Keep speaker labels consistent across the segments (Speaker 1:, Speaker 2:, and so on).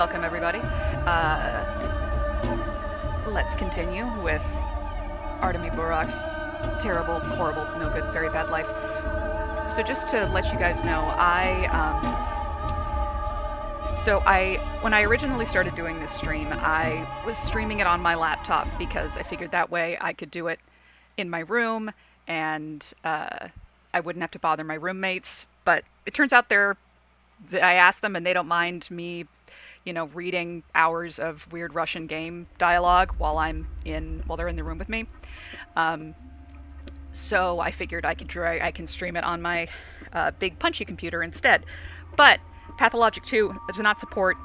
Speaker 1: Welcome, everybody. Let's continue with Artemy Borok's terrible, horrible, no good, very bad life. So just to let you guys know, when I originally started doing this stream, I was streaming it on my laptop because I figured that way I could do it in my room and I wouldn't have to bother my roommates. But it turns out I asked them and they don't mind me, reading hours of weird Russian game dialogue while they're in the room with me. So I figured I can stream it on my big punchy computer instead. But Pathologic 2 does not support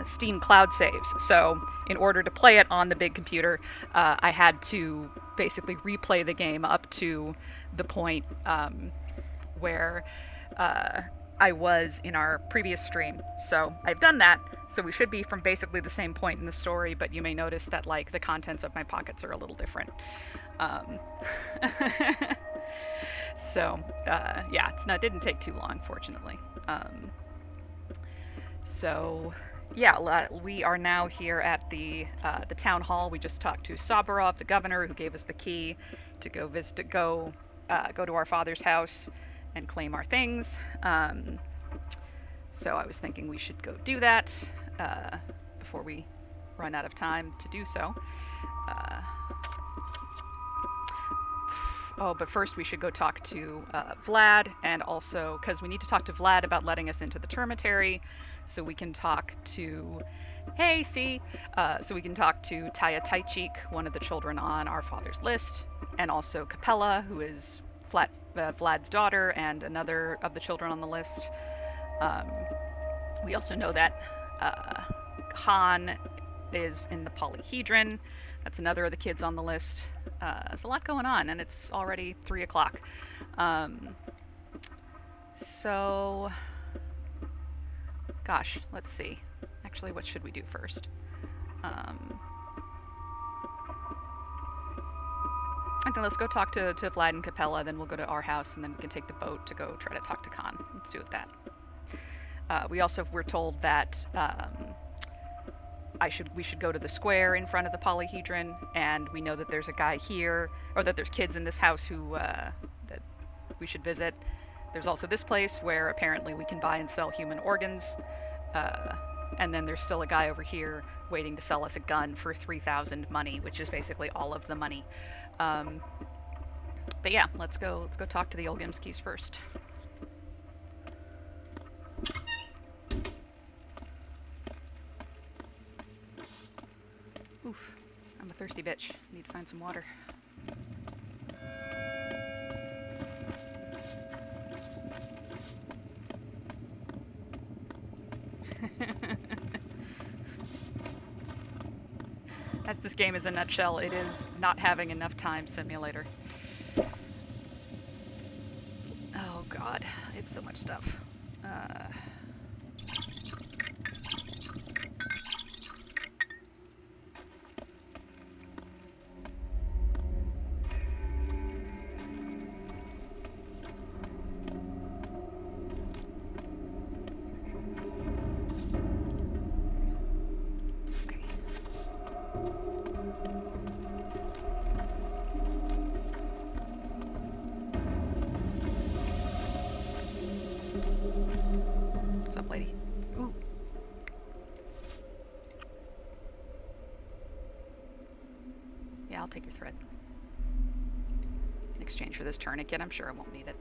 Speaker 1: Steam cloud saves. So in order to play it on the big computer, I had to basically replay the game up to the point where I was in our previous stream. So I've done that, so we should be from basically the same point in the story, but you may notice that the contents of my pockets are a little different. It didn't take too long, fortunately. We are now here at the town hall. We just talked to Saburov, the governor, who gave us the key to go to our father's house and claim our things. So I was thinking we should go do that before we run out of time to do so. But first we should go talk to Vlad, and also because we need to talk to Vlad about letting us into the termitary, so we can talk to so we can talk to Taya Taichik, one of the children on our father's list, and also Capella, who is Vlad's daughter and another of the children on the list. We also know that Han is in the polyhedron. That's another of the kids on the list. There's a lot going on, and it's already 3 o'clock. Let's see. Actually, what should we do first? And then let's go talk to Vlad and Capella, then we'll go to our house, and then we can take the boat to go try to talk to Khan. Let's do it that. We're told that we should go to the square in front of the polyhedron, and we know that there's a guy here, or that there's kids in this house who that we should visit. There's also this place where apparently we can buy and sell human organs, and then there's still a guy over here waiting to sell us a gun for 3,000 money, which is basically all of the money. Let's go talk to the Olgimskis first. Oof, I'm a thirsty bitch. Need to find some water. As this game is a nutshell, it is not having enough time simulator. Oh god, it's so much stuff. What's up, lady? Ooh. Yeah, I'll take your thread. In exchange for this tourniquet, I'm sure I won't need it.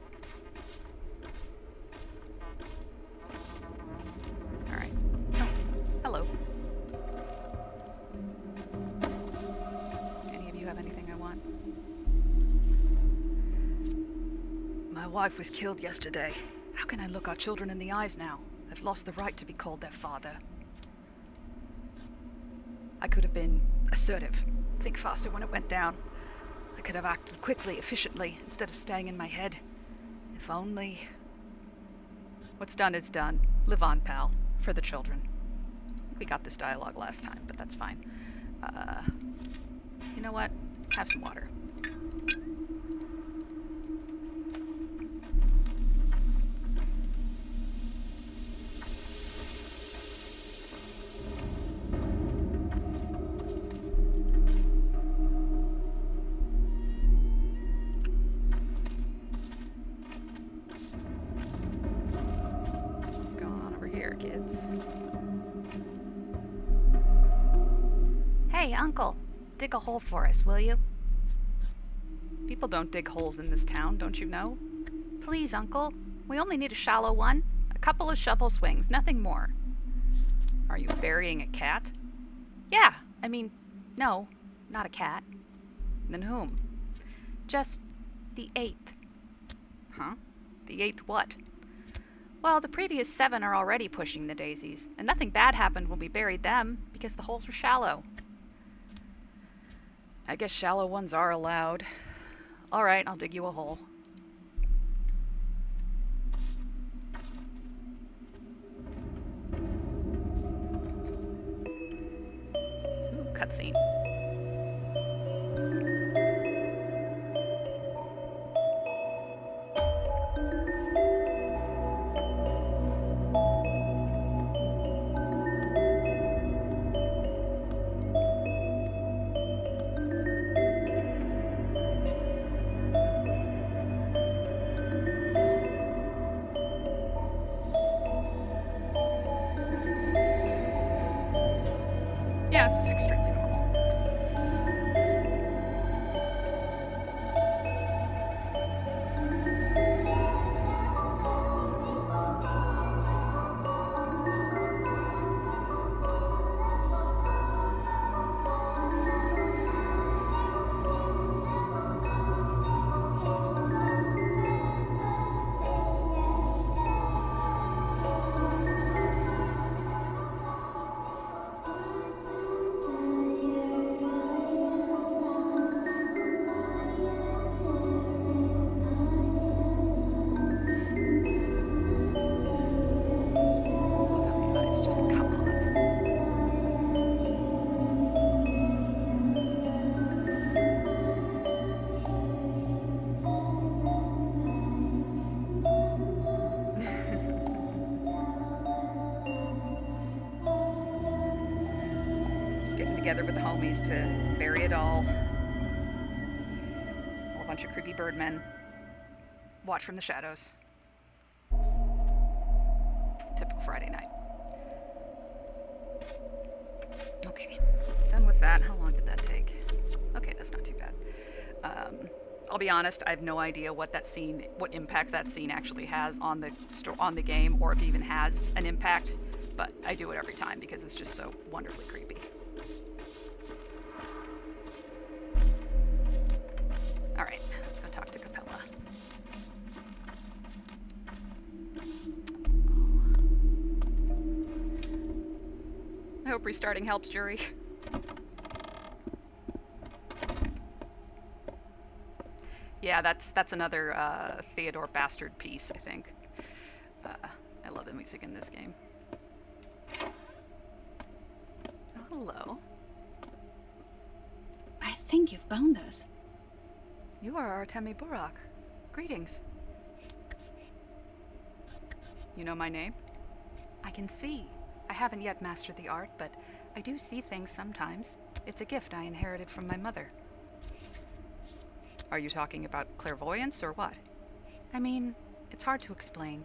Speaker 1: Alright. Oh, hello. Any of you have anything I want? My wife was killed yesterday. How can I look our children in the eyes now? I've lost the right to be called their father. I could have been assertive, think faster when it went down. I could have acted quickly, efficiently, instead of staying in my head. If only... What's done is done. Live on, pal. For the children. We got this dialogue last time, but that's fine. You know what? Have some water.
Speaker 2: Hey, Uncle, dig a hole for us, will you?
Speaker 1: People don't dig holes in this town, don't you know?
Speaker 2: Please, Uncle. We only need a shallow one. A couple of shovel swings, nothing more.
Speaker 1: Are you burying a cat?
Speaker 2: Yeah, I mean, no, not a cat.
Speaker 1: Then whom?
Speaker 2: Just the 8th.
Speaker 1: Huh? The 8th what?
Speaker 2: Well, the previous 7 are already pushing the daisies, and nothing bad happened when we buried them because the holes were shallow.
Speaker 1: I guess shallow ones are allowed. All right, I'll dig you a hole. Ooh, cutscene. Yeah, this is extremely normal. Guys, just come on. Just getting together with the homies to bury it all. A bunch of creepy birdmen. Watch from the shadows. Typical Friday night. Okay, done with that. How long did that take? Okay, that's not too bad. I'll be honest, I have no idea what impact that scene actually has on the game, or if it even has an impact. But I do it every time because it's just so wonderfully creepy. All right, let's go talk to Capella. I hope restarting helps, Jury. Yeah, that's another Theodore Bastard piece, I think. I love the music in this game. Oh, hello.
Speaker 3: I think you've found us.
Speaker 1: You are Artemy Burak. Greetings. You know my name?
Speaker 2: I can see. I haven't yet mastered the art, but I do see things sometimes. It's a gift I inherited from my mother.
Speaker 1: Are you talking about clairvoyance or what?
Speaker 2: I mean, it's hard to explain.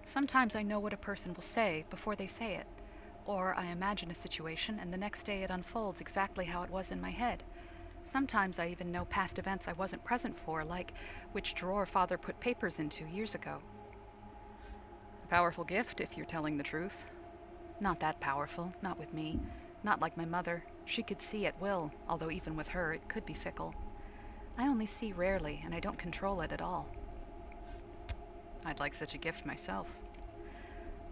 Speaker 2: Sometimes I know what a person will say before they say it. Or I imagine a situation and the next day it unfolds exactly how it was in my head. Sometimes I even know past events I wasn't present for, like which drawer Father put papers into years ago.
Speaker 1: A powerful gift, if you're telling the truth.
Speaker 2: Not that powerful, not with me. Not like my mother. She could see at will, although even with her it could be fickle. I only see rarely, and I don't control it at all.
Speaker 1: I'd like such a gift myself.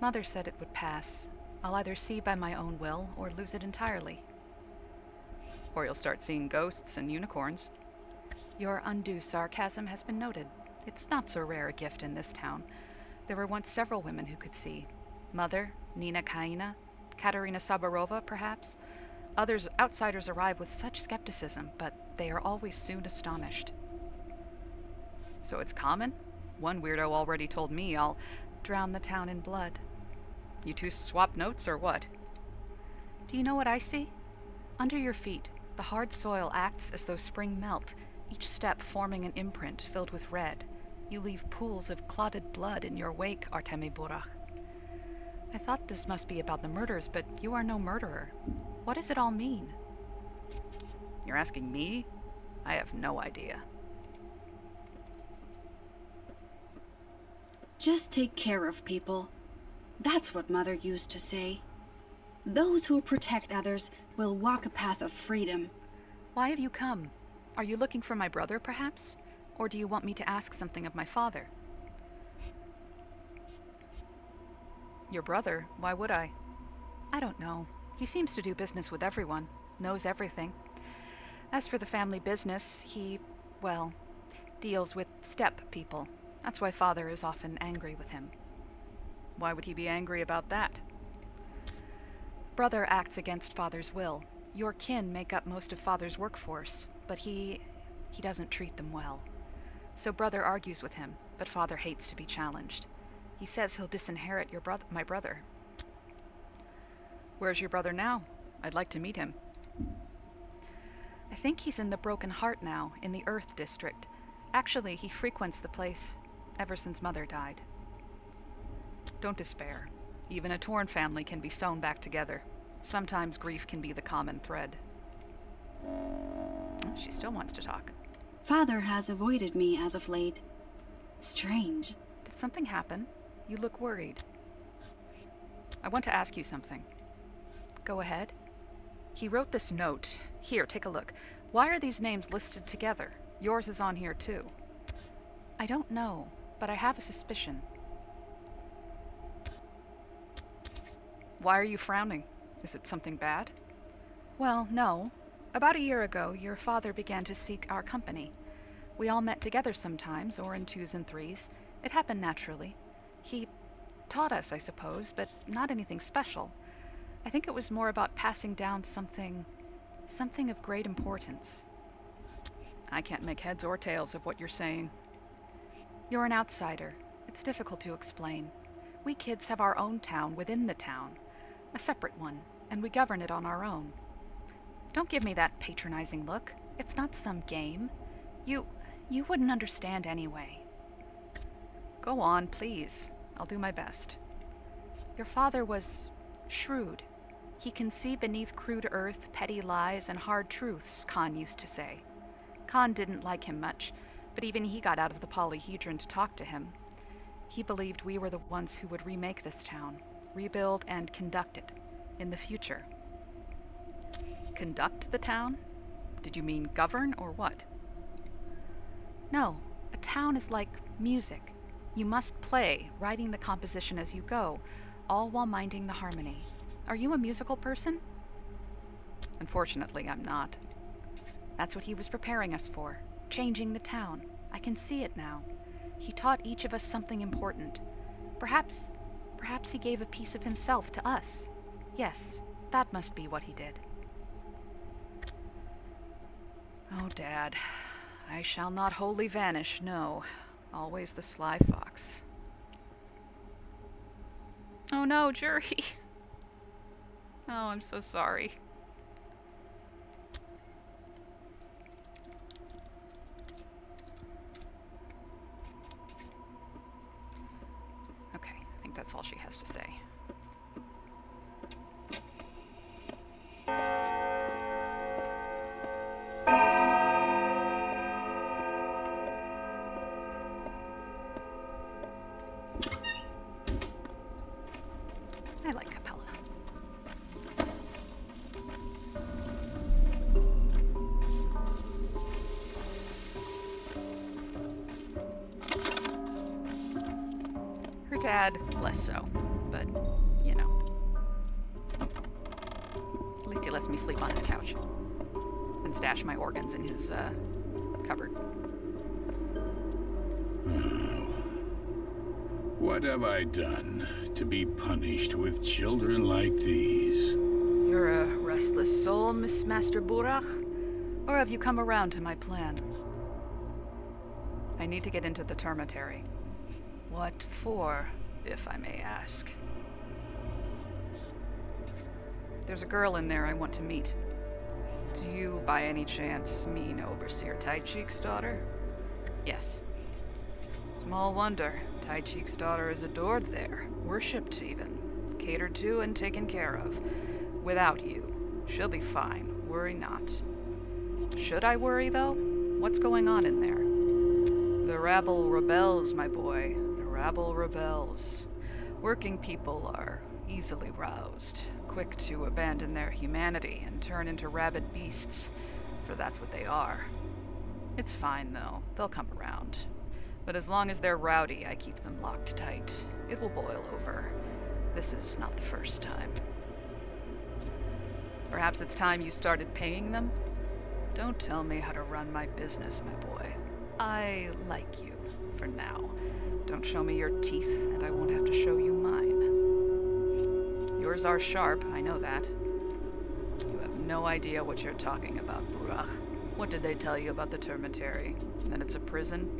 Speaker 2: Mother said it would pass. I'll either see by my own will or lose it entirely.
Speaker 1: Or you'll start seeing ghosts and unicorns.
Speaker 2: Your undue sarcasm has been noted. It's not so rare a gift in this town. There were once several women who could see. Mother, Nina Kaina, Katerina Sabarova, perhaps. Others outsiders arrive with such skepticism, but they are always soon astonished.
Speaker 1: So it's common? One weirdo already told me I'll
Speaker 2: drown the town in blood.
Speaker 1: You two swap notes or what?
Speaker 2: Do you know what I see? Under your feet, the hard soil acts as though spring melt, each step forming an imprint filled with red. You leave pools of clotted blood in your wake, Artemy Burak. I thought this must be about the murders, but you are no murderer. What does it all mean?
Speaker 1: You're asking me? I have no idea.
Speaker 3: Just take care of people. That's what Mother used to say. Those who protect others will walk a path of freedom.
Speaker 2: Why have you come? Are you looking for my brother, perhaps? Or do you want me to ask something of my father?
Speaker 1: Your brother? Why would I?
Speaker 2: I don't know. He seems to do business with everyone, knows everything. As for the family business, he, well, deals with step people. That's why Father is often angry with him.
Speaker 1: Why would he be angry about that?
Speaker 2: Brother acts against Father's will. Your kin make up most of Father's workforce, but he doesn't treat them well. So Brother argues with him, but Father hates to be challenged. He says he'll disinherit my brother.
Speaker 1: Where's your brother now? I'd like to meet him.
Speaker 2: I think he's in the Broken Heart now, in the Earth District. Actually, he frequents the place ever since Mother died.
Speaker 1: Don't despair. Even a torn family can be sewn back together. Sometimes grief can be the common thread. She still wants to talk.
Speaker 3: Father has avoided me as of late. Strange.
Speaker 2: Did something happen? You look worried.
Speaker 1: I want to ask you something.
Speaker 2: Go ahead.
Speaker 1: He wrote this note. Here, take a look. Why are these names listed together? Yours is on here too.
Speaker 2: I don't know, but I have a suspicion.
Speaker 1: Why are you frowning? Is it something bad?
Speaker 2: Well, no. About a year ago, your father began to seek our company. We all met together sometimes, or in twos and threes. It happened naturally. He taught us, I suppose, but not anything special. I think it was more about passing down something of great importance.
Speaker 1: I can't make heads or tails of what you're saying.
Speaker 2: You're an outsider. It's difficult to explain. We kids have our own town within the town, a separate one, and we govern it on our own. Don't give me that patronizing look. It's not some game. You wouldn't understand anyway.
Speaker 1: Go on, please. I'll do my best.
Speaker 2: Your father was shrewd. He can see beneath crude earth petty lies and hard truths, Khan used to say. Khan didn't like him much, but even he got out of the polyhedron to talk to him. He believed we were the ones who would remake this town, rebuild and conduct it in the future.
Speaker 1: Conduct the town? Did you mean govern or what?
Speaker 2: No, a town is like music. You must play, writing the composition as you go, all while minding the harmony. Are you a musical person?
Speaker 1: Unfortunately, I'm not.
Speaker 2: That's what he was preparing us for, changing the town. I can see it now. He taught each of us something important. Perhaps he gave a piece of himself to us. Yes, that must be what he did.
Speaker 1: Oh, Dad, I shall not wholly vanish, no. Always the sly fox. Oh no, jury. Oh, I'm so sorry. Okay, I think that's all she has to say. I like Capella. Her dad, less so, but, you know. At least he lets me sleep on his couch and stash my organs in his, cupboard.
Speaker 4: What have I done to be punished with children like these?
Speaker 2: You're a restless soul, Miss Master Burach? Or have you come around to my plan?
Speaker 1: I need to get into the termitary.
Speaker 2: What for,
Speaker 1: if I may ask? There's a girl in there I want to meet. Do you, by any chance, mean Overseer Taichik's daughter?
Speaker 2: Yes.
Speaker 1: Small wonder. Taichik's daughter is adored there, worshipped even, catered to and taken care of. Without you, she'll be fine.
Speaker 2: worry not. Should I worry, though? What's going on in there? The rabble rebels, my boy. The rabble rebels. Working people are easily roused, quick to abandon their humanity and turn into rabid beasts, for that's what they are. It's fine, though. They'll come around. But as long as they're rowdy, I keep them locked tight. It will boil over. This is not the first time. Perhaps it's time you started paying them? Don't tell me how to run my business, my boy. I like you, for now. Don't show me your teeth, and I won't have to show you mine. Yours are sharp, I know that. You have no idea what you're talking about, Burach. What did they tell you about the Termitary? That it's a prison?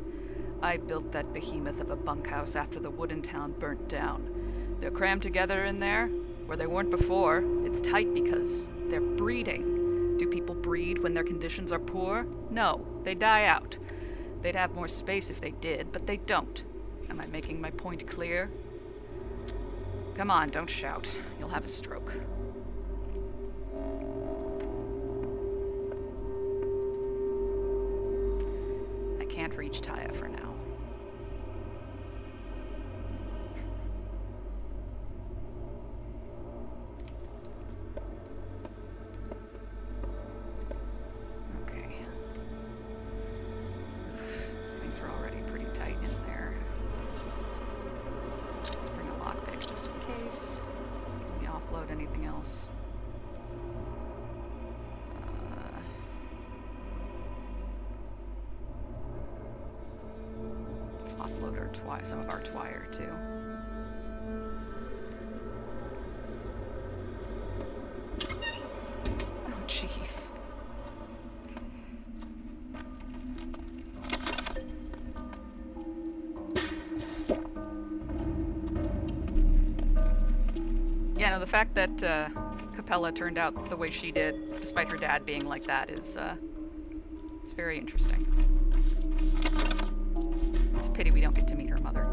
Speaker 2: I built that behemoth of a bunkhouse after the wooden town burnt down. They're crammed together in there, where they weren't before. It's tight because they're breeding. Do people breed when their conditions are poor? No, they die out. They'd have more space if they did, but they don't. Am I making my point clear? Come on, don't shout. You'll have a stroke. I can't reach Taya for now. Okay. Things are already pretty tight in there. Let's bring a lockpick just in case. Can we offload anything else? Let's offload some of our twire too. Oh, jeez. Yeah, no, the fact that Capella turned out the way she did, despite her dad being like that, is it's very interesting. It's a pity we don't get to meet her mother.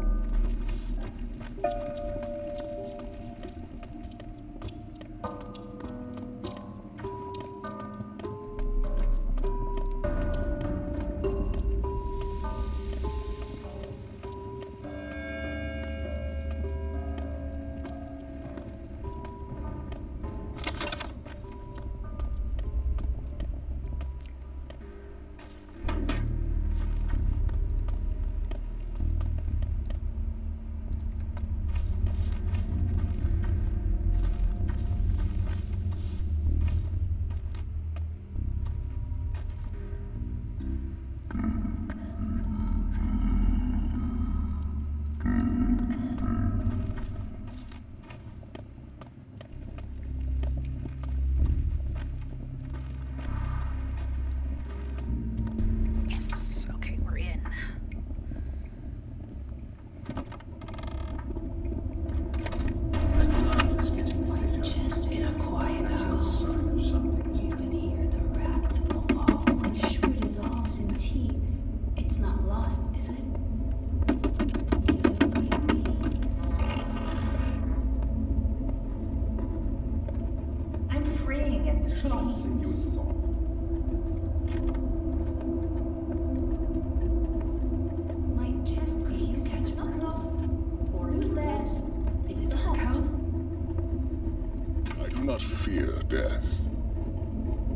Speaker 5: Not fear death,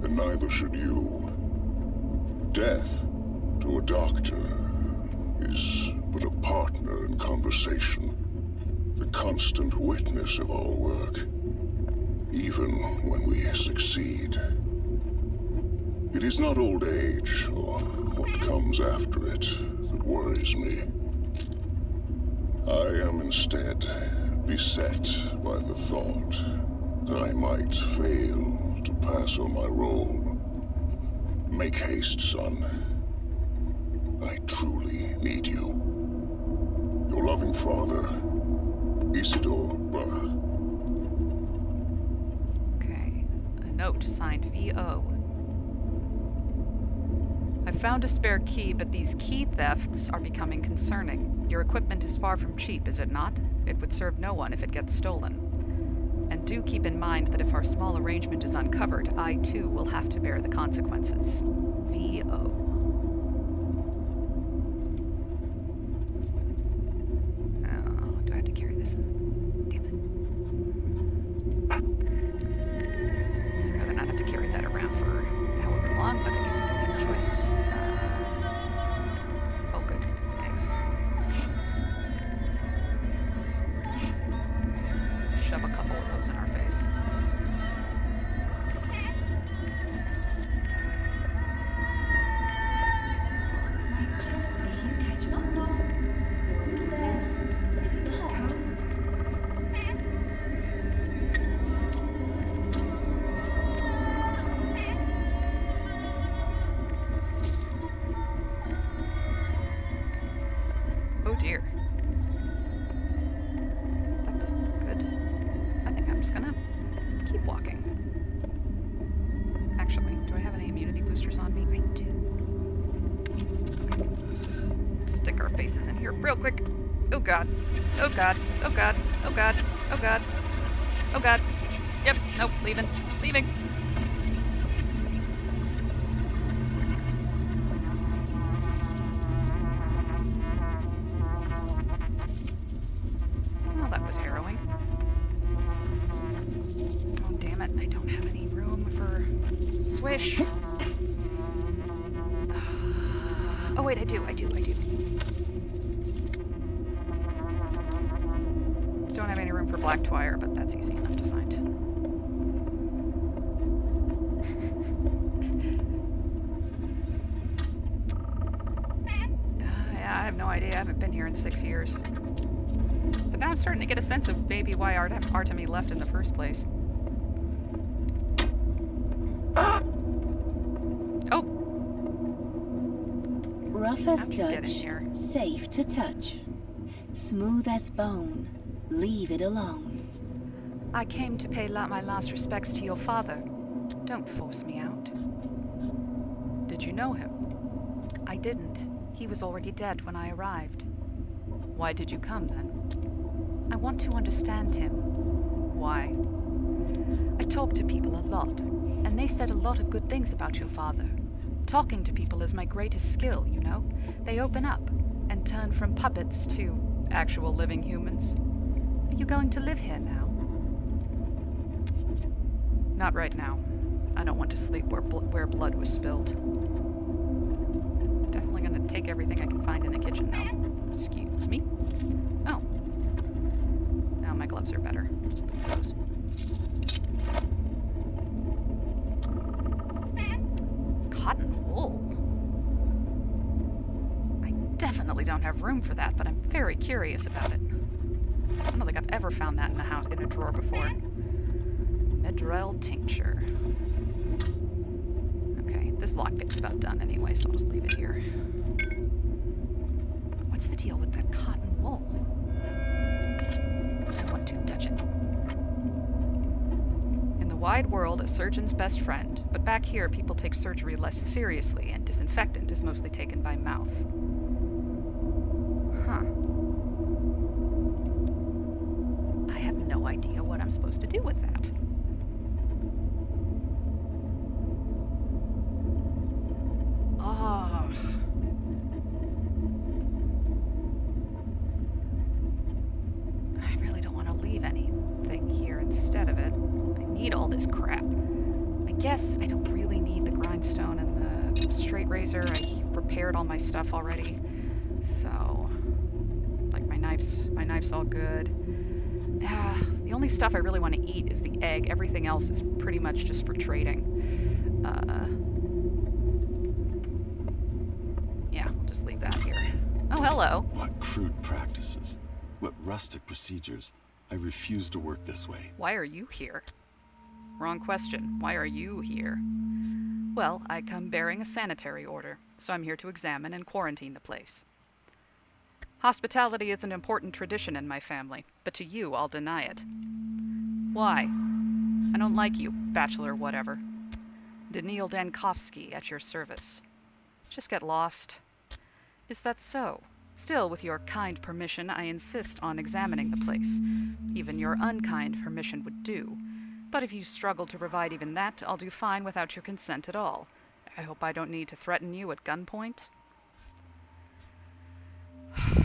Speaker 5: and neither should you. Death, to a doctor, is but a partner in conversation, the constant witness of our work, even when we succeed. It is not old age, or what comes after it, that worries me. I am instead beset by the thought that I might fail to pass on my role. Make haste, son. I truly need you. Your loving father, Isidore Burach.
Speaker 2: Okay, a note signed V.O. I found a spare key, but these key thefts are becoming concerning. Your equipment is far from cheap, is it not? It would serve no one if it gets stolen. And do keep in mind that if our small arrangement is uncovered, I too will have to bear the consequences. V.O. Oh, do I have to carry this? Damn it. I'd rather not have to carry that around for however long, but I guess I don't have a choice. Oh, good. Thanks. Let's shove a couple of those in our face.
Speaker 3: My chest aches. Catch bugs. Wood flares. Cows.
Speaker 2: Oh dear. That doesn't look good. I think I'm just gonna keep walking. Actually, do I have any immunity boosters on me? I do. Okay, let's just stick our faces in here real quick. Oh god. Oh god. Oh god. Oh god. Oh god. Oh god. Yep. Nope. Leaving. Leaving. Well, that was harrowing. Oh, damn it. I don't have any room for swish. Oh, wait, I do. Don't have any room for black twire, but that's easy enough to find. Yeah, I have no idea. I haven't been here in 6 years. But now I'm starting to get a sense of maybe why Artemy left in the first place. Oh!
Speaker 6: Rough as
Speaker 2: How'd you get in
Speaker 6: Dutch,
Speaker 2: here?
Speaker 6: safe to touch. Smooth as bone, leave it alone.
Speaker 2: I came to pay my last respects to your father. Don't force me out. Did you know him? I didn't. He was already dead when I arrived. Why did you come then? I want to understand him. Why? I talk to people a lot, and they said a lot of good things about your father. Talking to people is my greatest skill, you know? They open up and turn from puppets to actual living humans. Are you going to live here now? Not right now. I don't want to sleep where blood was spilled. Definitely gonna take everything I can find in the kitchen, though. Excuse me? Oh. Now my gloves are better. Just leave those. Cotton wool? I definitely don't have room for that, but I'm very curious about it. I don't think I've ever found that in the house, in a drawer before. Medrel tincture. Okay, this lockpick's about done anyway, so I'll just leave it here. What's the deal with that cotton wool? I don't want to touch it. In the wide world, a surgeon's best friend, but back here people take surgery less seriously, and disinfectant is mostly taken by mouth. Huh. I have no idea what I'm supposed to do with that. Oh. I really don't want to leave anything here instead of it. I need all this crap. I guess I don't really need the grindstone and the straight razor. I prepared all my stuff already. So, like my knife's all good. The only stuff I really want to eat is the egg. Everything else is pretty much just for trading. Yeah, I'll just leave that here. Oh, hello.
Speaker 7: What crude practices, what rustic procedures. I refuse to work this way.
Speaker 2: Why are you here? Wrong question. Why are you here? Well, I come bearing a sanitary order, so I'm here to examine and quarantine the place. Hospitality is an important tradition in my family, but to you, I'll deny it. Why? I don't like you, bachelor whatever. Daniil Dankovsky at your service. Just get lost. Is that so? Still, with your kind permission, I insist on examining the place. Even your unkind permission would do. But if you struggle to provide even that, I'll do fine without your consent at all. I hope I don't need to threaten you at gunpoint.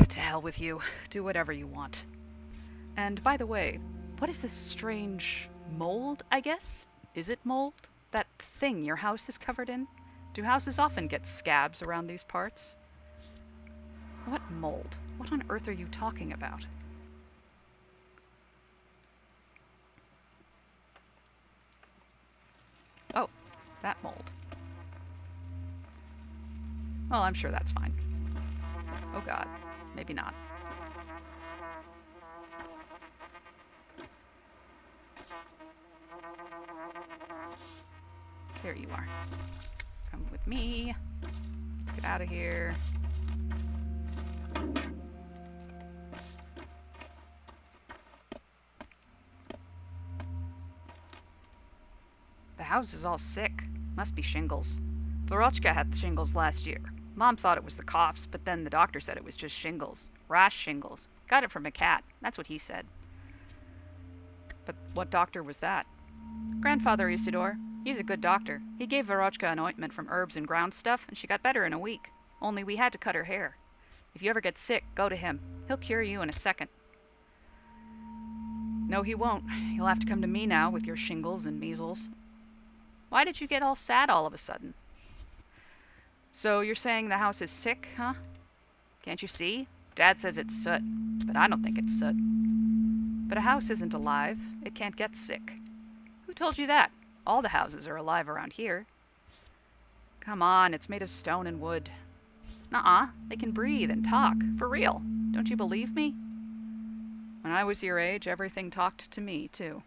Speaker 2: To hell with you. Do whatever you want. And by the way, what is this strange mold, I guess? Is it mold? That thing your house is covered in? Do houses often get scabs around these parts? What mold? What on earth are you talking about? Oh, that mold. Well, I'm sure that's fine. Oh god, maybe not. There you are. Come with me. Let's get out of here. The house is all sick. Must be shingles. Verochka had shingles last year. Mom thought it was the coughs, but then the doctor said it was just shingles. Rash shingles. Got it from a cat. That's what he said. But what doctor was that? Grandfather Isidore. He's a good doctor. He gave Verochka an ointment from herbs and ground stuff, and she got better in a week. Only we had to cut her hair. If you ever get sick, go to him. He'll cure you in a second. No, he won't. You'll have to come to me now with your shingles and measles. Why did you get all sad all of a sudden? So you're saying the house is sick, huh? Can't you see? Dad says it's soot, but I don't think it's soot. But a house isn't alive. It can't get sick. Who told you that? All the houses are alive around here. Come on, it's made of stone and wood. Nuh-uh, they can breathe and talk. For real. Don't you believe me? When I was your age, everything talked to me, too.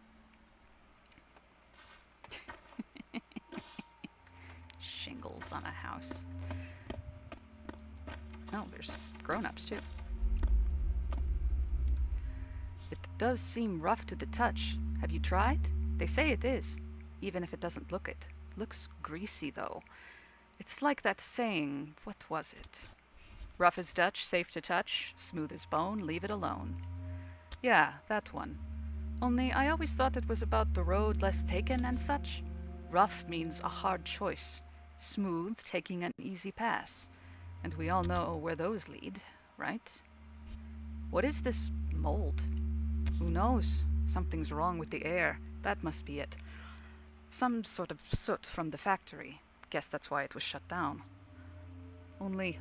Speaker 2: Shingles on a house. Oh, there's grown-ups, too. It does seem rough to the touch. Have you tried? They say it is, even if it doesn't look it. Looks greasy, though. It's like that saying, what was it? Rough as Dutch, safe to touch, smooth as bone, leave it alone. Yeah, that one. Only I always thought it was about the road less taken and such. Rough means a hard choice. Smooth, taking an easy pass. And we all know where those lead, right? What is this mold? Who knows? Something's wrong with the air. That must be it. Some sort of soot from the factory. Guess that's why it was shut down. Only,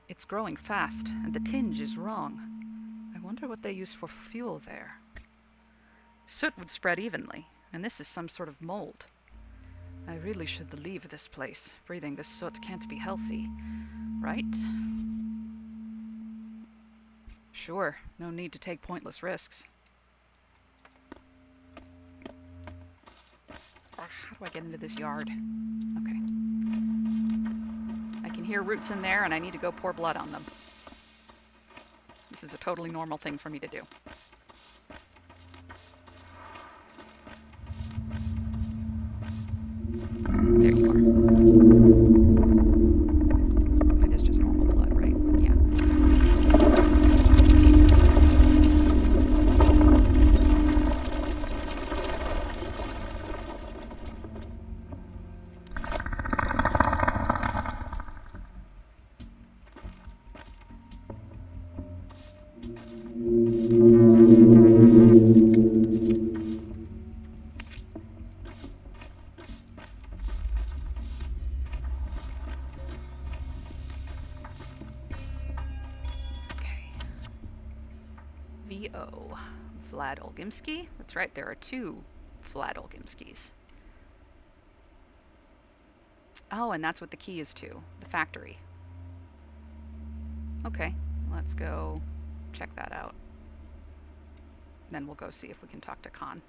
Speaker 2: it's growing fast, and the tinge is wrong. I wonder what they use for fuel there. Soot would spread evenly, and this is some sort of mold. I really should leave this place. Breathing this soot can't be healthy, right? Sure, no need to take pointless risks. How do I get into this yard? Okay. I can hear roots in there, and I need to go pour blood on them. This is a totally normal thing for me to do. There you are. It is just normal blood, right? Yeah. V.O. Vlad Olgimsky? That's right, there are two Vlad Olgimskys. Oh, and that's what the key is to, the factory. Okay, let's go check that out. Then we'll go see if we can talk to Khan.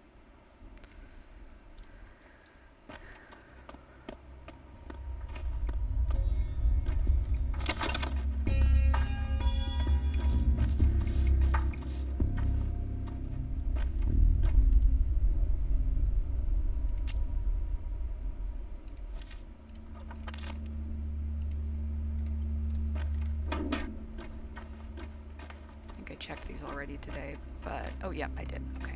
Speaker 2: checked these already today, but... Oh, yeah, I did. Okay.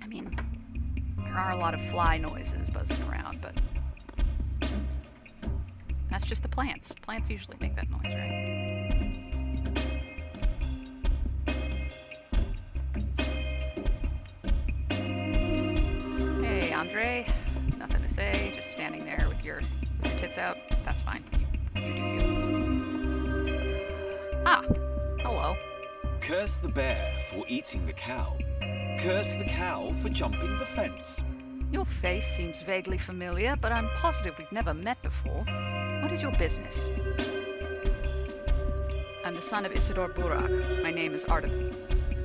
Speaker 2: I mean, there are a lot of fly noises buzzing around, but that's just the plants. Plants usually make that noise, right? Hey, Andre. Nothing to say, just standing there with your tits out. That's fine. You do you. Ah, hello.
Speaker 8: Curse the bear for eating the cow. Curse the cow for jumping the fence.
Speaker 2: Your face seems vaguely familiar, but I'm positive we've never met before. What is your business? I'm the son of Isidore Burak. My name is Artemy.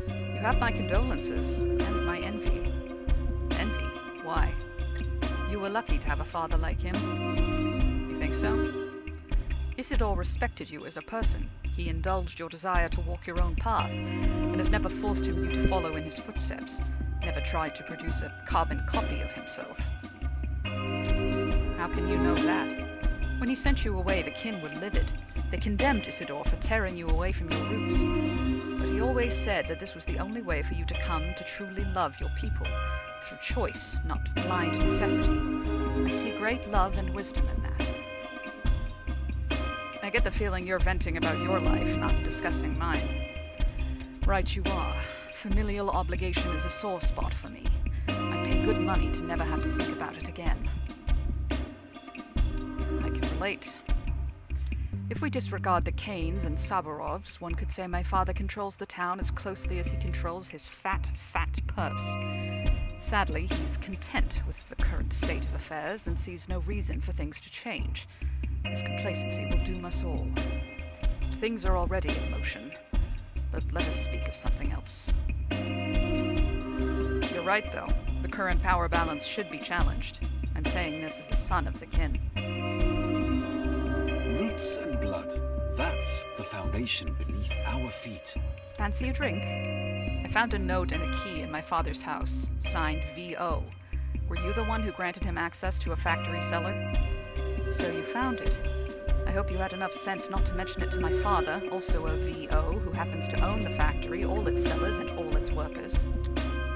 Speaker 2: You have my condolences and my envy. Envy? Why? You were lucky to have a father like him. You think so? Isidore respected you as a person. He indulged your desire to walk your own path, and has never forced you to follow in his footsteps. Never tried to produce a carbon copy of himself. How can you know that? When he sent you away, the kin were livid. They condemned Isidore for tearing you away from your roots. But he always said that this was the only way for you to come to truly love your people, through choice, not blind necessity. I see great love and wisdom in that. I get the feeling you're venting about your life, not discussing mine. Right you are. Familial obligation is a sore spot for me. I pay good money to never have to think about it again. I can relate. If we disregard the Kanes and Sabarovs, one could say my father controls the town as closely as he controls his fat purse. Sadly, he's content with the current state of affairs and sees no reason for things to change. His complacency will doom us all. Things are already in motion, but let us speak of something else. You're right, though. The current power balance should be challenged. I'm saying this as the son of the kin.
Speaker 8: Roots and blood. That's the foundation beneath our feet.
Speaker 2: Fancy a drink? I found a note and a key in my father's house, signed V.O. Were you the one who granted him access to a factory cellar? So you found it. I hope you had enough sense not to mention it to my father, also a V.O., who happens to own the factory, all its cellars, and all its workers.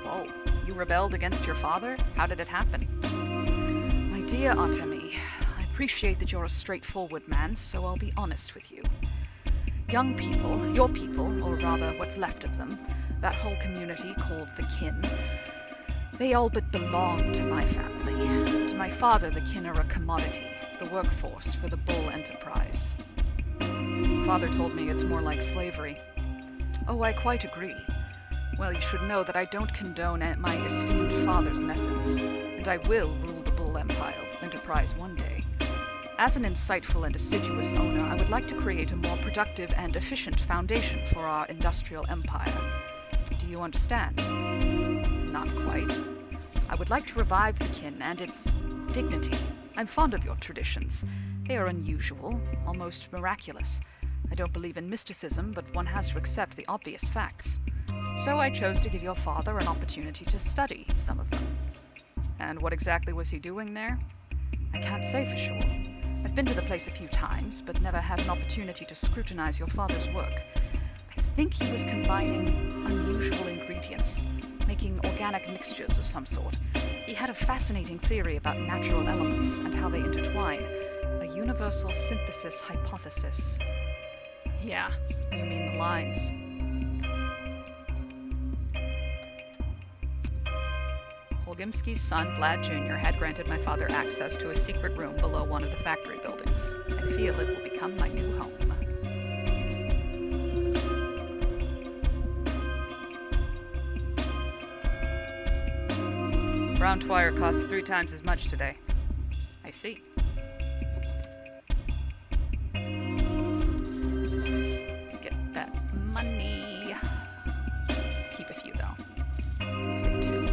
Speaker 2: Whoa, you rebelled against your father? How did it happen? My dear Artemy, I appreciate that you're a straightforward man, so I'll be honest with you. Young people, your people, or rather what's left of them, that whole community called the kin, they all but belong to my family. To my father, the kin are a commodity, the workforce for the Bull enterprise. Father told me it's more like slavery. Oh, I quite agree. Well, you should know that I don't condone my esteemed father's methods, and I will rule the Bull enterprise one day. As an insightful and assiduous owner, I would like to create a more productive and efficient foundation for our industrial empire. Do you understand? Not quite. I would like to revive the kin and its dignity. I'm fond of your traditions. They are unusual, almost miraculous. I don't believe in mysticism, but one has to accept the obvious facts. So I chose to give your father an opportunity to study some of them. And what exactly was he doing there? I can't say for sure. I've been to the place a few times, but never had an opportunity to scrutinize your father's work. I think he was combining unusual ingredients, making organic mixtures of some sort. He had a fascinating theory about natural elements and how they intertwine. A universal synthesis hypothesis. Yeah, you mean the lines. Holgimski's son, Vlad Jr., had granted my father access to a secret room below one of the factory buildings. I feel it will become my new home. Brown twire costs 3 times as much today. I see. Let's get that money. Keep a few, though. Stay 2.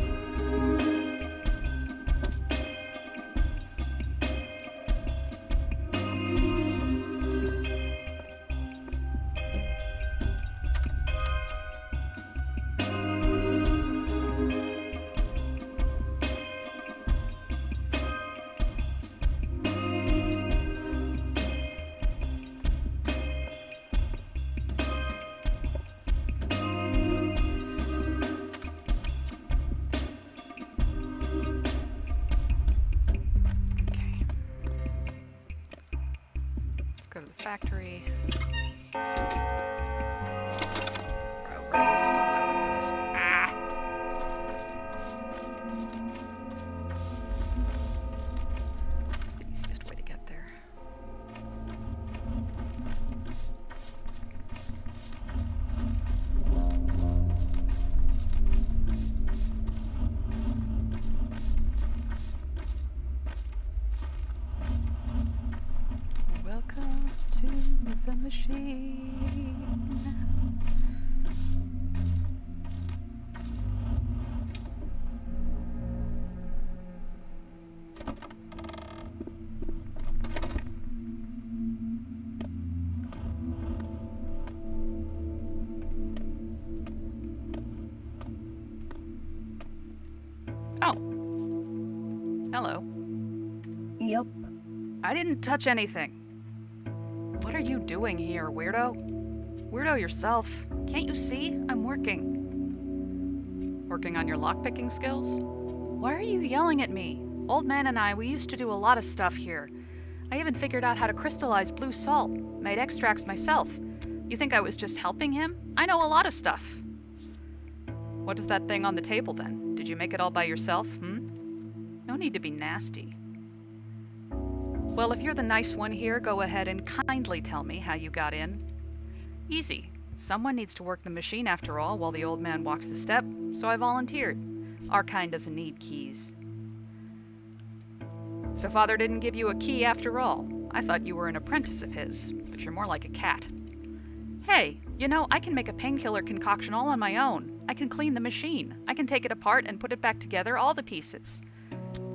Speaker 2: Go to the factory. Oh, right. Still gotta wait for this. Ah! It's the easiest way to get there. Welcome to the machine. Oh. Hello.
Speaker 9: Yup.
Speaker 2: I didn't touch anything. What are you doing here, weirdo? Weirdo yourself. Can't you see? I'm working. Working on your lockpicking skills? Why are you yelling at me? Old man and I, we used to do a lot of stuff here. I even figured out how to crystallize blue salt. Made extracts myself. You think I was just helping him? I know a lot of stuff. What is that thing on the table then? Did you make it all by yourself, No need to be nasty. Well, if you're the nice one here, go ahead and kindly tell me how you got in. Easy. Someone needs to work the machine after all while the old man walks the step, so I volunteered. Our kind doesn't need keys. So father didn't give you a key after all. I thought you were an apprentice of his, but you're more like a cat. Hey, you know, I can make a painkiller concoction all on my own. I can clean the machine. I can take it apart and put it back together, all the pieces.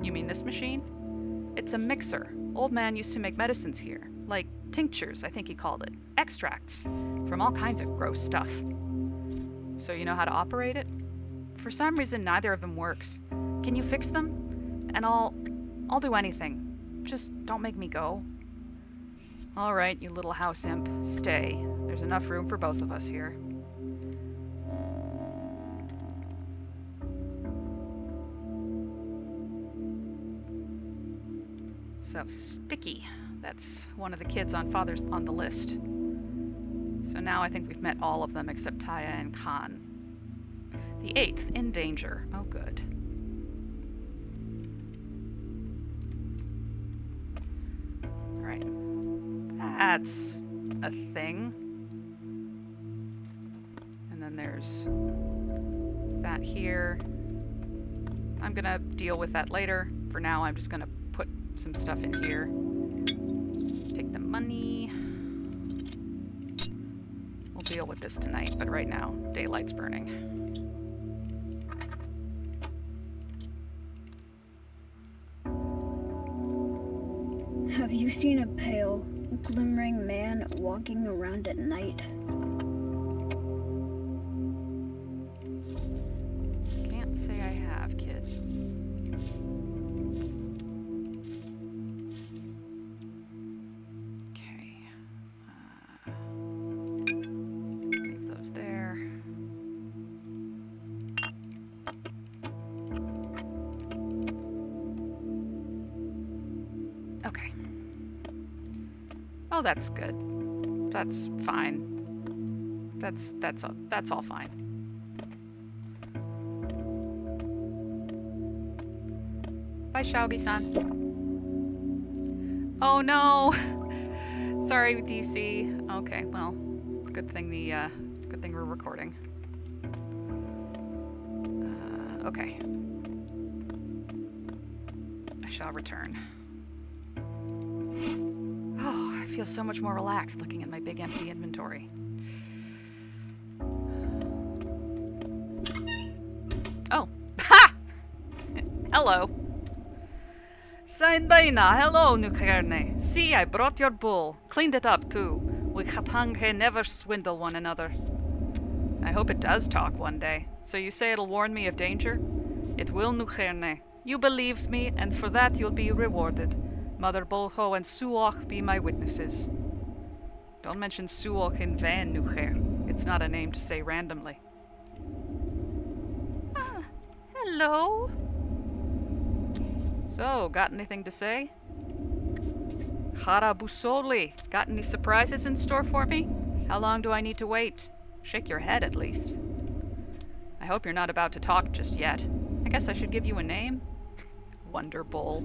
Speaker 2: You mean this machine? It's a mixer. Old man used to make medicines here. Like tinctures, I think he called it. Extracts. From all kinds of gross stuff. So you know how to operate it? For some reason, neither of them works. Can you fix them? And I'll do anything. Just don't make me go. All right, you little house imp. Stay. There's enough room for both of us here. So, Sticky. That's one of the kids on the list. So now I think we've met all of them except Taya and Khan. The 8th, in danger. Oh, good. Alright. That's a thing. And then there's that here. I'm gonna deal with that later. For now, I'm just gonna put some stuff in here. Take the money. We'll deal with this tonight, but right now, daylight's burning.
Speaker 9: Have you seen a pale, glimmering man walking around at night?
Speaker 2: Can't say I have, kid. Okay. Leave those there.
Speaker 1: Okay. Oh, that's good. That's fine. That's all fine. Bye, Shaugi-san. Oh no! Sorry, DC. Okay, well, good thing we're recording. Okay. I shall return. Oh, I feel so much more relaxed looking at my big empty inventory. Oh. Ha! Hello. Sainbaina, hello, Nukerne. See, I brought your bull. Cleaned it up, too. We Khatanghe never swindle one another. I hope it does talk one day. So you say it'll warn me of danger? It will, Nukerne. You believe me, and for that you'll be rewarded. Mother Bolho and Suok be my witnesses. Don't mention Suok in vain, Nucher. It's not a name to say randomly. Ah, hello. So, got anything to say? Harabusoli, got any surprises in store for me? How long do I need to wait? Shake your head, at least. I hope you're not about to talk just yet. I guess I should give you a name? Wonder Bowl.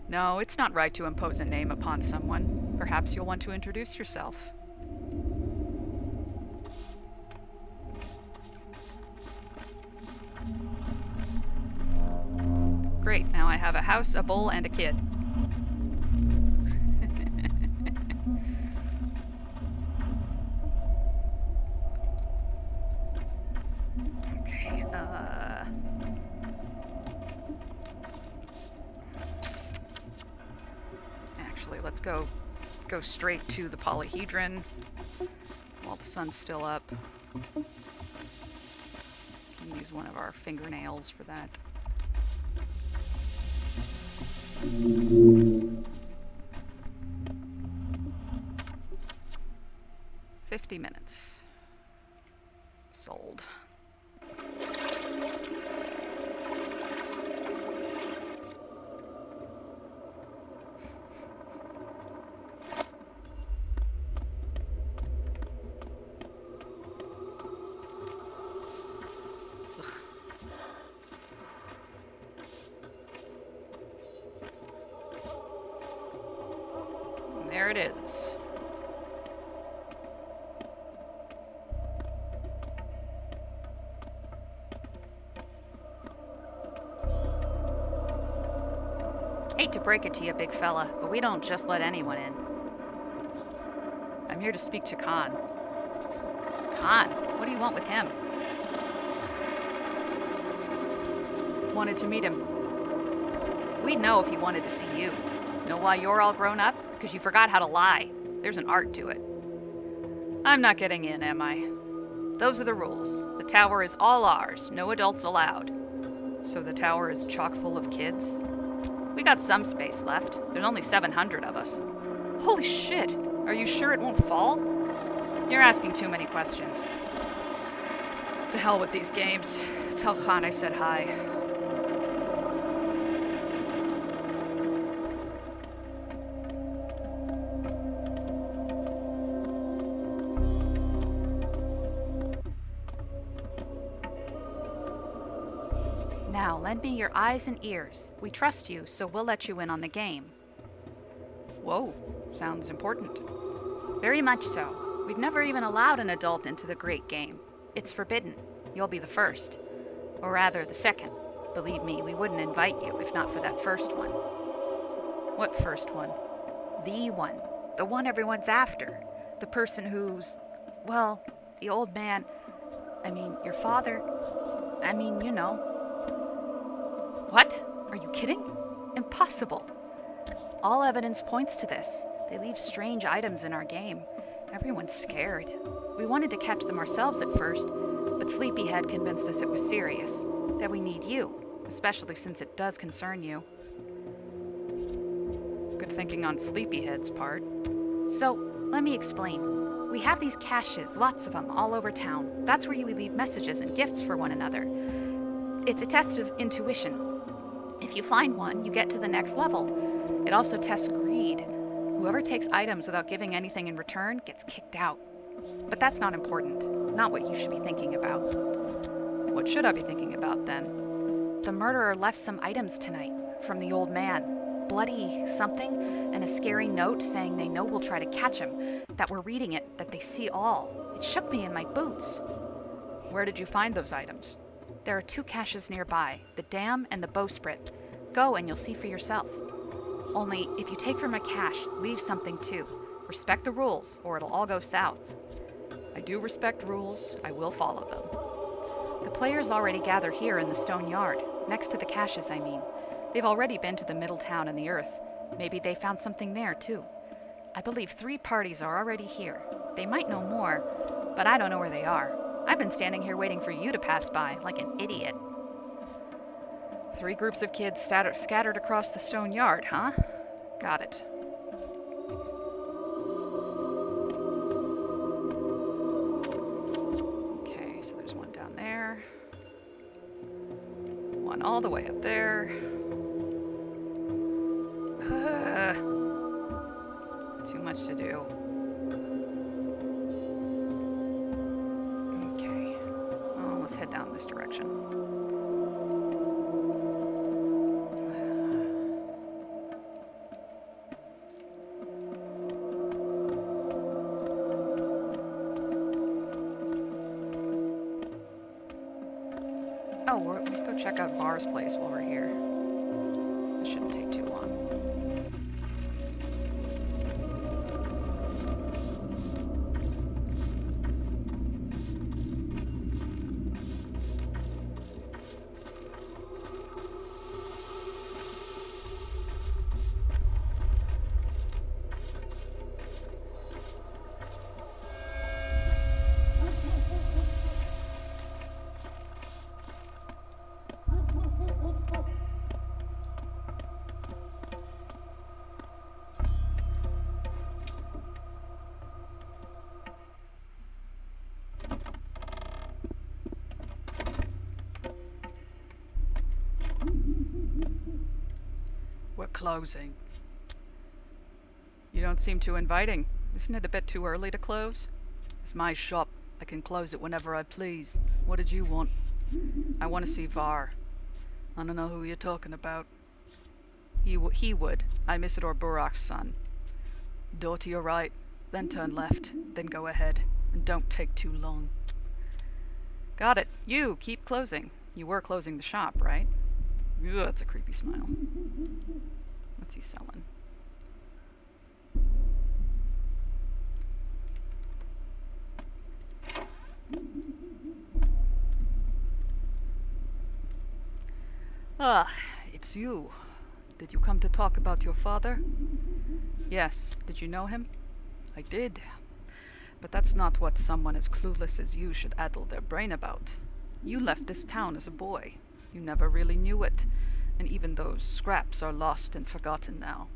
Speaker 1: No, it's not right to impose a name upon someone. Perhaps you'll want to introduce yourself. Great, now I have a house, a bull, and a kid. Okay, actually, let's go straight to the polyhedron while the sun's still up. Can use one of our fingernails for that. 50 minutes. Sold. There it is. Hate to break it to you, big fella, but we don't just let anyone in. I'm here to speak to Khan. Khan? What do you want with him? Wanted to meet him. We'd know if he wanted to see you. Know why you're all grown up? Because you forgot how to lie. There's an art to it. I'm not getting in, am I? Those are the rules. The tower is all ours, no adults allowed. So the tower is chock full of kids? We got some space left. There's only 700 of us. Holy shit! Are you sure it won't fall? You're asking too many questions. To hell with these games. Tell Khan I said hi. Now, lend me your eyes and ears. We trust you, so we'll let you in on the game. Whoa, sounds important. Very much so. We've never even allowed an adult into the great game. It's forbidden. You'll be the first. Or rather, the second. Believe me, we wouldn't invite you if not for that first one. What first one? The one. The one everyone's after. The person who's... well, the old man... I mean, your father... I mean, you know... What? Are you kidding? Impossible. All evidence points to this. They leave strange items in our game. Everyone's scared. We wanted to catch them ourselves at first, but Sleepyhead convinced us it was serious. That we need you, especially since it does concern you. Good thinking on Sleepyhead's part. So, let me explain.
Speaker 2: We have these caches, lots of them, all over town. That's where you leave messages and gifts for one another. It's a test of intuition. If you find one, you get to the next level. It also tests greed. Whoever takes items without giving anything in return gets kicked out. But that's not important. Not what you should be thinking about.
Speaker 1: What should I be thinking about then?
Speaker 2: The murderer left some items tonight from the old man. Bloody something, and a scary note saying they know we'll try to catch him, that we're reading it, that they see all. It shook me in my boots.
Speaker 1: Where did you find those items?
Speaker 2: There are 2 caches nearby, the dam and the bowsprit. Go and you'll see for yourself. Only, if you take from a cache, leave something too. Respect the rules, or it'll all go south.
Speaker 1: I do respect rules. I will follow them.
Speaker 2: The players already gather here in the stone yard, next to the caches, I mean. They've already been to the middle town and the earth. Maybe they found something there, too. I believe 3 parties are already here. They might know more, but I don't know where they are. I've been standing here waiting for you to pass by, like an idiot.
Speaker 1: 3 groups of kids scattered across the stone yard, huh? Got it. Okay, so there's one down there. One all the way up there. Too much to do. Okay. Well, let's head down this direction. Oh, let's go check out Var's place while we're here. It shouldn't take too long. We're closing. You don't seem too inviting. Isn't it a bit too early to close? It's my shop. I can close it whenever I please. What did you want? I want to see Var. I don't know who you're talking about. He would. I'm Isidore Burak's son. Door to your right, then turn left, then go ahead. And don't take too long. Got it. You, keep closing. You were closing the shop, right? Ugh, that's a creepy smile. What's he selling? Ah, it's you. Did you come to talk about your father? Yes. Did you know him? I did. But that's not what someone as clueless as you should addle their brain about. You left this town as a boy. You never really knew it, and even those scraps are lost and forgotten now.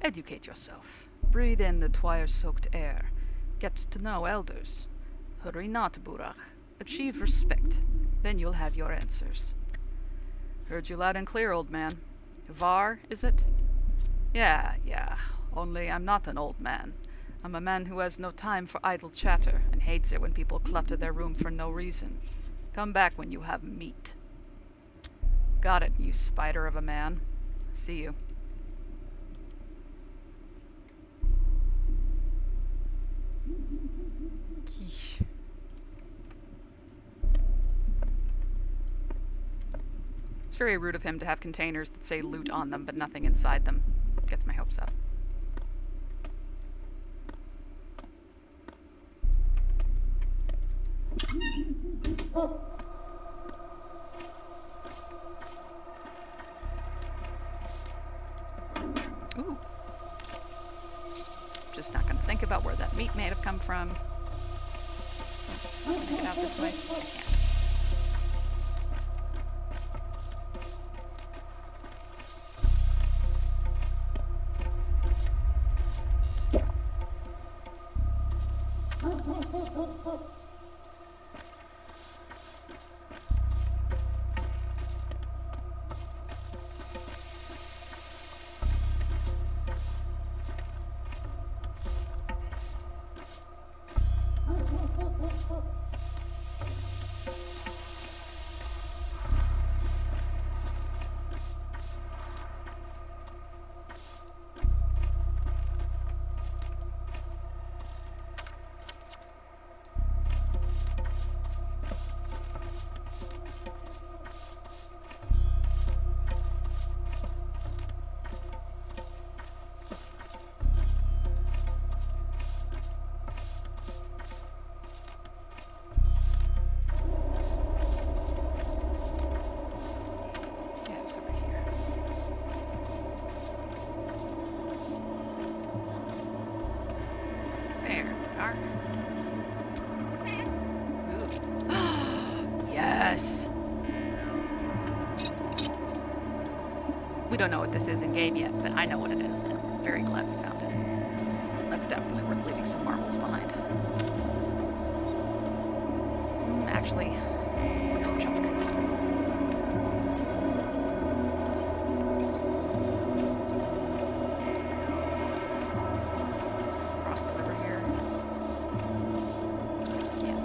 Speaker 1: Educate yourself. Breathe in the twire-soaked air. Get to know elders. Hurry not, Burak. Achieve respect. Then you'll have your answers. Heard you loud and clear, old man. Var, is it? Yeah. Only I'm not an old man. I'm a man who has no time for idle chatter and hates it when people clutter their room for no reason. Come back when you have meat. Got it, you spider of a man. See you. Yeesh. It's very rude of him to have containers that say loot on them, but nothing inside them. Gets my hopes up. Ooh. Just not gonna think about where that meat may have come from. Get out this way. I can't. Yes! We don't know what this is in game yet, but I know what it is. I'm very glad we found it. That's definitely worth leaving some marbles behind. Actually, some chalk. Cross the river here. Yeah.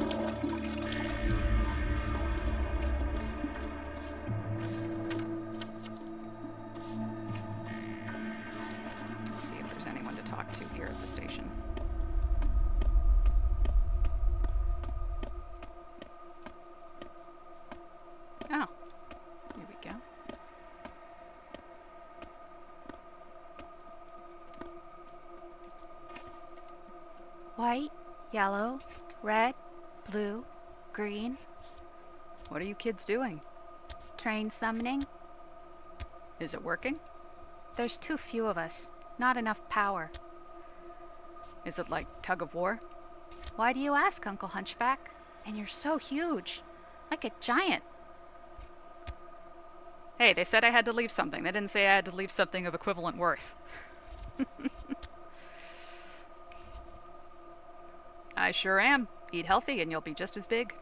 Speaker 1: Let's see if there's anyone to talk to here at the station. Oh, here we go.
Speaker 2: White, yellow, red, blue, green.
Speaker 1: What are you kids doing?
Speaker 2: Train summoning.
Speaker 1: Is it working?
Speaker 2: There's too few of us. Not enough power.
Speaker 1: Is it like tug of war?
Speaker 2: Why do you ask, Uncle Hunchback? And you're so huge. Like a giant.
Speaker 1: Hey, they said I had to leave something. They didn't say I had to leave something of equivalent worth. I sure am. Eat healthy and you'll be just as big.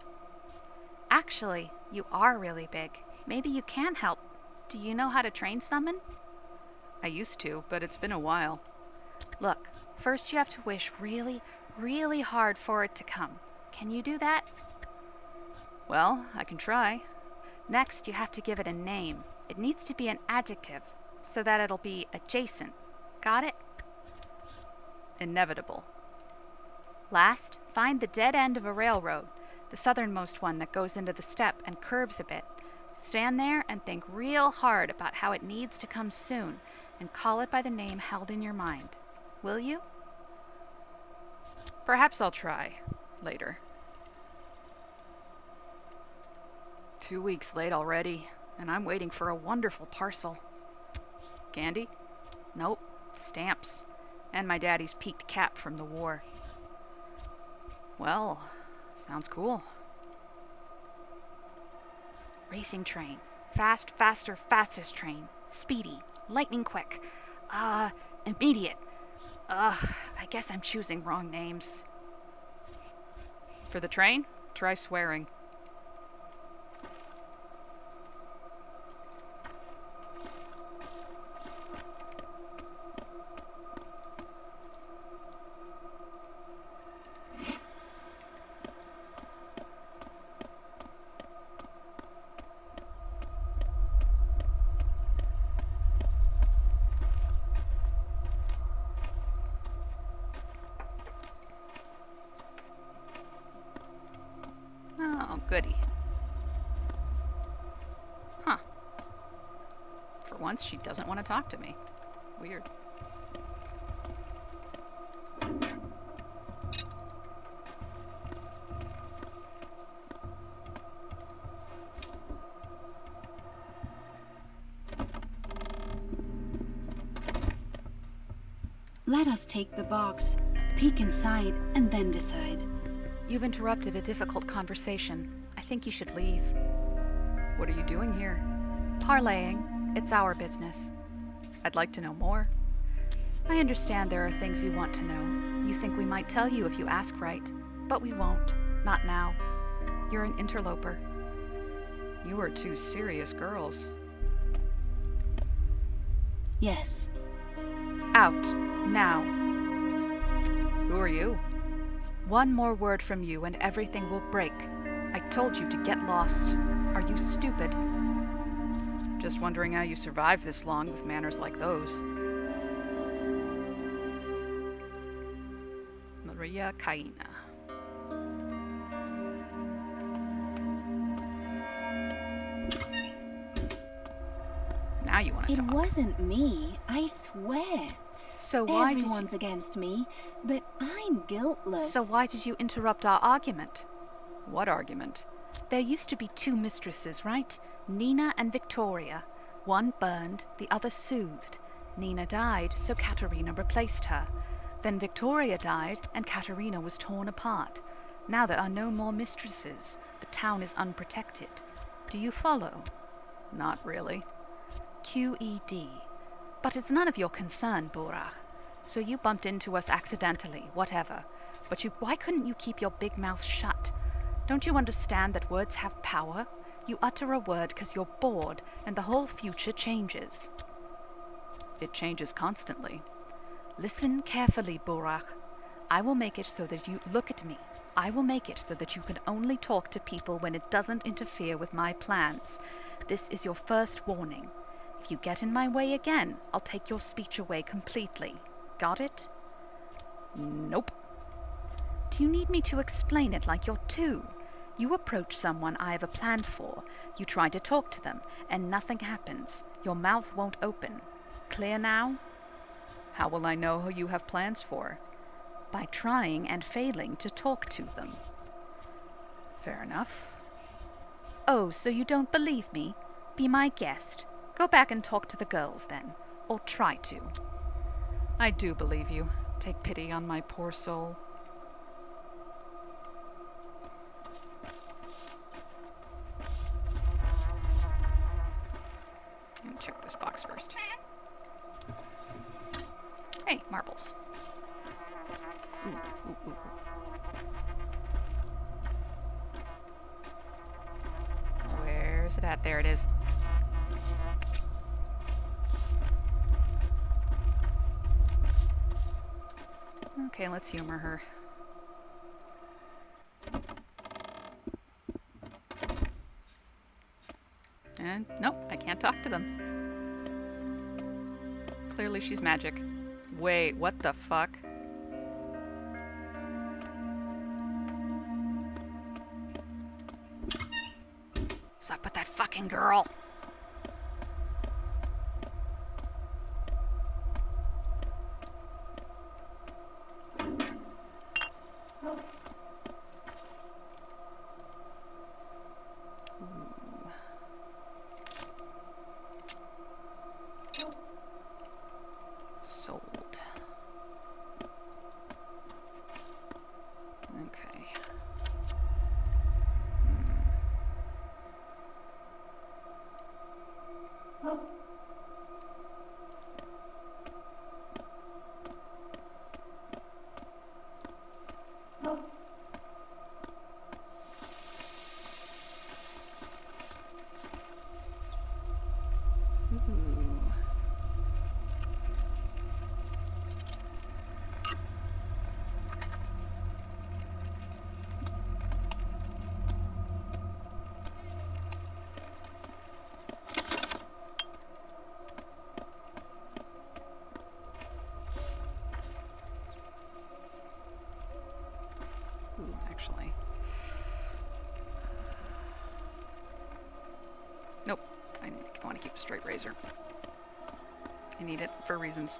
Speaker 2: Actually, you are really big. Maybe you can help. Do you know how to train summon?
Speaker 1: I used to, but it's been a while.
Speaker 2: Look, first you have to wish really, really hard for it to come. Can you do that?
Speaker 1: Well, I can try.
Speaker 2: Next, you have to give it a name. It needs to be an adjective, so that it'll be adjacent. Got it?
Speaker 1: Inevitable.
Speaker 2: Last, find the dead end of a railroad, the southernmost one that goes into the steppe and curves a bit. Stand there and think real hard about how it needs to come soon, and call it by the name held in your mind. Will you?
Speaker 1: Perhaps I'll try. Later. 2 weeks late already, and I'm waiting for a wonderful parcel. Candy? Nope. Stamps. And my daddy's peaked cap from the war. Well, sounds cool.
Speaker 2: Racing train. Fast, faster, fastest train. Speedy. Lightning quick. Immediate. I guess I'm choosing wrong names.
Speaker 1: For the train, try swearing. Oh, goody. Huh. For once, she doesn't want to talk to me. Weird.
Speaker 3: Let us take the box, peek inside, and then decide.
Speaker 2: You've interrupted a difficult conversation. I think you should leave.
Speaker 1: What are you doing here?
Speaker 2: Parlaying. It's our business.
Speaker 1: I'd like to know more.
Speaker 2: I understand there are things you want to know. You think we might tell you if you ask right. But we won't. Not now. You're an interloper.
Speaker 1: You are two serious girls.
Speaker 6: Yes.
Speaker 2: Out. Now.
Speaker 1: Who are you?
Speaker 2: One more word from you and everything will break. I told you to get lost. Are you stupid?
Speaker 1: Just wondering how you survived this long with manners like those. Maria Caina. Now you want to
Speaker 6: It
Speaker 1: talk.
Speaker 6: wasn't me, I swear.
Speaker 2: So why did
Speaker 6: Everyone's against me, but I'm guiltless.
Speaker 2: So why did you interrupt our argument?
Speaker 1: What argument?
Speaker 2: There used to be two mistresses, right? Nina and Victoria. One burned, the other soothed. Nina died, so Katerina replaced her. Then Victoria died, and Katerina was torn apart. Now there are no more mistresses. The town is unprotected. Do you follow?
Speaker 1: Not really.
Speaker 2: QED. But it's none of your concern, Borach. So you bumped into us accidentally, whatever. But why couldn't you keep your big mouth shut? Don't you understand that words have power? You utter a word because you're bored, and the whole future changes.
Speaker 1: It changes constantly.
Speaker 2: Listen carefully, Borach. I will make it so that you look at me. I will make it so that you can only talk to people when it doesn't interfere with my plans. This is your first warning. If you get in my way again, I'll take your speech away completely. Got it?
Speaker 1: Nope.
Speaker 2: Do you need me to explain it like you're two? You approach someone I have a plan for. You try to talk to them, and nothing happens. Your mouth won't open. Clear now?
Speaker 1: How will I know who you have plans for?
Speaker 2: By trying and failing to talk to them.
Speaker 1: Fair enough.
Speaker 2: Oh, so you don't believe me? Be my guest. Go back and talk to the girls then. Or try to.
Speaker 1: I do believe you. Take pity on my poor soul. Let me check this box first. Hey, marbles. Ooh. Where's it at? There it is. Okay, let's humor her. And nope, I can't talk to them. Clearly she's magic. Wait, what the fuck? What's up with that fucking girl? Sold. Okay. Actually. Nope. I want to keep a straight razor. I need it for reasons.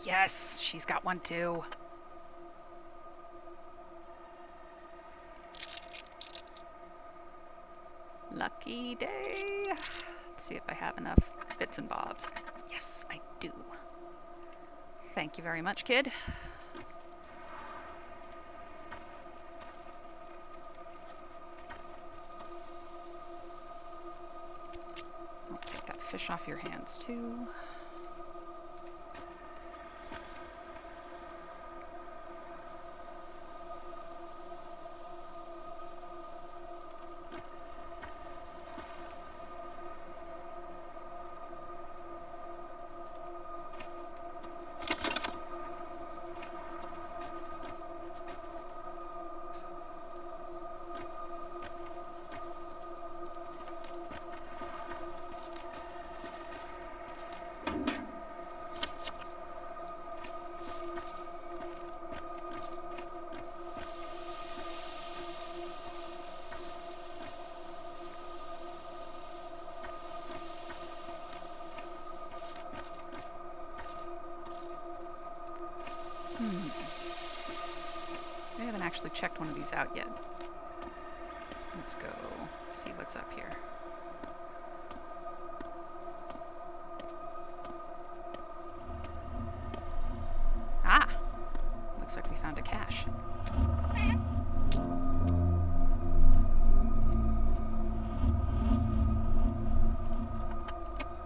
Speaker 1: Yes, she's got one too. Lucky day. Let's see if I have enough bits and bobs. Yes, I do. Thank you very much, kid. I'll take that fish off your hands too. actually checked one of these out yet. Let's go see what's up here. Ah! Looks like we found a cache.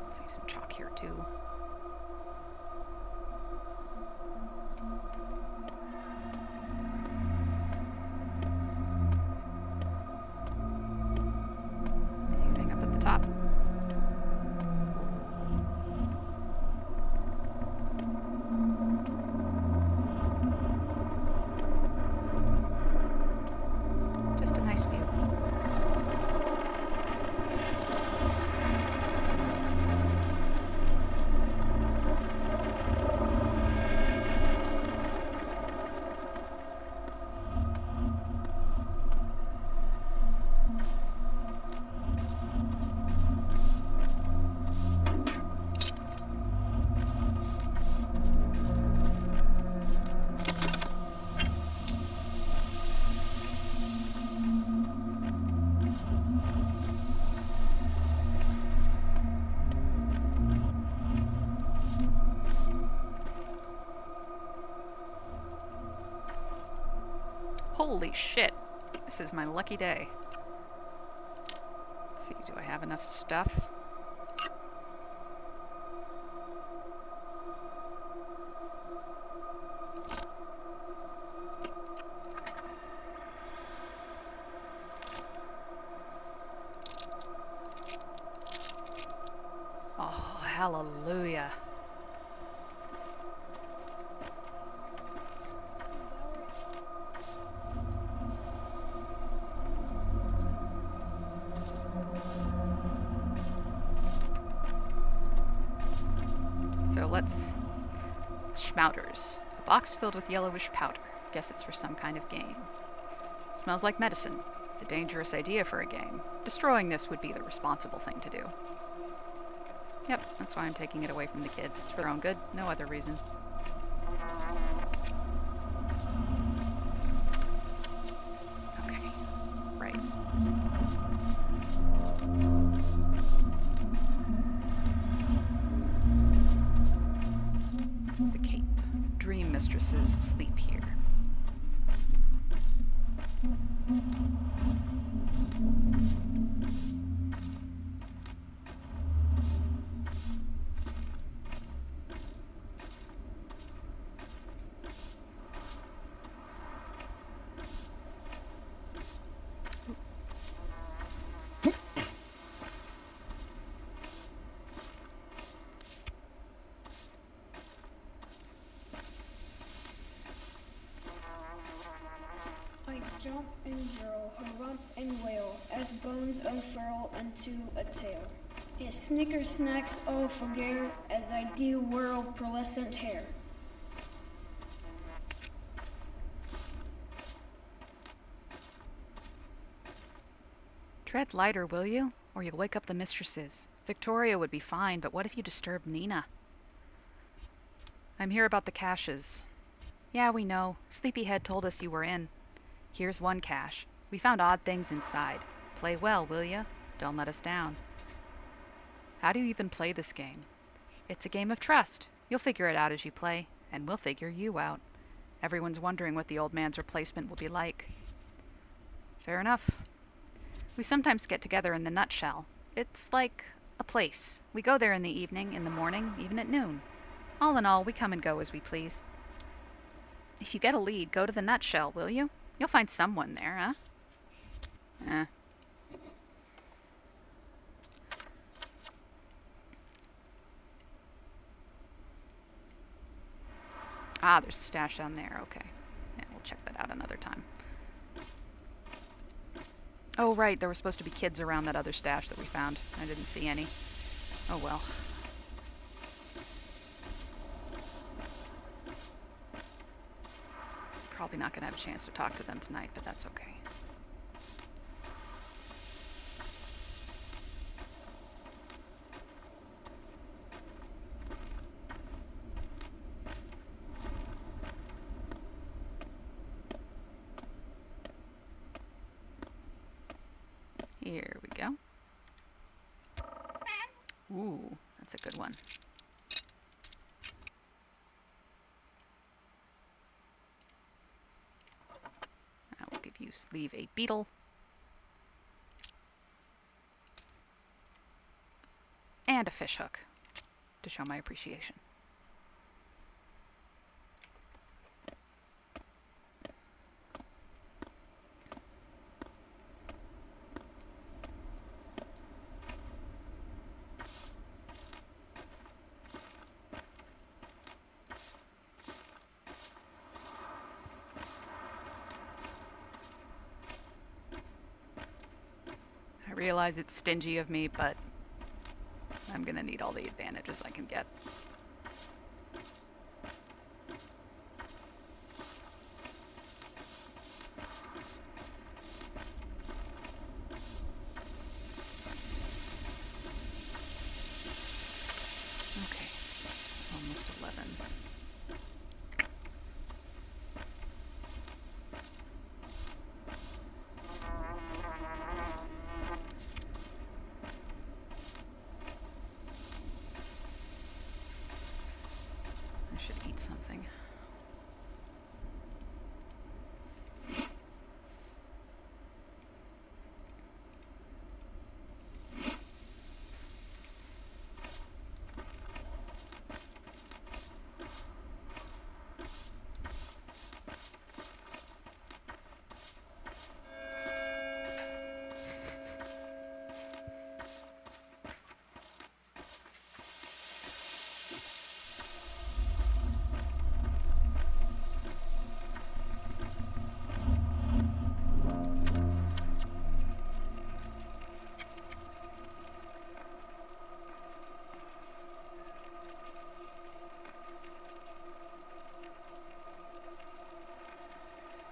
Speaker 1: Let's see some chalk here too. Anything up at the top? Just a nice view. Holy shit. This is my lucky day. Let's see, do I have enough stuff? Oh, hallelujah. So let's... Schmouters. A box filled with yellowish powder. Guess it's for some kind of game. Smells like medicine. A dangerous idea for a game. Destroying this would be the responsible thing to do. Yep, that's why I'm taking it away from the kids. It's for their own good, no other reason. Okay, right. The cape. Dream mistresses sleep here.
Speaker 9: I jump and drool, harump and wail, as bones unfurl unto a tail. It snicker snacks all forgare, as I de-whirl pearlescent hair.
Speaker 2: Tread lighter, will you? Or you'll wake up the mistresses. Victoria would be fine, but what if you disturb Nina? I'm here about the caches. Yeah, we know. Sleepyhead told us you were in. Here's one cache. We found odd things inside. Play well, will ya? Don't let us down. How do you even play this game? It's a game of trust. You'll figure it out as you play, and we'll figure you out. Everyone's wondering what the old man's replacement will be like. Fair enough. We sometimes get together in the Nutshell. It's like a place. We go there in the evening, in the morning, even at noon. All in all, we come and go as we please. If you get a lead, go to the Nutshell, will you? You'll find someone there, huh? Ah, there's a stash down there. Okay. Yeah, we'll check that out another time. Oh, right. There were supposed to be kids around that other stash that we found. I didn't see any. Oh, well. Probably not going to have a chance to talk to them tonight, but that's okay. Here we go. Ooh, that's a good one. I will give you leave a beetle. And a fish hook to show my appreciation. I realize it's stingy of me, but I'm gonna need all the advantages I can get. Okay, almost 11. I should eat something.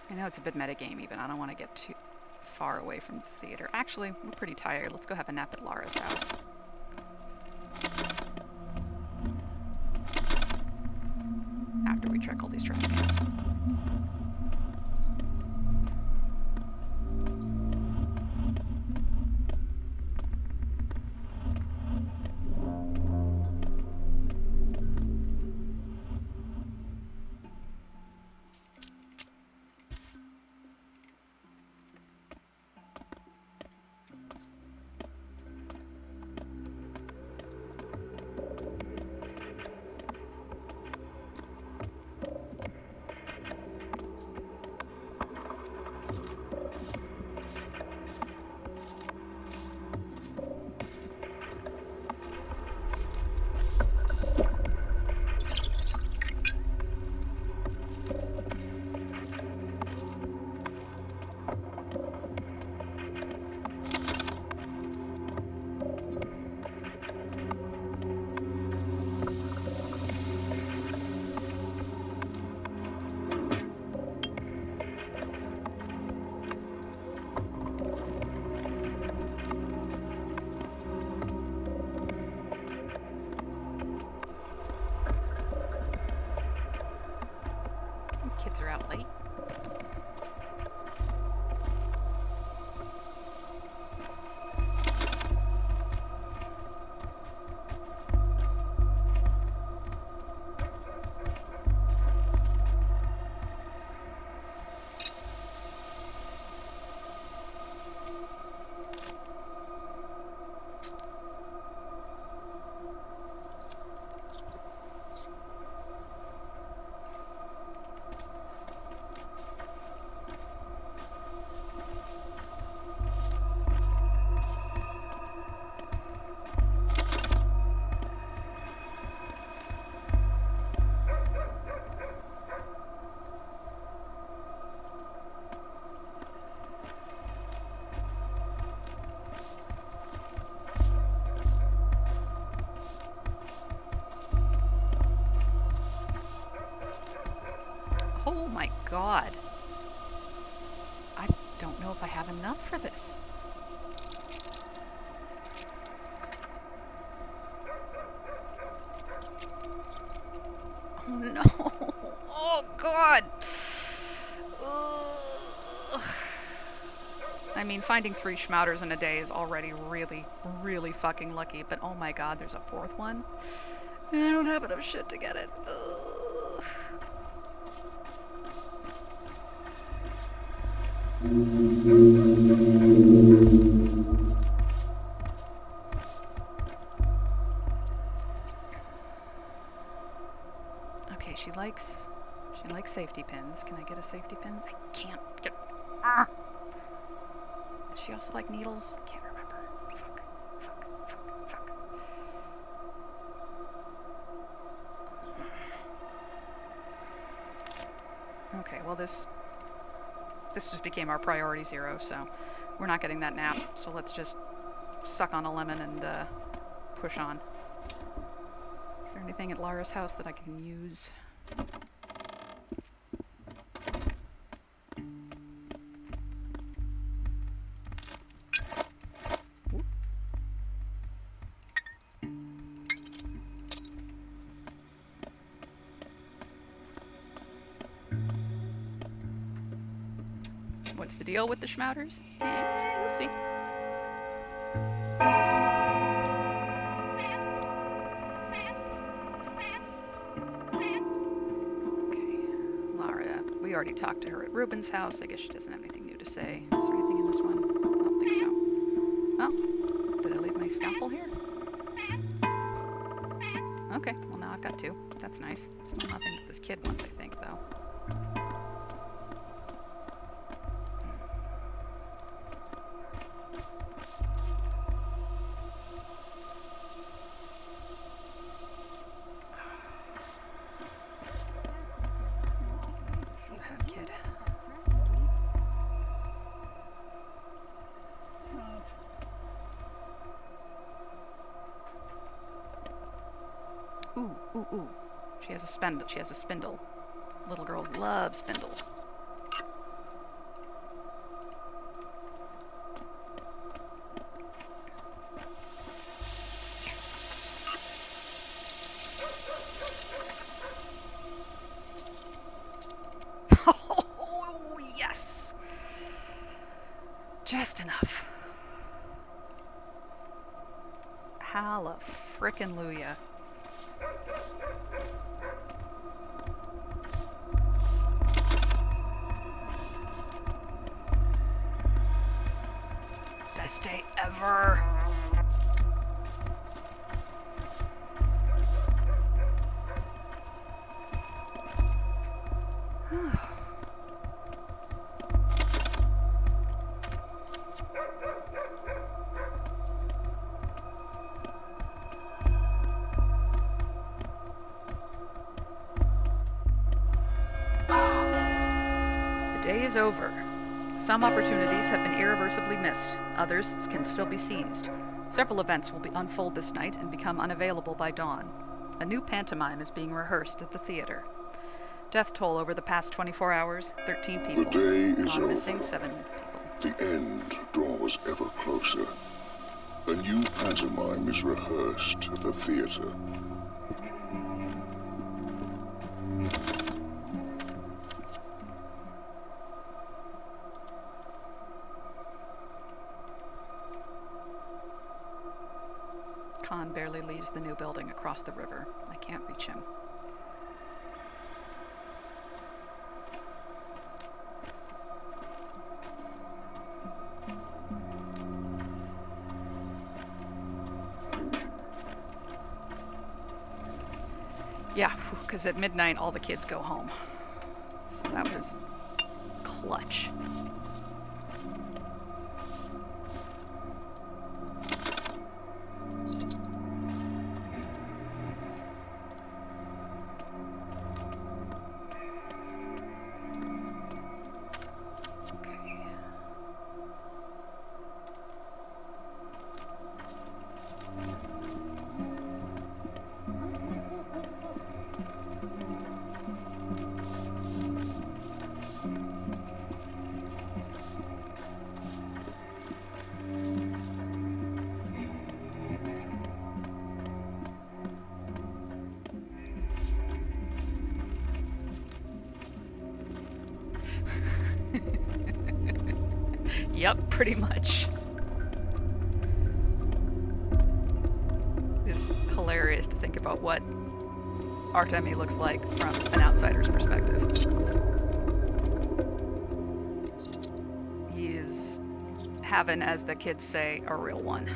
Speaker 2: I know it's a bit metagamey, but I don't want to get too far away from the theater. Actually, we're pretty tired. Let's go have a nap at Lara's house. After we check all these trash cans. Kids are out late. Oh my god. I don't know if I have enough for this. Oh no. Oh god. Ugh.
Speaker 1: I mean, finding 3 schmouters in a day is already really, really fucking lucky, but oh my god, there's a 4th one? And I don't have enough shit to get it. Ugh. Okay, she likes safety pins. Can I get a safety pin? I can't get. Ah! Does she also like needles? I can't remember. Fuck. Okay, well this just became our priority 0, so we're not getting that nap. So let's just suck on a lemon and push on. Is there anything at Lara's house that I can use? What's the deal with the schmouters? We'll see. We already talked to her at Ruben's house. I guess she doesn't have anything new to say. Is there anything in this one? I don't think so. Oh, did I leave my scalpel here? Okay, well now I've got 2. That's nice. Still nothing that this kid wants, I think, though. Ooh. She has a spindle. Little girls love spindles. Oh, yes! Just enough. Hallelujah. Best day ever. The day is over. Some opportunities have been irreversibly missed. Others can still be seized. Several events will unfold this night and become unavailable by dawn. A new pantomime is being rehearsed at the theater. Death toll over the past 24 hours, 13 people.
Speaker 5: The day is
Speaker 1: Gone
Speaker 5: over.
Speaker 1: missing, 7 people.
Speaker 5: The end draws ever closer. A new pantomime is rehearsed at the theater.
Speaker 1: Khan barely leaves the new building across the river. I can't reach him. Yeah, because at midnight all the kids go home. So that was clutch. Yep, pretty much. It's hilarious to think about what Artemy looks like from an outsider's perspective. He is having, as the kids say, a real one.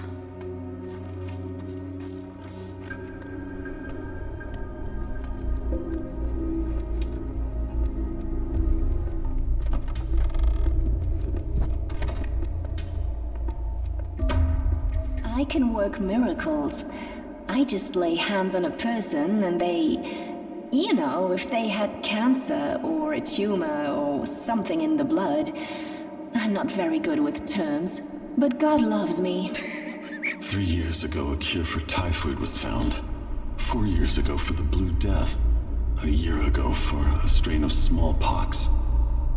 Speaker 6: I can work miracles. I just lay hands on a person and they... You know, if they had cancer or a tumor or something in the blood. I'm not very good with terms, but God loves me.
Speaker 7: 3 years ago, a cure for typhoid was found. 4 years ago for the Blue Death. A year ago for a strain of smallpox.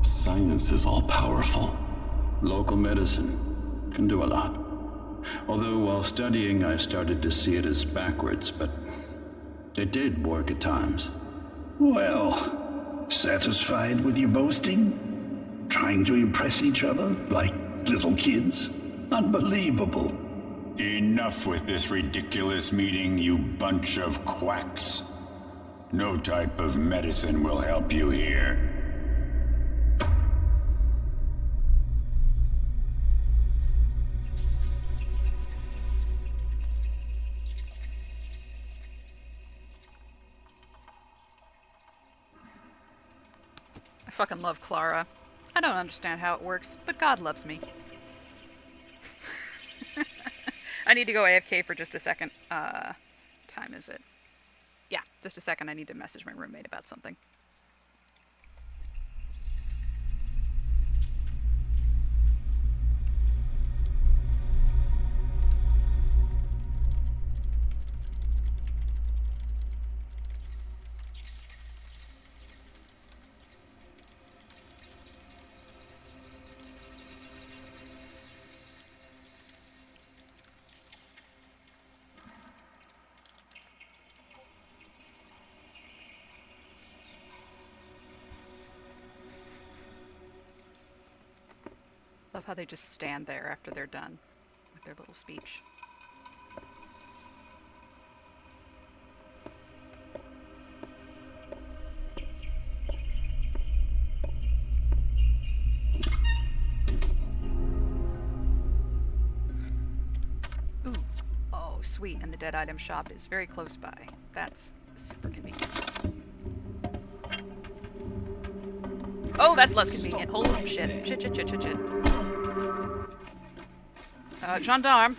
Speaker 7: Science is all-powerful.
Speaker 4: Local medicine can do a lot. Although while studying, I started to see it as backwards, but it did work at times.
Speaker 10: Well, satisfied with your boasting? Trying to impress each other like little kids? Unbelievable.
Speaker 4: Enough with this ridiculous meeting, you bunch of quacks. No type of medicine will help you here.
Speaker 1: I fucking love Clara. I don't understand how it works, but God loves me. I need to go AFK for just a second. Time is it? Yeah, just a second. I need to message my roommate about something. Love how they just stand there after they're done with their little speech. Ooh. Oh, sweet. And the dead item shop is very close by. That's super convenient. Oh, that's less convenient. Holy shit. Shit. Gendarme.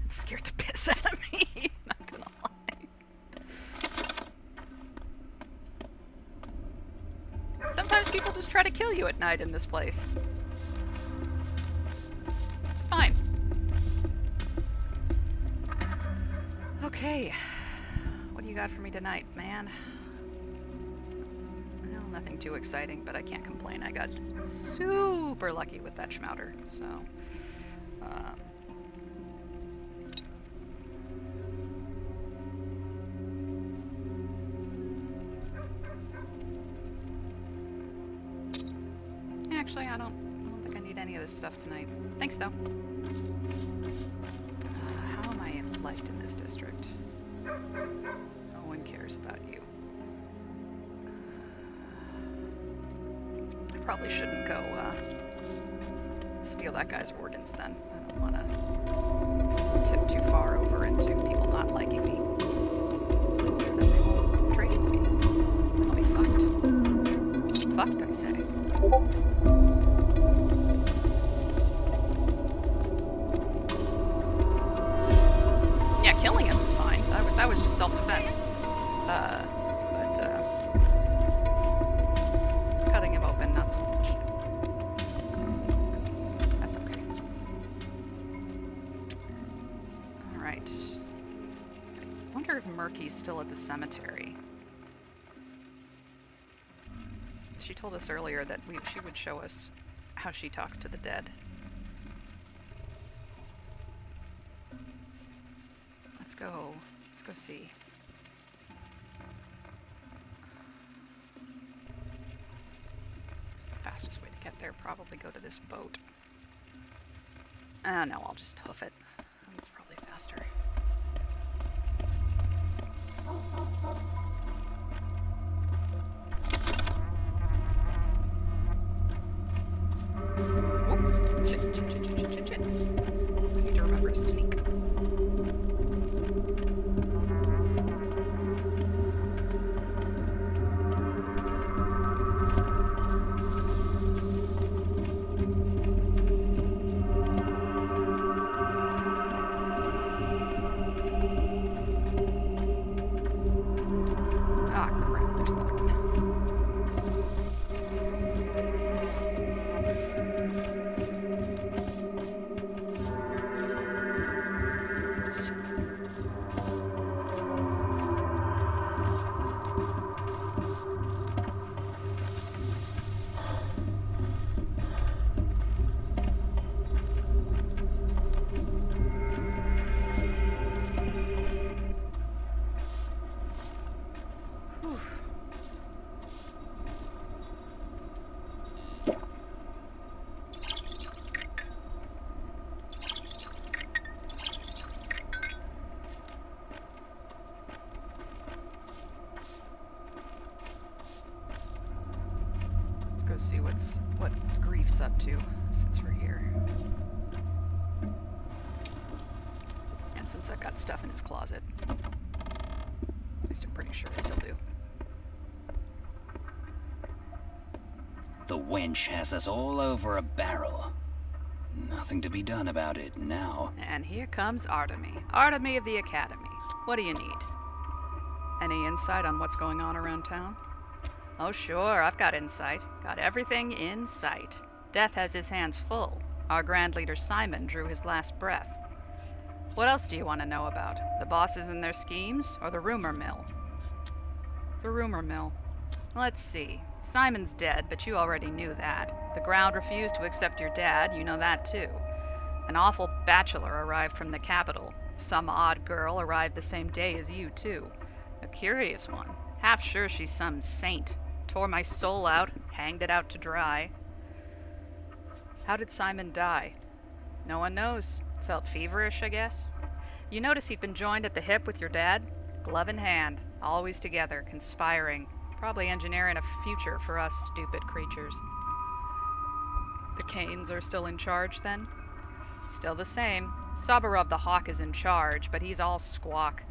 Speaker 1: It scared the piss out of me. Not gonna lie. Sometimes people just try to kill you at night in this place. Fine. Okay. What do you got for me tonight, man? Well, nothing too exciting, but I can't complain. I got super lucky with that schmouter, so... Actually, I don't think I need any of this stuff tonight. Thanks, though. How am I liked in this district? No one cares about you. I probably shouldn't go, steal that guy's organs, then. I don't want to tip too far over into people not liking me. Then they won't trade with me. Then I'll be fucked. Fucked, I say. Yeah, killing him was fine. That was just self-defense. Cutting him open, not so much. That's okay. Alright. I wonder if Murky's still at the cemetery. She told us earlier that she would show us how she talks to the dead. Let's go see. It's the fastest way to get there, probably go to this boat. No, I'll just hoof it. It's probably faster. Whoop. Shit. I need to remember to sneak. Go see what Grief's up to since we're here. And since I've got stuff in his closet. At least I'm pretty sure I still do.
Speaker 11: The wench has us all over a barrel. Nothing to be done about it now.
Speaker 1: And here comes Artemy. Artemy of the Academy. What do you need? Any insight on what's going on around town? Oh sure, I've got insight. Got everything in sight. Death has his hands full. Our Grand Leader Simon drew his last breath. What else do you want to know about? The bosses and their schemes, or the rumor mill? The rumor mill. Let's see. Simon's dead, but you already knew that. The ground refused to accept your dad, you know that too. An awful bachelor arrived from the capital. Some odd girl arrived the same day as you too. A curious one. Half sure she's some saint. Tore my soul out, hanged it out to dry. How did Simon die? No one knows. Felt feverish, I guess. You notice he'd been joined at the hip with your dad? Glove in hand, always together, conspiring. Probably engineering a future for us stupid creatures. The Canes are still in charge, then? Still the same. Sabarov the Hawk is in charge, but he's all squawk.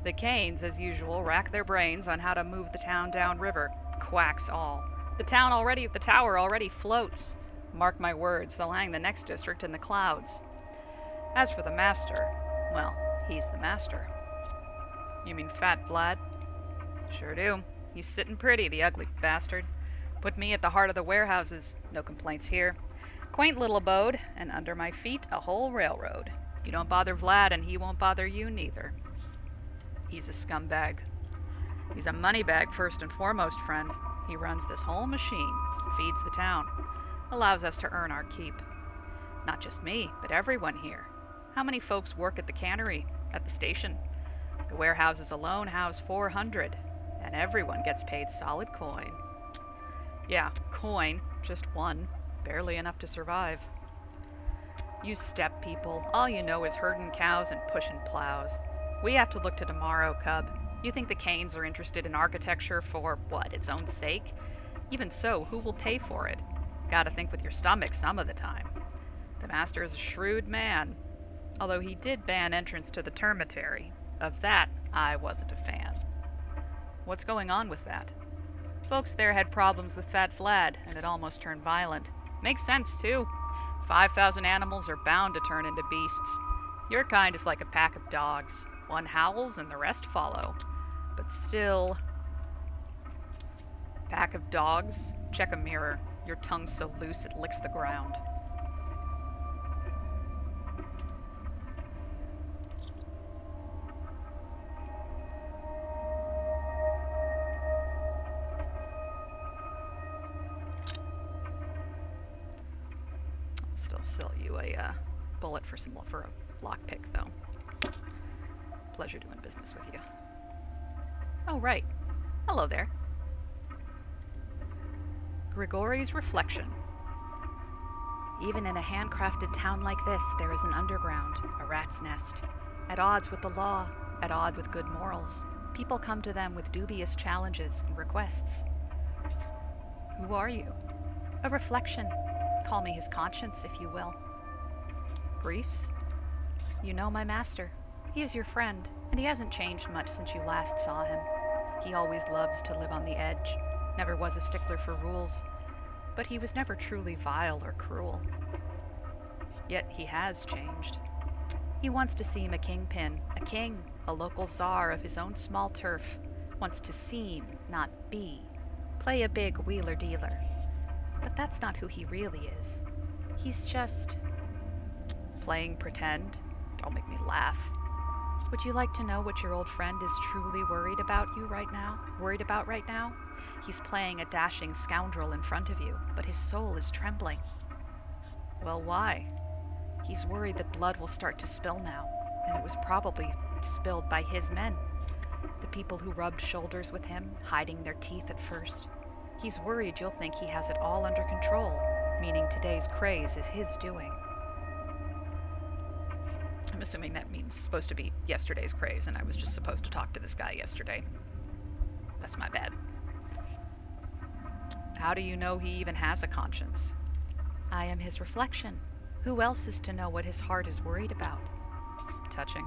Speaker 1: The Canes, as usual, rack their brains on how to move the town downriver. Quacks all. The tower already floats. Mark my words, they'll hang the next district in the clouds. As for the master, well, he's the master. You mean Fat Vlad? Sure do. He's sitting pretty, the ugly bastard. Put me at the heart of the warehouses. No complaints here. Quaint little abode, and under my feet a whole railroad. You don't bother Vlad, and he won't bother you neither. He's a scumbag. He's a moneybag first and foremost, friend. He runs this whole machine, feeds the town, allows us to earn our keep. Not just me, but everyone here. How many folks work at the cannery, at the station? The warehouses alone house 400, and everyone gets paid solid coin. Yeah, coin, just one, barely enough to survive. You steppe people, all you know is herding cows and pushing plows. We have to look to tomorrow, Cub. You think the Canes are interested in architecture for, what, its own sake? Even so, who will pay for it? Gotta think with your stomach some of the time. The master is a shrewd man, although he did ban entrance to the termitary. Of that, I wasn't a fan. What's going on with that? Folks there had problems with Fat Vlad, and it almost turned violent. Makes sense, too. 5,000 animals are bound to turn into beasts. Your kind is like a pack of dogs. One howls and the rest follow. But still... Pack of dogs? Check a mirror. Your tongue's so loose it licks the ground. sell you a bullet for a lockpick, though. Pleasure doing business with you. Oh, right. Hello there. Grigori's Reflection. Even in a handcrafted town like this, there is an underground, a rat's nest. At odds with the law, at odds with good morals, people come to them with dubious challenges and requests. Who are you? A reflection. Call me his conscience, if you will. Griefs? You know my master. He is your friend, and he hasn't changed much since you last saw him. He always loves to live on the edge, never was a stickler for rules, but he was never truly vile or cruel. Yet he has changed. He wants to seem a kingpin, a king, a local czar of his own small turf, wants to seem, not be, play a big wheeler-dealer. But that's not who he really is. He's just playing pretend. Don't make me laugh. Would you like to know what your old friend is truly worried about right now? He's playing a dashing scoundrel in front of you, but his soul is trembling. Well, why? He's worried that blood will start to spill now, and it was probably spilled by his men. The people who rubbed shoulders with him, hiding their teeth at first. He's worried you'll think he has it all under control, meaning today's craze is his doing. I'm assuming that means supposed to be yesterday's craze, and I was just supposed to talk to this guy yesterday. That's my bad. How do you know he even has a conscience? I am his reflection. Who else is to know what his heart is worried about? Touching.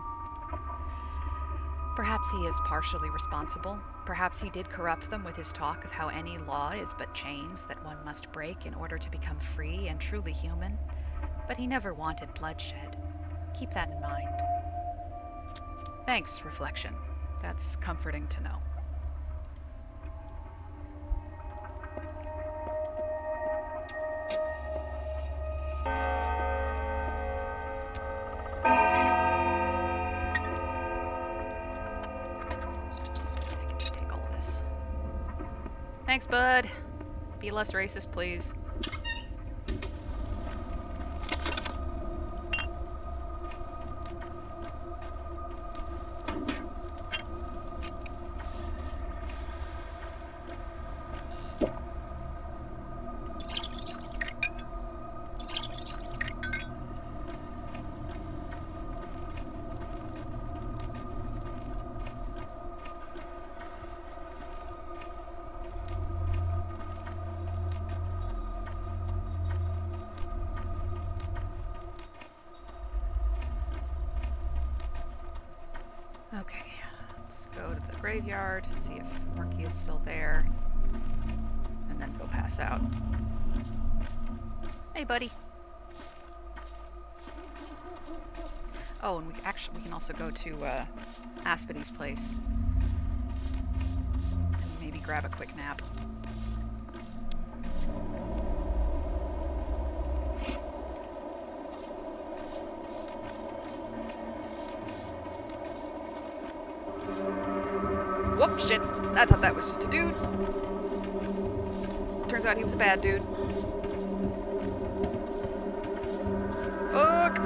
Speaker 1: Perhaps he is partially responsible. Perhaps he did corrupt them with his talk of how any law is but chains that one must break in order to become free and truly human. But he never wanted bloodshed. Keep that in mind. Thanks, Reflection. That's comforting to know. Take all of this. Thanks, bud. Be less racist, please. Okay, let's go to the graveyard, see if Murky is still there, and then go pass out. Hey, buddy. Oh, and we can also go to Aspidy's place and maybe grab a quick nap. Whoop, shit. I thought that was just a dude. Turns out he was a bad dude. Fuck!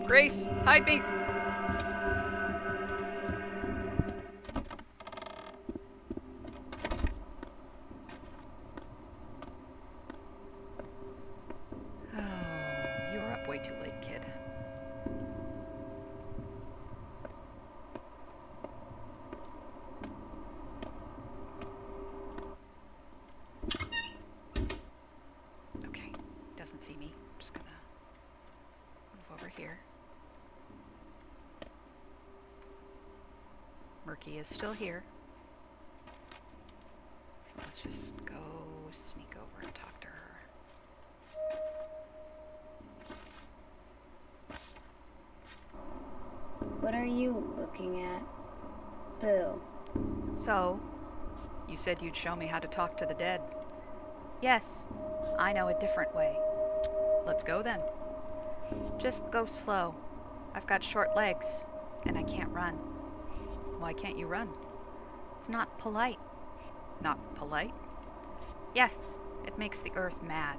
Speaker 1: Grace, hide me! Way too late, kid. Okay, doesn't see me. Just gonna move over here. Murky is still here. Let's just go sneak over and talk to her.
Speaker 9: What are you looking at? Boo.
Speaker 1: So, you said you'd show me how to talk to the dead. Yes, I know a different way. Let's go then. Just go slow. I've got short legs, and I can't run. Why can't you run?
Speaker 2: It's not polite.
Speaker 1: Not polite?
Speaker 2: Yes, it makes the earth mad.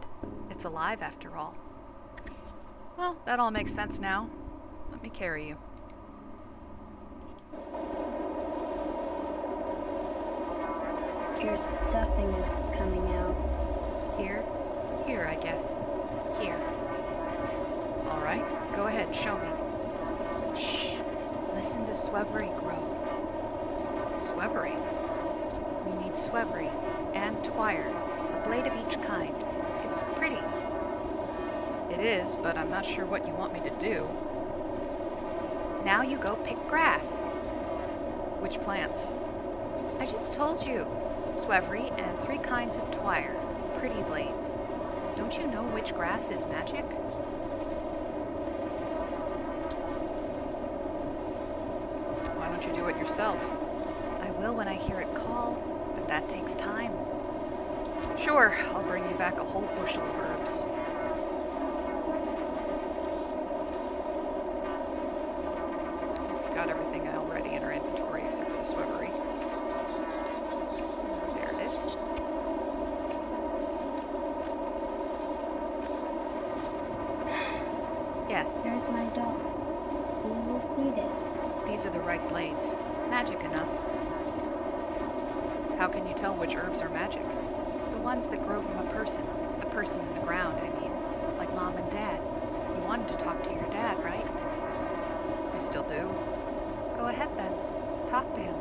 Speaker 2: It's alive after all.
Speaker 1: Well, that all makes sense now. Let me carry you.
Speaker 9: Your stuffing is coming out.
Speaker 2: Here? Here, I guess. Here.
Speaker 1: All right, go ahead, show me.
Speaker 2: Shh. Listen to Swevery grow.
Speaker 1: Swevery?
Speaker 2: We need Swevery and Twire, a blade of each kind. It's pretty.
Speaker 1: It is, but I'm not sure what you want me to do.
Speaker 2: Now you go pick grass.
Speaker 1: Which plants?
Speaker 2: I just told you. Swevery and 3 kinds of Twire, pretty blades. Don't you know which grass is magic?
Speaker 1: Why don't you do it yourself?
Speaker 2: I will when I hear it call, but that takes time.
Speaker 1: Sure, I'll bring you back a whole bushel of herbs. Got everything already in our inventory except for the Swevery. There it is.
Speaker 2: Yes,
Speaker 9: There's my dog. We will feed it.
Speaker 2: these are the right blades. Magic enough.
Speaker 1: How can you tell which herbs are magic?
Speaker 2: The ones that grow from a person in the ground, I mean, like Mom and Dad. You wanted to talk to your dad, right?
Speaker 1: I still do.
Speaker 2: Go ahead then. Talk to him.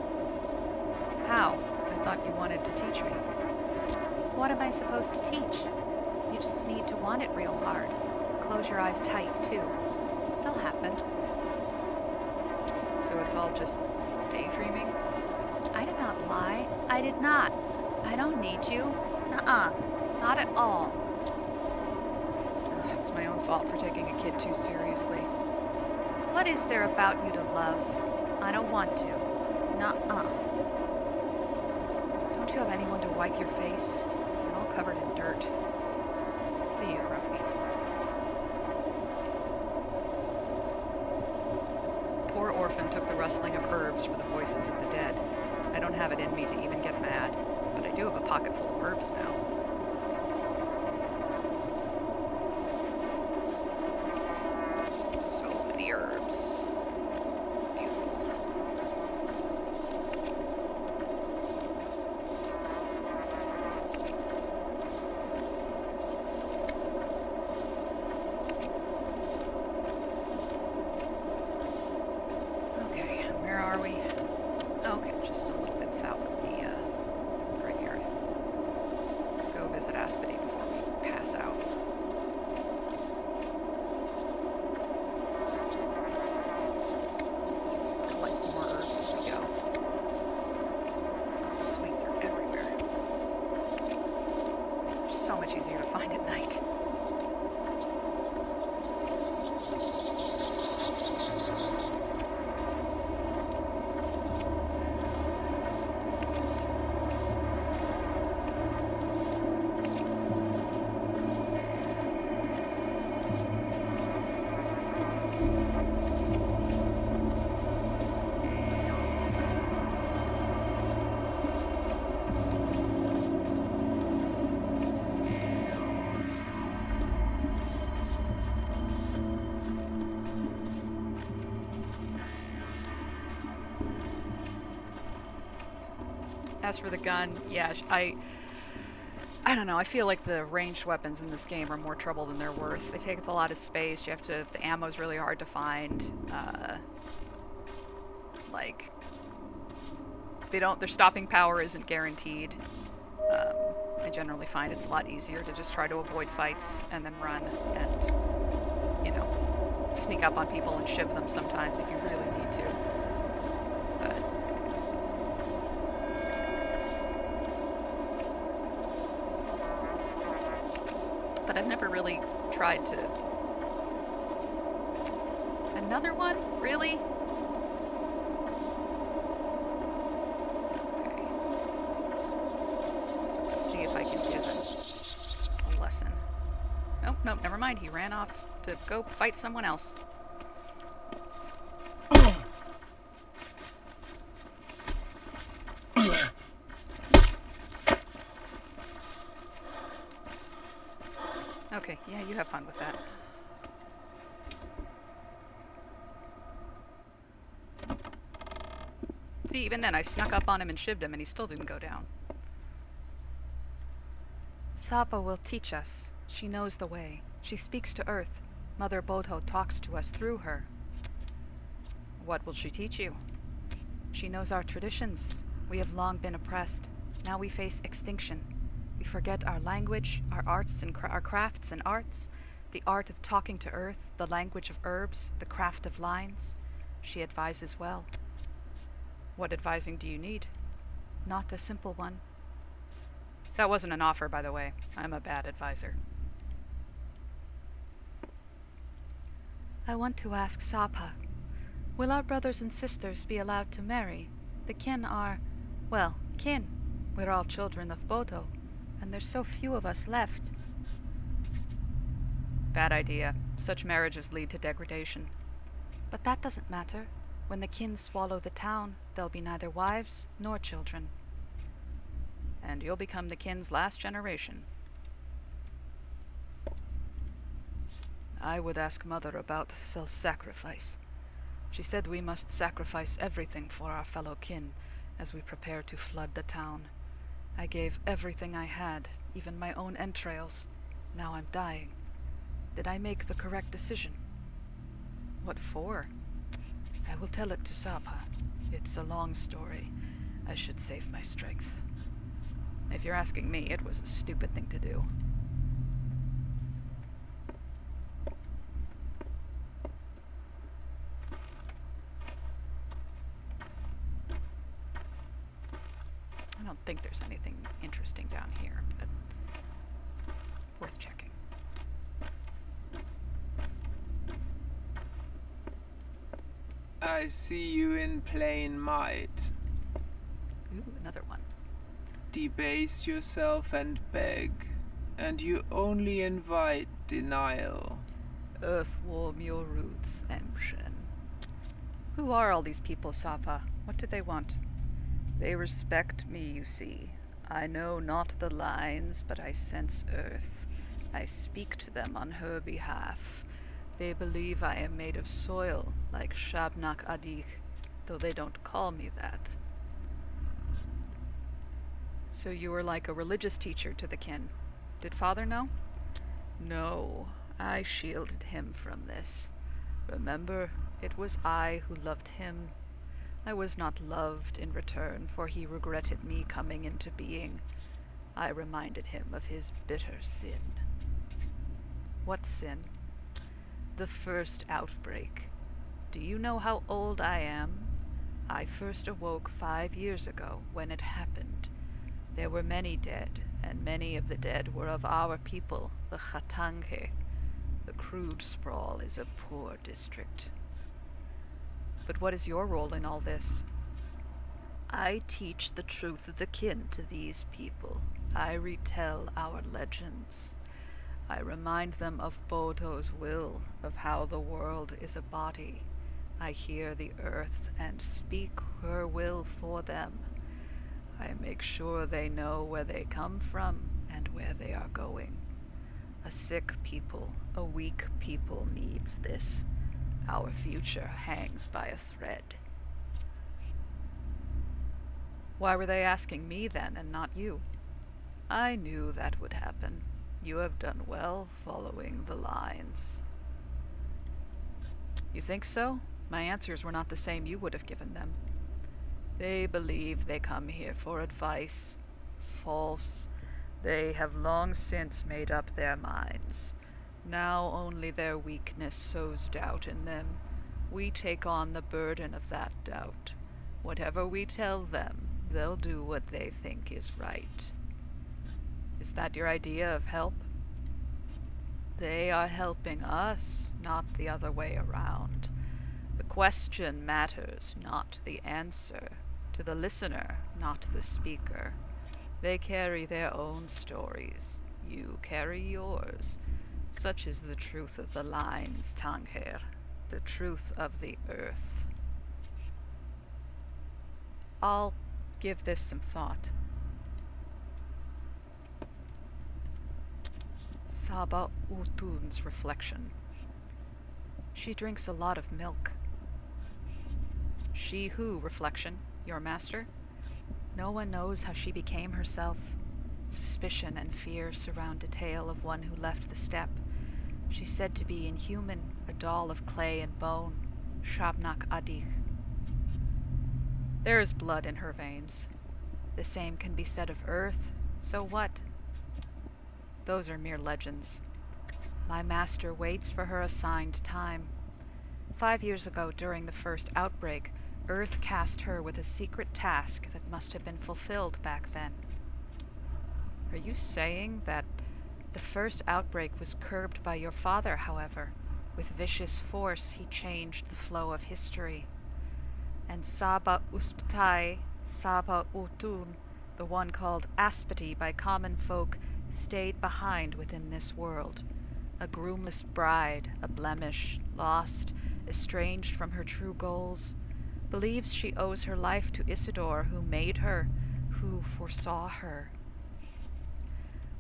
Speaker 1: How? I thought you wanted to teach me.
Speaker 2: What am I supposed to teach? You just need to want it real hard. Close your eyes tight, too. It'll happen.
Speaker 1: So it's all just daydreaming?
Speaker 2: I did not lie. I did not. I don't need you. Not at all.
Speaker 1: So it's my own fault for taking a kid too seriously.
Speaker 2: What is there about you to love? I don't want to. Nuh-uh.
Speaker 1: Don't you have anyone to wipe your face? You're all covered in dirt. See you, Grumpy. Poor orphan took the rustling of herbs for the voices of the dead. I don't have it in me to even get mad, but I do have a pocket full of herbs now. So many herbs. Beautiful. Okay, where are we? Okay, just a little bit south of the graveyard. Let's go visit Aspity before we pass out. Collect some more herbs as we go. Sweet, they're everywhere. They're so much easier to find at night. As for the gun, yeah, I don't know. I feel like the ranged weapons in this game are more trouble than they're worth. They take up a lot of space. You have to. The ammo's really hard to find. Like, their stopping power isn't guaranteed. I generally find it's a lot easier to just try to avoid fights and then run and, you know, sneak up on people and shiv them sometimes if you really need to. But I've never really tried to... Another one? Really? Okay. Let's see if I can give him a lesson. Oh, no, never mind. He ran off to go fight someone else. Okay, yeah, you have fun with that. See, even then, I snuck up on him and shivved him, and he still didn't go down.
Speaker 2: Sapa will teach us. She knows the way. She speaks to Earth. Mother Bodho talks to us through her.
Speaker 1: What will she teach you?
Speaker 2: She knows our traditions. We have long been oppressed. Now we face extinction. We forget our language, our arts and our crafts and arts, the art of talking to Earth, the language of herbs, the craft of lines. She advises well.
Speaker 1: What advising do you need?
Speaker 2: Not a simple one.
Speaker 1: That wasn't an offer, by the way. I'm a bad advisor.
Speaker 2: I want to ask Sapa. Will our brothers and sisters be allowed to marry? The kin are, well, kin. We're all children of Bodo, and there's so few of us left.
Speaker 1: Bad idea. Such marriages lead to degradation.
Speaker 2: But that doesn't matter. When the kin swallow the town, there'll be neither wives nor children.
Speaker 1: And you'll become the kin's last generation.
Speaker 2: I would ask Mother about self-sacrifice. She said we must sacrifice everything for our fellow kin as we prepare to flood the town. I gave everything I had, even my own entrails. Now I'm dying. Did I make the correct decision?
Speaker 1: What for?
Speaker 2: I will tell it to Sapa. It's a long story. I should save my strength.
Speaker 1: If you're asking me, it was a stupid thing to do. I don't think there's anything interesting down here, but worth checking.
Speaker 12: I see you in plain might.
Speaker 1: Ooh, another one.
Speaker 12: Debase yourself and beg, and you only invite denial.
Speaker 1: Earth warm your roots, Emshen. Who are all these people, Sapa? What do they want? They respect me, you see. I know not the lines, but I sense Earth. I speak to them on her behalf. They believe I am made of soil, like Shabnak Adik, though they don't call me that. So you were like a religious teacher to the kin. Did Father know? No, I shielded him from this. Remember, it was I who loved him. I was not loved in return, for he regretted me coming into being. I reminded him of his bitter sin. What sin? The first outbreak. Do you know how old I am? I first awoke 5 years ago when it happened. There were many dead, and many of the dead were of our people, the Khatanghe. The crude sprawl is a poor district. But what is your role in all this? I teach the truth of the kin to these people. I retell our legends. I remind them of Bodo's will, of how the world is a body. I hear the earth and speak her will for them. I make sure they know where they come from and where they are going. A sick people, a weak people needs this. Our future hangs by a thread. Why were they asking me then and not you? I knew that would happen. You have done well following the lines. You think so? My answers were not the same you would have given them. They believe they come here for advice. False. They have long since made up their minds. Now only their weakness sows doubt in them. We take on the burden of that doubt. Whatever we tell them, they'll do what they think is right. Is that your idea of help? They are helping us, not the other way around. The question matters, not the answer. To the listener, not the speaker. They carry their own stories. You carry yours. Such is the truth of the lines, Tangher, the truth of the earth. I'll give this some thought.
Speaker 2: Saba Utun's reflection. She drinks a lot of milk. She who, reflection, your master? No one knows how she became herself. Suspicion and fear surround a tale of one who left the steppe. She's said to be inhuman, a doll of clay and bone. Shabnak Adich. There is blood in her veins. The same can be said of Earth. So what? Those are mere legends. My master waits for her assigned time. 5 years ago, during the first outbreak, Earth cast her with a secret task that must have been fulfilled back then. Are you saying that the first outbreak was curbed by your father, however? With vicious force, he changed the flow of history. And Saba Usptai, Saba Utun, the one called Aspati by common folk, stayed behind within this world. A groomless bride, a blemish, lost, estranged from her true goals, believes she owes her life to Isidore, who made her, who foresaw her.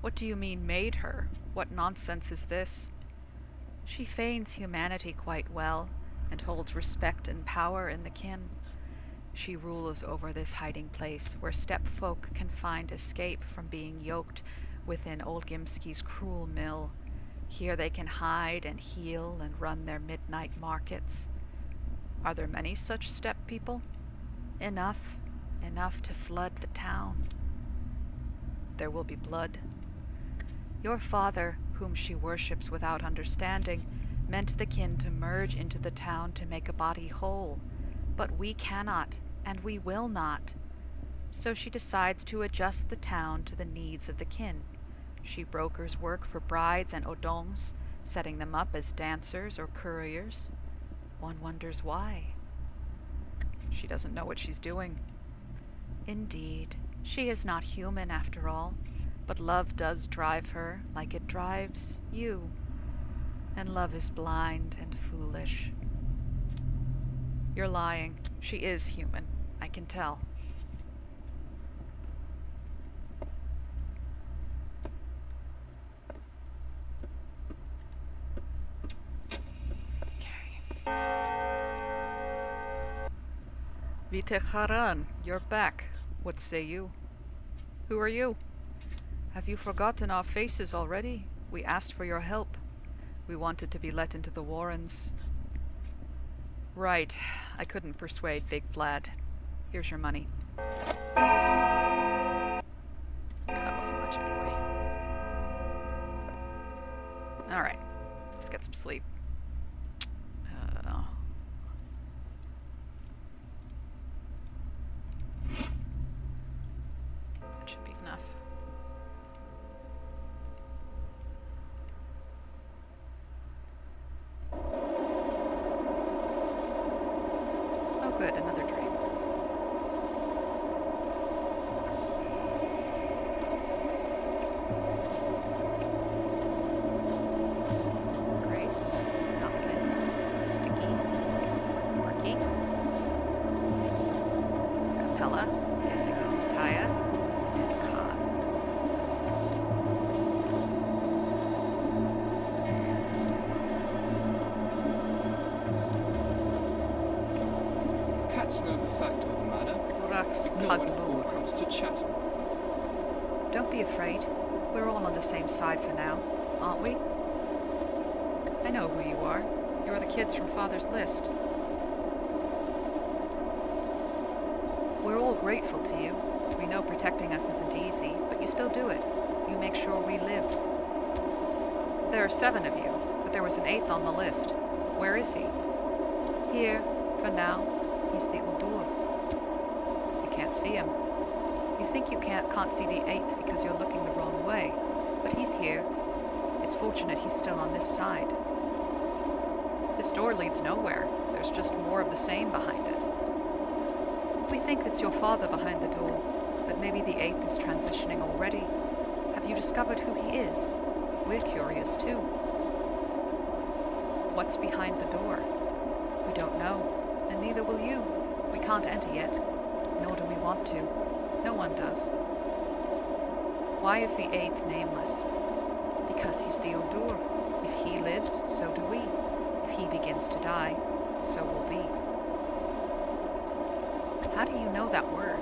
Speaker 2: What do you mean, made her? What nonsense is this? She feigns humanity quite well, and holds respect and power in the kin. She rules over this hiding place, where steppe folk can find escape from being yoked within Olgimski's cruel mill. Here they can hide and heal and run their midnight markets. Are there many such steppe people? Enough to flood the town. There will be blood. Your father, whom she worships without understanding, meant the kin to merge into the town to make a body whole. But we cannot, and we will not. So she decides to adjust the town to the needs of the kin. She brokers work for brides and odongs, setting them up as dancers or couriers. One wonders why. She doesn't know what she's doing. Indeed, she is not human after all, but love does drive her like it drives you. And love is blind and foolish. You're lying. She is human. I can tell. Vite Haran, you're back. What say you? Who are you? Have you forgotten our faces already? We asked for your help. We wanted to be let into the Warrens. Right. I couldn't persuade Big Vlad. Here's your money. Yeah, that wasn't much anyway. Alright. Let's get some sleep. That should be enough. Oh good, another dream. Grace, Pumpkin, Sticky, Marky, Capella, guessing this is Taya, and Khan.
Speaker 13: Cats know the fact of the matter. Know when a fool comes to chatter.
Speaker 2: Don't be afraid. We're all on the same side for now, aren't we? I know who you are. You're the kids from Father's list. We're all grateful to you. We know protecting us isn't easy, but you still do it. You make sure we live. There are 7 of you, but there was an 8th on the list. Where is he? Here, for now. He's the Udur. I can't see him. You think you can't see the 8th because you're looking the wrong way, but he's here. It's fortunate he's still on this side. This door leads nowhere. There's just more of the same behind it. We think it's your father behind the door, but maybe the 8th is transitioning already. Have you discovered who he is? We're curious too. What's behind the door? We don't know, and neither will you. We can't enter yet, nor do we want to. No one does. Why is the 8th nameless? Because he's the Odur. If he lives, so do we. If he begins to die, so will we. How do you know that word?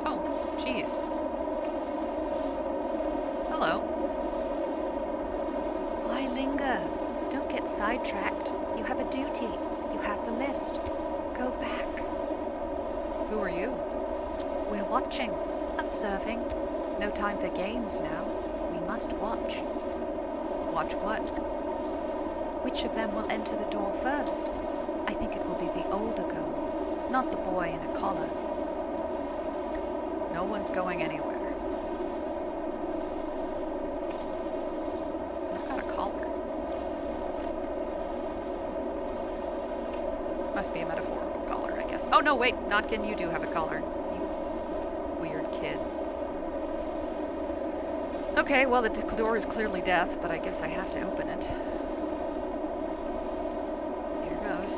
Speaker 2: Oh, jeez. Hello.
Speaker 14: Why linger? Don't get sidetracked. You have a duty. You have the list. Go back.
Speaker 2: Who are you?
Speaker 14: We're watching, observing. No time for games now. We must watch.
Speaker 2: Watch what?
Speaker 14: Which of them will enter the door first? I think it will be the older girl, not the boy in a collar.
Speaker 2: No one's going anywhere. Who's got a collar? Must be a metaphorical collar, I guess. Oh no, wait, Notkin, you do have a collar. You weird kid. Okay, well the door is clearly death, but I guess I have to open it. Here goes.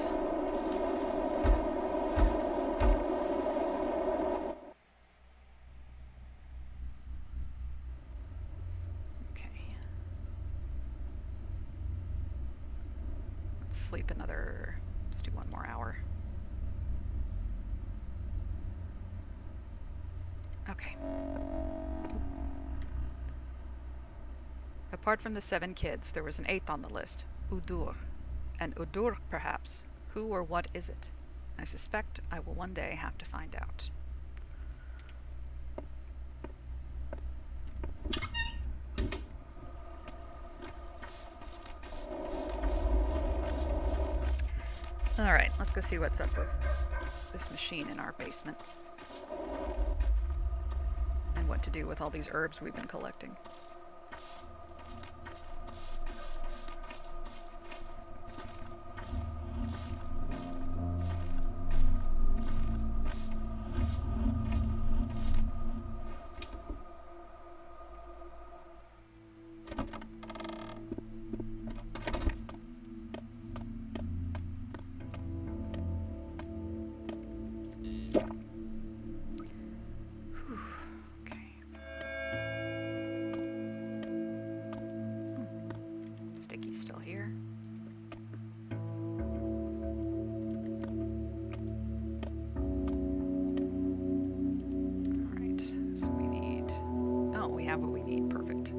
Speaker 2: Okay. Let's sleep another... Let's do one more hour. Okay. Apart from the 7 kids, there was an 8th on the list, Udur. And Udur, perhaps. Who or what is it? I suspect I will one day have to find out. Alright, let's go see what's up with this machine in our basement. And what to do with all these herbs we've been collecting. Sticky's still here. Alright, so we need... Oh, we have what we need. Perfect.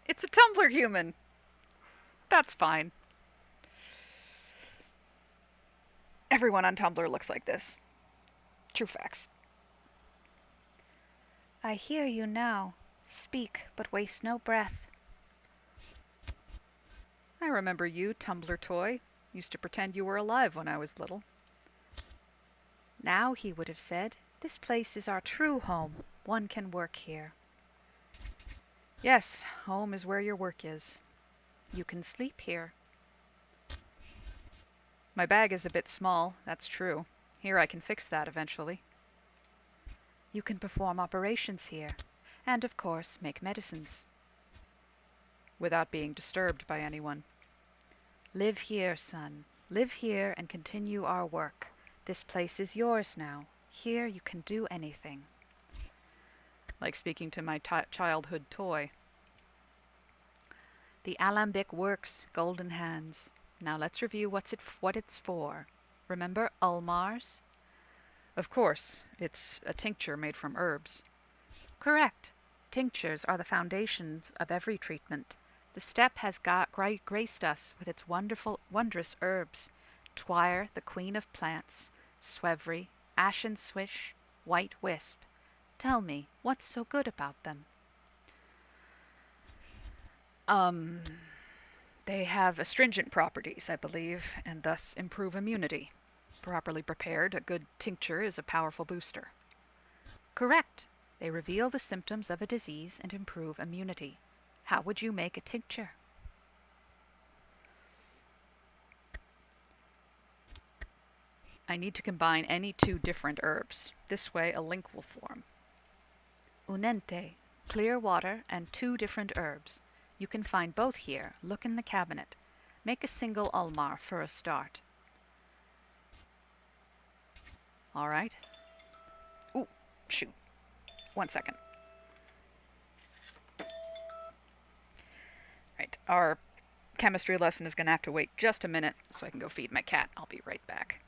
Speaker 2: It's a Tumblr human! That's fine. Everyone on Tumblr looks like this. True facts.
Speaker 14: I hear you now. Speak, but waste no breath.
Speaker 2: I remember you, Tumblr toy. Used to pretend you were alive when I was little.
Speaker 14: Now, he would have said, this place is our true home. One can work here.
Speaker 2: Yes, home is where your work is.
Speaker 14: You can sleep here.
Speaker 2: My bag is a bit small, that's true. Here I can fix that eventually.
Speaker 14: You can perform operations here, and of course make medicines.
Speaker 2: Without being disturbed by anyone.
Speaker 14: Live here, son. Live here and continue our work. This place is yours now. Here you can do anything.
Speaker 2: Like speaking to my childhood toy.
Speaker 14: The alembic works, golden hands. Now let's review what it's for. Remember Ulmars?
Speaker 2: Of course, it's a tincture made from herbs.
Speaker 14: Correct. Tinctures are the foundations of every treatment. The steppe has graced us with its wondrous herbs. Twire, the queen of plants, Swevry, ashen swish, white wisp. Tell me, what's so good about them?
Speaker 2: They have astringent properties, I believe, and thus improve immunity. Properly prepared, a good tincture is a powerful booster.
Speaker 14: Correct. They reveal the symptoms of a disease and improve immunity. How would you make a tincture?
Speaker 2: I need to combine any 2 different herbs. This way a link will form.
Speaker 14: Unente, clear water and 2 different herbs. You can find both here. Look in the cabinet. Make a single ulmar for a start. All right.
Speaker 1: Ooh, shoot. 1 second. Right, our chemistry lesson is going to have to wait just a minute so I can go feed my cat. I'll be right back.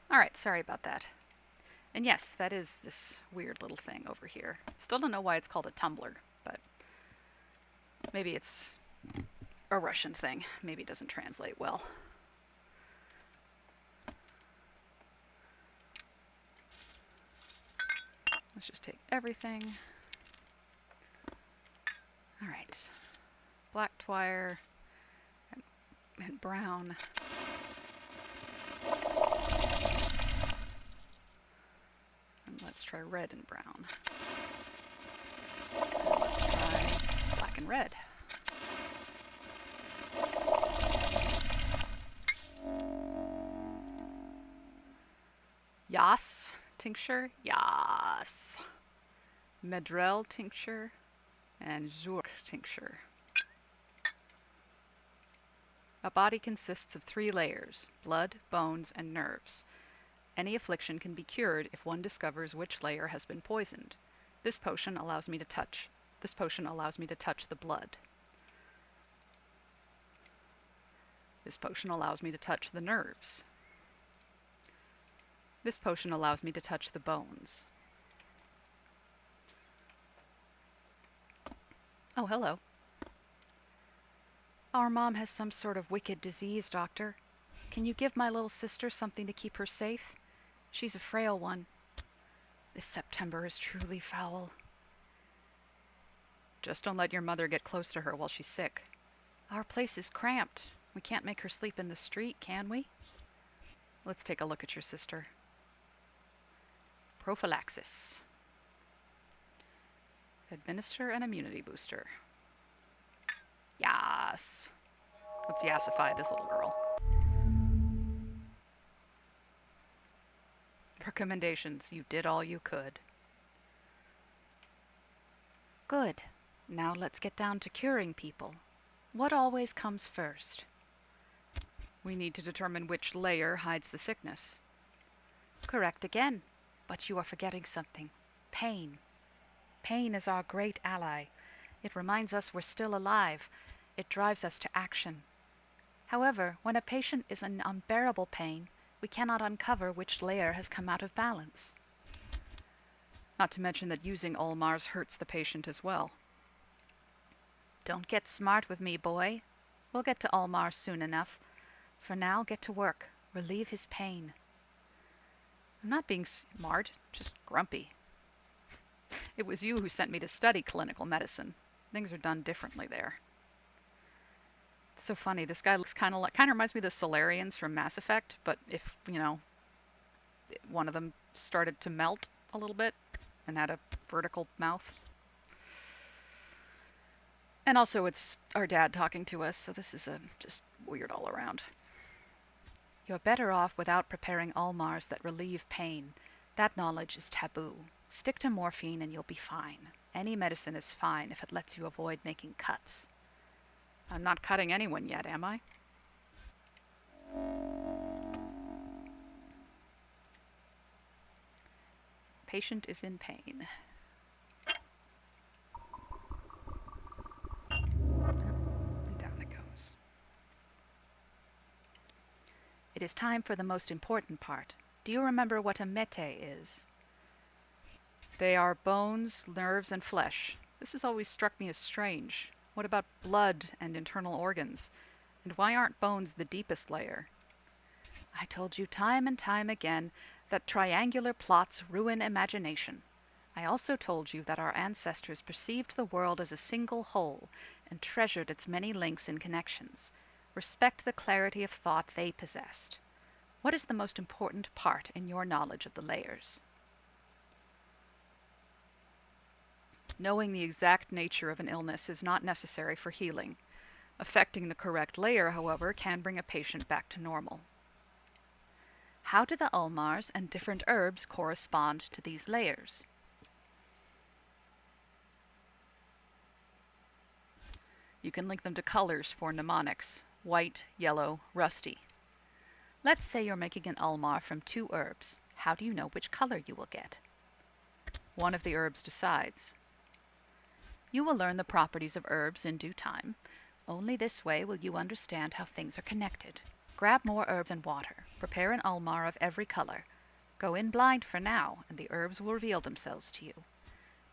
Speaker 1: Alright, sorry about that. And yes, that is this weird little thing over here. Still don't know why it's called a tumbler, but maybe it's a Russian thing. Maybe it doesn't translate well. Let's just take everything. Alright. Black twire and brown. And let's try red and brown. And let's try black and red. Yas tincture, Yas. Medrel tincture, and Zur tincture. A body consists of 3 layers: blood, bones, and nerves. Any affliction can be cured if one discovers which layer has been poisoned. This potion allows me to touch the blood. This potion allows me to touch the nerves. This potion allows me to touch the bones. Oh, hello. Our mom has some sort of wicked disease, Doctor. Can you give my little sister something to keep her safe? She's a frail one. This September is truly foul. Just don't let your mother get close to her while she's sick. Our place is cramped. We can't make her sleep in the street, can we? Let's take a look at your sister. Prophylaxis. Administer an immunity booster. Yas. Let's yassify this little girl. Recommendations. You did all you could. Good. Now let's get down to curing people. What always comes first? We need to determine which layer hides the sickness. Correct again. But you are forgetting something. Pain. Pain is our great ally. It reminds us we're still alive. It drives us to action.
Speaker 2: However, when a patient is in unbearable pain, we cannot uncover which layer has come out of balance.
Speaker 1: Not to mention that using Olmars hurts the patient as well.
Speaker 2: Don't get smart with me, boy. We'll get to Olmar soon enough. For now, get to work. Relieve his pain.
Speaker 1: I'm not being smart, just grumpy. It was you who sent me to study clinical medicine. Things are done differently there. It's so funny. This guy looks kind of reminds me of the Solarians from Mass Effect, but if, one of them started to melt a little bit and had a vertical mouth. And also it's our dad talking to us, so this is just weird all around.
Speaker 2: You're better off without preparing Olmars that relieve pain. That knowledge is taboo. Stick to morphine and you'll be fine. Any medicine is fine if it lets you avoid making cuts.
Speaker 1: I'm not cutting anyone yet, am I? Patient is in pain. And down it goes.
Speaker 2: It is time for the most important part. Do you remember what a mete is?
Speaker 1: They are bones, nerves, and flesh. This has always struck me as strange. What about blood and internal organs? And why aren't bones the deepest layer?
Speaker 2: I told you time and time again that triangular plots ruin imagination. I also told you that our ancestors perceived the world as a single whole and treasured its many links and connections. Respect the clarity of thought they possessed. What is the most important part in your knowledge of the layers?
Speaker 1: Knowing the exact nature of an illness is not necessary for healing. Affecting the correct layer, however, can bring a patient back to normal.
Speaker 2: How do the Olmars and different herbs correspond to these layers?
Speaker 1: You can link them to colors for mnemonics: white, yellow, rusty.
Speaker 2: Let's say you're making an Olmar from 2 herbs. How do you know which color you will get?
Speaker 1: One of the herbs decides.
Speaker 2: You will learn the properties of herbs in due time. Only this way will you understand how things are connected. Grab more herbs and water. Prepare an Olmar of every color. Go in blind for now, and the herbs will reveal themselves to you.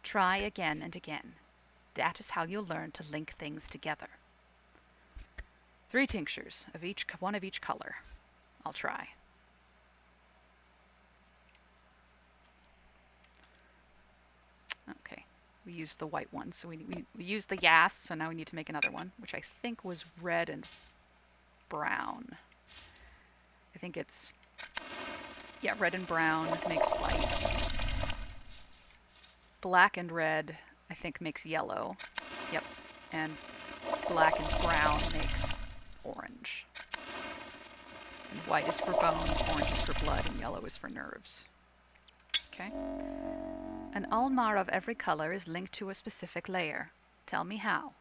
Speaker 2: Try again and again. That is how you'll learn to link things together.
Speaker 1: 3 tinctures, one of each color. I'll try. Okay. We used the white one, so we used the Yas, so now we need to make another one, which I think was red and brown. I think it's, yeah, red and brown makes white. Black and red, I think, makes yellow. Yep. And black and brown makes orange. And white is for bones, orange is for blood, and yellow is for nerves. Okay.
Speaker 2: An Olmar of every color is linked to a specific layer. Tell me how.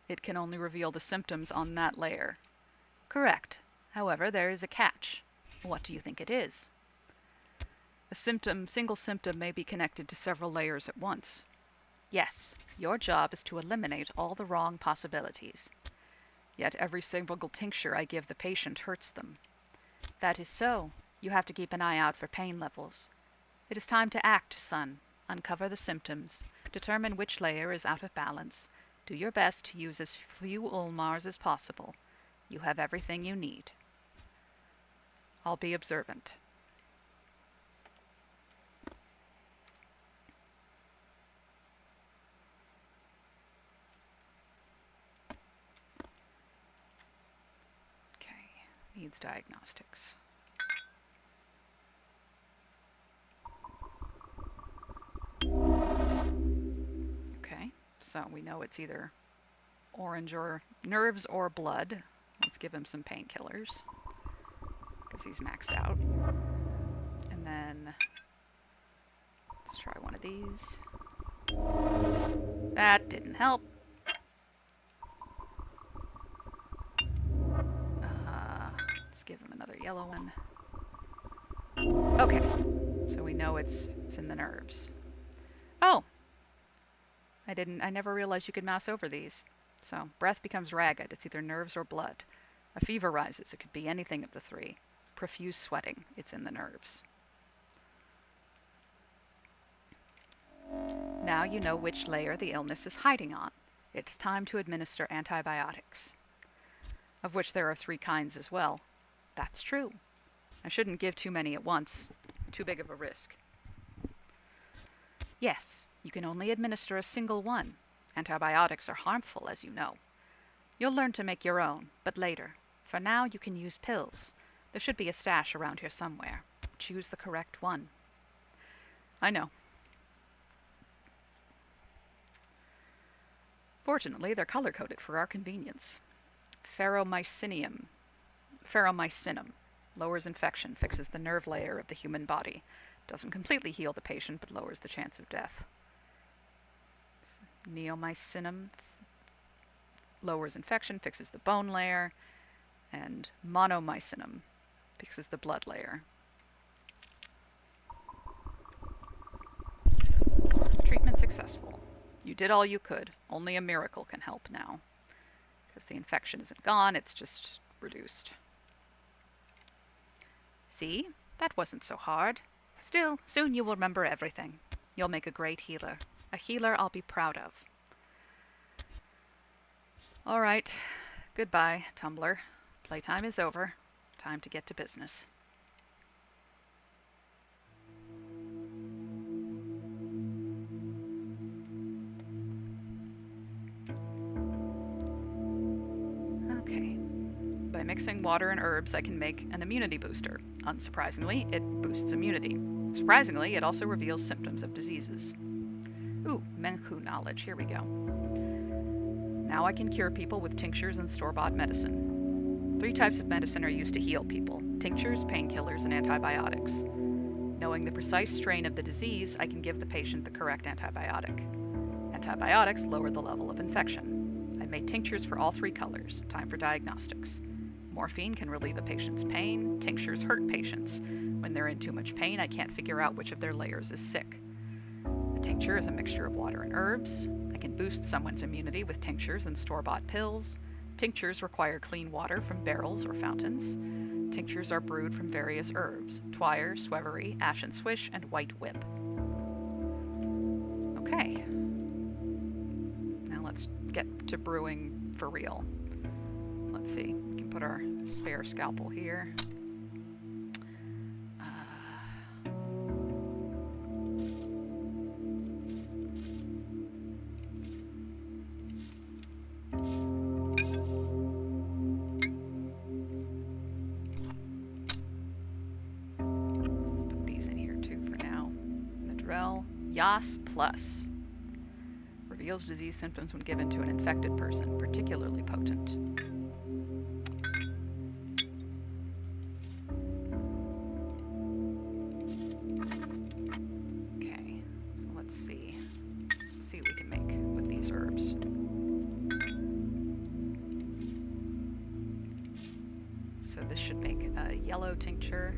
Speaker 1: It can only reveal the symptoms on that layer.
Speaker 2: Correct. However, there is a catch. What do you think it is?
Speaker 1: A single symptom may be connected to several layers at once.
Speaker 2: Yes, your job is to eliminate all the wrong possibilities.
Speaker 1: Yet every single tincture I give the patient hurts them.
Speaker 2: That is so. You have to keep an eye out for pain levels. It is time to act, son. Uncover the symptoms. Determine which layer is out of balance. Do your best to use as few Olmars as possible. You have everything you need.
Speaker 1: I'll be observant. Okay, needs diagnostics. Okay, so we know it's either orange or nerves or blood. Let's give him some painkillers because he's maxed out. And then let's try one of these. That didn't help. Let's give him another yellow one. Okay, so we know it's in the nerves. Oh! I never realized you could mouse over these. So, breath becomes ragged. It's either nerves or blood.
Speaker 14: A fever rises. It could be anything of the three. Profuse sweating. It's in the nerves. Now you know which layer the illness is hiding on. It's time to administer antibiotics, of which there are 3 kinds as well. That's true. I shouldn't give too many at once. Too big of a risk. Yes, you can only administer a single one. Antibiotics are harmful, as you know. You'll learn to make your own, but later. For now, you can use pills. There should be a stash around here somewhere. Choose the correct one. I know. Fortunately, they're color-coded for our convenience. Ferromycinium. Lowers infection, fixes the nerve layer of the human body. Doesn't completely heal the patient, but lowers the chance of death. Neomycinum lowers infection, fixes the bone layer. And monomycinum fixes the blood layer. Treatment successful. You did all you could. Only a miracle can help now. Because the infection isn't gone, it's just reduced. See? That wasn't so hard. Still, soon you will remember everything. You'll make a great healer. A healer I'll be proud of. All right. Goodbye, Tumbler. Playtime is over. Time to get to business. Okay. By mixing water and herbs, I can make an immunity booster. Unsurprisingly, it boosts immunity. Surprisingly, it also reveals symptoms of diseases. Ooh, Menku knowledge. Here we go. Now I can cure people with tinctures and store-bought medicine. 3 types of medicine are used to heal people: tinctures, painkillers, and antibiotics. Knowing the precise strain of the disease, I can give the patient the correct antibiotic. Antibiotics lower the level of infection. I made tinctures for all 3 colors. Time for diagnostics. Morphine can relieve a patient's pain. Tinctures hurt patients. When they're in too much pain, I can't figure out which of their layers is sick. A tincture is a mixture of water and herbs. I can boost someone's immunity with tinctures and store-bought pills. Tinctures require clean water from barrels or fountains. Tinctures are brewed from various herbs: twire, swevery, ashen swish, and white whip. Okay. Now let's get to brewing for real. Let's see. We can put our spare scalpel here. Yas Plus. Reveals disease symptoms when given to an infected person. Particularly potent. Okay, so let's see. Let's see what we can make with these herbs. So this should make a yellow tincture.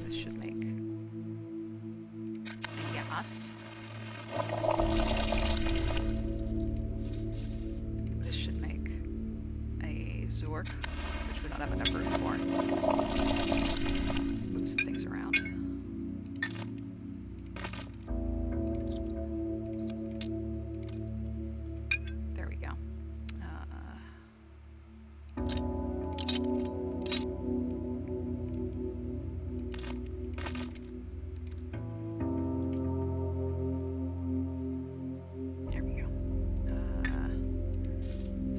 Speaker 14: This should make a Yas. This should make a Zork, which we don't have enough room for. Let's move some things around. There we go.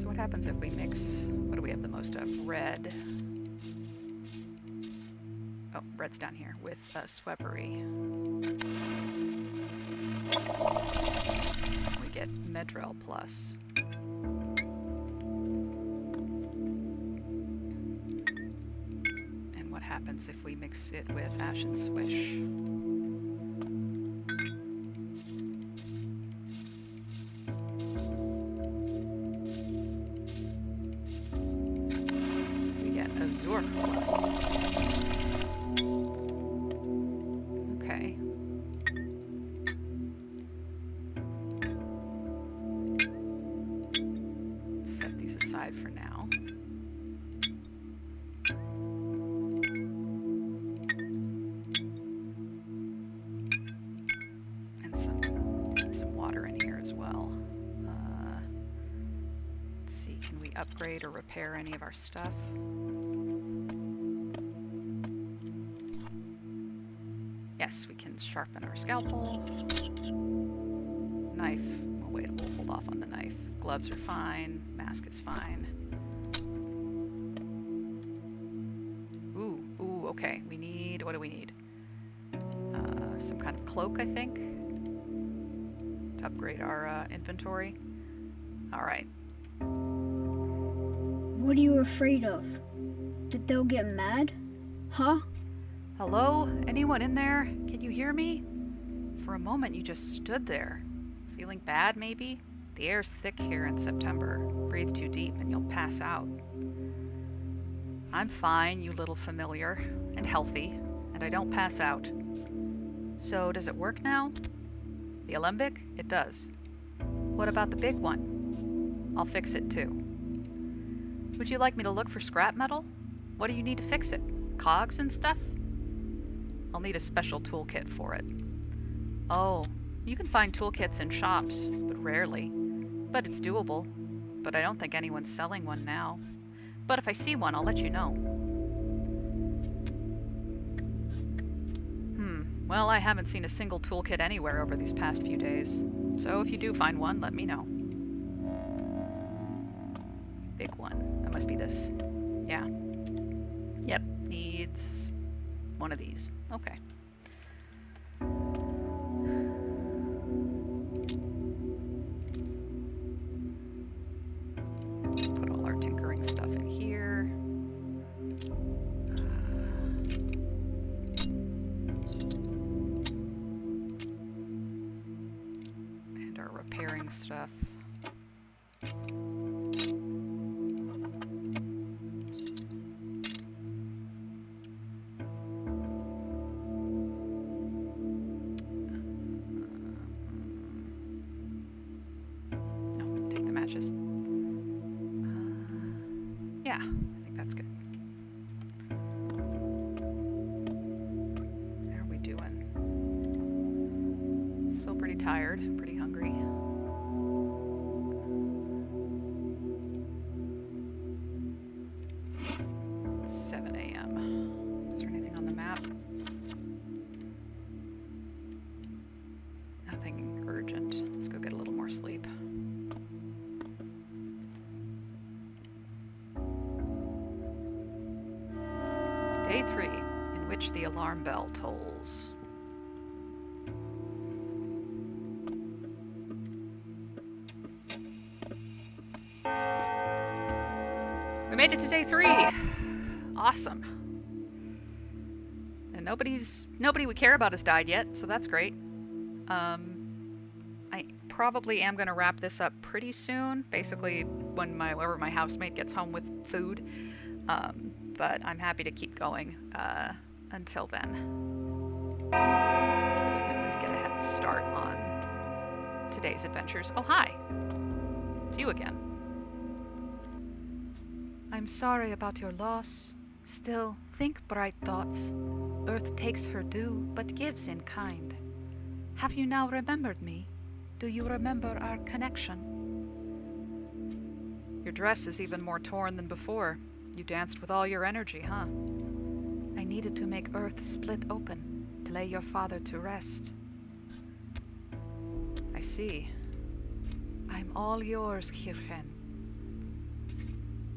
Speaker 14: What happens if we mix, what do we have the most of? Red. Oh, red's down here with swevery. We get Medrel Plus. And what happens if we mix it with Ashen Swish? Okay. Let's move some things around. 5 for now. And keep some water in here as well. Let's see, can we upgrade or repair any of our stuff? Yes, we can sharpen our scalpel. Knife, we'll hold off on the knife. Gloves are fine, mask is fine. Ooh, okay. What do we need? Some kind of cloak, I think, to upgrade our inventory. Alright.
Speaker 9: What are you afraid of? That they'll get mad? Huh?
Speaker 14: Hello? Anyone in there? Can you hear me? For a moment you just stood there. Feeling bad, maybe? The air's thick here in September. Breathe too deep and you'll pass out. I'm fine, you little familiar, and healthy, and I don't pass out. So, does it work now? The alembic? It does. What about the big one? I'll fix it too. Would you like me to look for scrap metal? What do you need to fix it? Cogs and stuff? I'll need a special toolkit for it. Oh, you can find toolkits in shops, but rarely. But it's doable. But I don't think anyone's selling one now. But if I see one, I'll let you know. Well, I haven't seen a single toolkit anywhere over these past few days. So if you do find one, let me know. Big one. That must be this. Yeah. Yep, needs one of these. Okay. Put all our tinkering stuff in here. And our repairing stuff. Yeah, I think that's good. How are we doing? Still pretty tired, pretty hungry. It's 7 a.m. Is there anything on the map? Nothing urgent. Let's go get a little more sleep. Day 3, in which the alarm bell tolls. We made it to day 3! Awesome. And nobody we care about has died yet, so that's great. I probably am going to wrap this up pretty soon, basically when whenever my housemate gets home with food. But I'm happy to keep going until then. So we can at least get a head start on today's adventures. Oh, hi! It's you again.
Speaker 2: I'm sorry about your loss. Still, think bright thoughts. Earth takes her due, but gives in kind. Have you now remembered me? Do you remember our connection?
Speaker 14: Your dress is even more torn than before. You danced with all your energy, huh?
Speaker 2: I needed to make Earth split open, to lay your father to rest.
Speaker 14: I see.
Speaker 2: I'm all yours, Kirchen.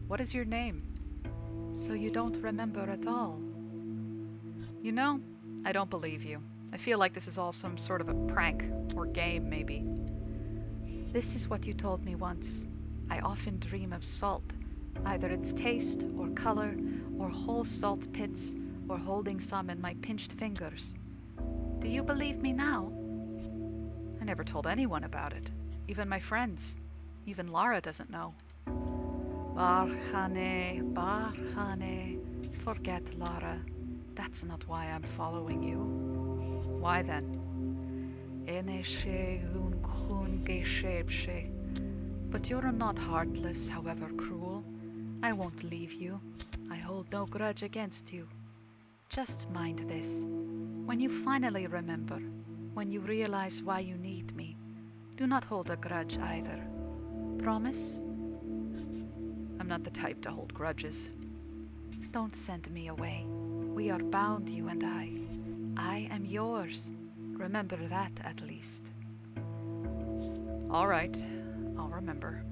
Speaker 14: What is your name?
Speaker 2: So you don't remember at all?
Speaker 14: You know, I don't believe you. I feel like this is all some sort of a prank, or game, maybe.
Speaker 2: This is what you told me once. I often dream of salt. Either its taste, or color, or whole salt pits, or holding some in my pinched fingers. Do you believe me now?
Speaker 14: I never told anyone about it. Even my friends. Even Lara doesn't know.
Speaker 2: Barhane, Barhane. Forget Lara. That's not why I'm following you.
Speaker 14: Why then?
Speaker 2: But you're not heartless, however cruel. I won't leave you. I hold no grudge against you. Just mind this. When you finally remember, when you realize why you need me, do not hold a grudge either. Promise? I'm not the type to hold grudges. Don't send me away. We are bound, you and I. I am yours. Remember that, at least.
Speaker 1: All right. I'll remember.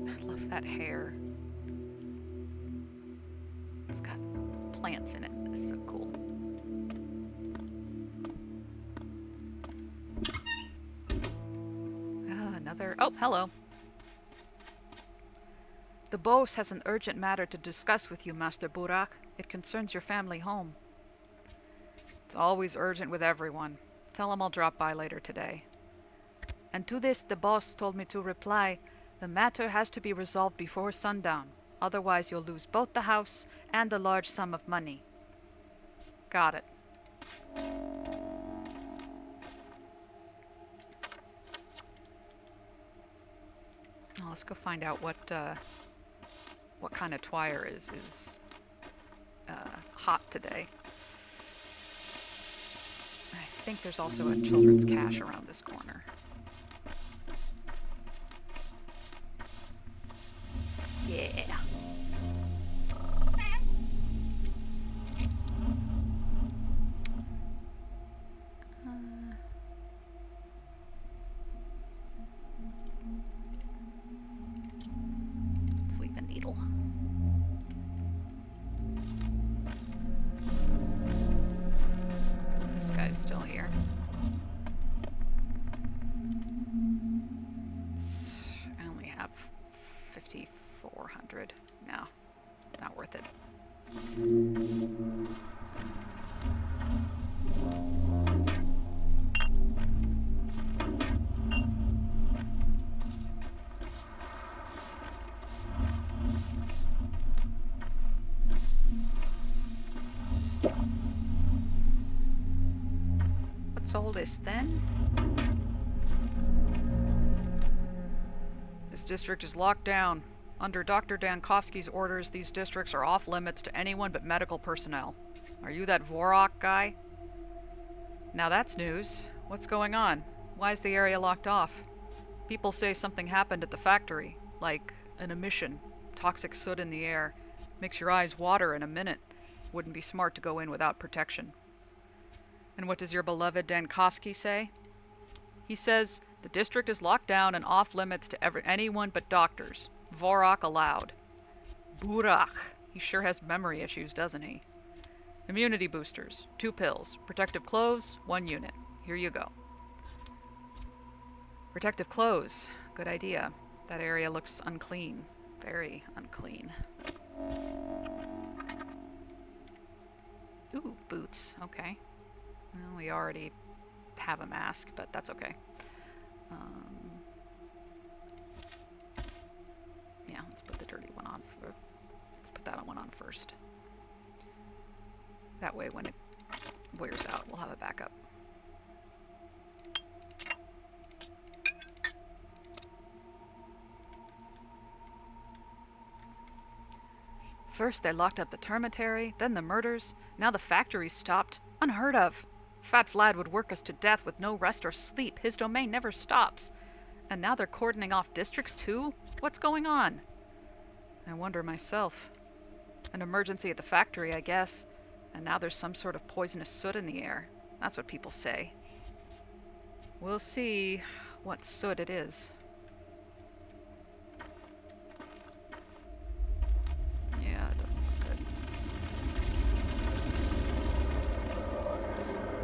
Speaker 1: I love that hair. It's got plants in it. It's so cool. Another... Oh, hello.
Speaker 2: The boss has an urgent matter to discuss with you, Master Burak. It concerns your family home.
Speaker 1: It's always urgent with everyone. Tell him I'll drop by later today.
Speaker 2: And to this the boss told me to reply, the matter has to be resolved before sundown. Otherwise you'll lose both the house and a large sum of money.
Speaker 1: Got it. Oh, let's go find out what kind of twire is hot today. I think there's also a children's cache around this corner. Yeah. Let's leave a needle. This guy's still here. I only have 5,400. No, not worth it.
Speaker 2: What's all this then?
Speaker 1: This district is locked down. Under Dr. Dankovsky's orders, these districts are off limits to anyone but medical personnel. Are you that Vorok guy? Now that's news. What's going on? Why is the area locked off? People say something happened at the factory, like an emission, toxic soot in the air. Makes your eyes water in a minute. Wouldn't be smart to go in without protection. And what does your beloved Dankovsky say? He says, the district is locked down and off limits to anyone but doctors. Vorok allowed. Burak. He sure has memory issues, doesn't he? Immunity boosters. 2 pills. Protective clothes. 1 unit. Here you go. Protective clothes. Good idea. That area looks unclean. Very unclean. Ooh, boots. Okay. Well, we already have a mask, but that's okay. Yeah, let's put the dirty one on. Let's put that one on first. That way, when it wears out, we'll have a backup.
Speaker 2: First they locked up the termitary, then the murders, now the factory's stopped. Unheard of. Fat Vlad would work us to death with no rest or sleep. His domain never stops. And now they're cordoning off districts too? What's going on?
Speaker 1: I wonder myself. An emergency at the factory, I guess. And now there's some sort of poisonous soot in the air. That's what people say. We'll see what soot it is. Yeah, it doesn't look good.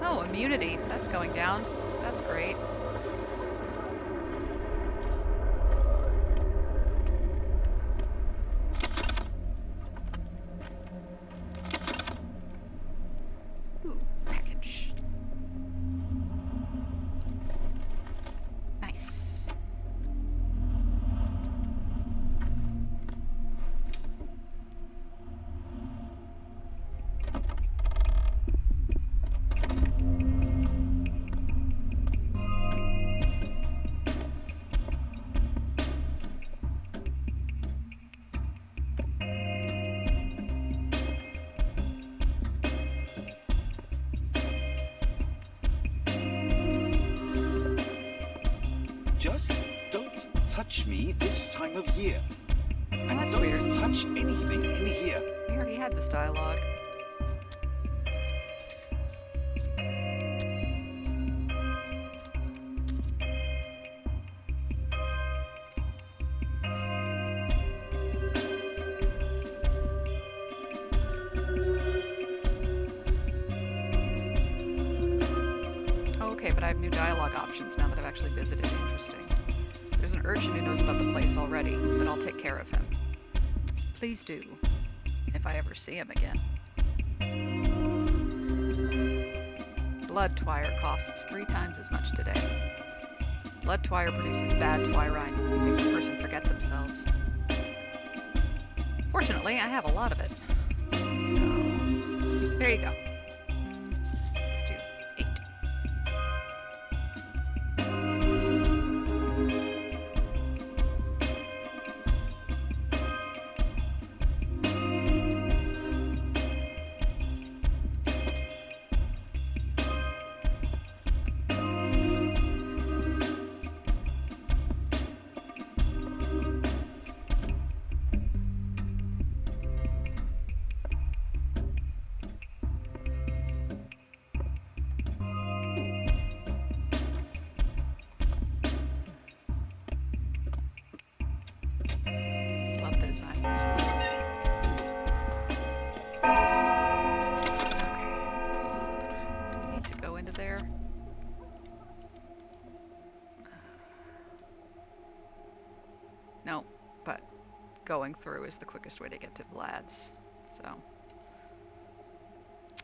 Speaker 1: Oh, immunity. That's going down. That's great. Ooh, package. Nice.
Speaker 8: Just don't touch me this time of year. And
Speaker 14: that's
Speaker 8: don't
Speaker 14: weird.
Speaker 8: touch anything in here.
Speaker 14: We already had this dialogue. Okay, but I have new dialogue options now that I've actually visited. Interesting. There's an urchin who knows about the place already, but I'll take care of him. Please do, if I ever see him again. Blood twire costs 3 times as much today. Blood twire produces bad twirine and makes a person forget themselves. Fortunately, I have a lot of it. So, there you go. Let's do 8. Love the design of this place. Okay. Do we need to go into there? No, but going through is the quickest way to get to Vlad's, so.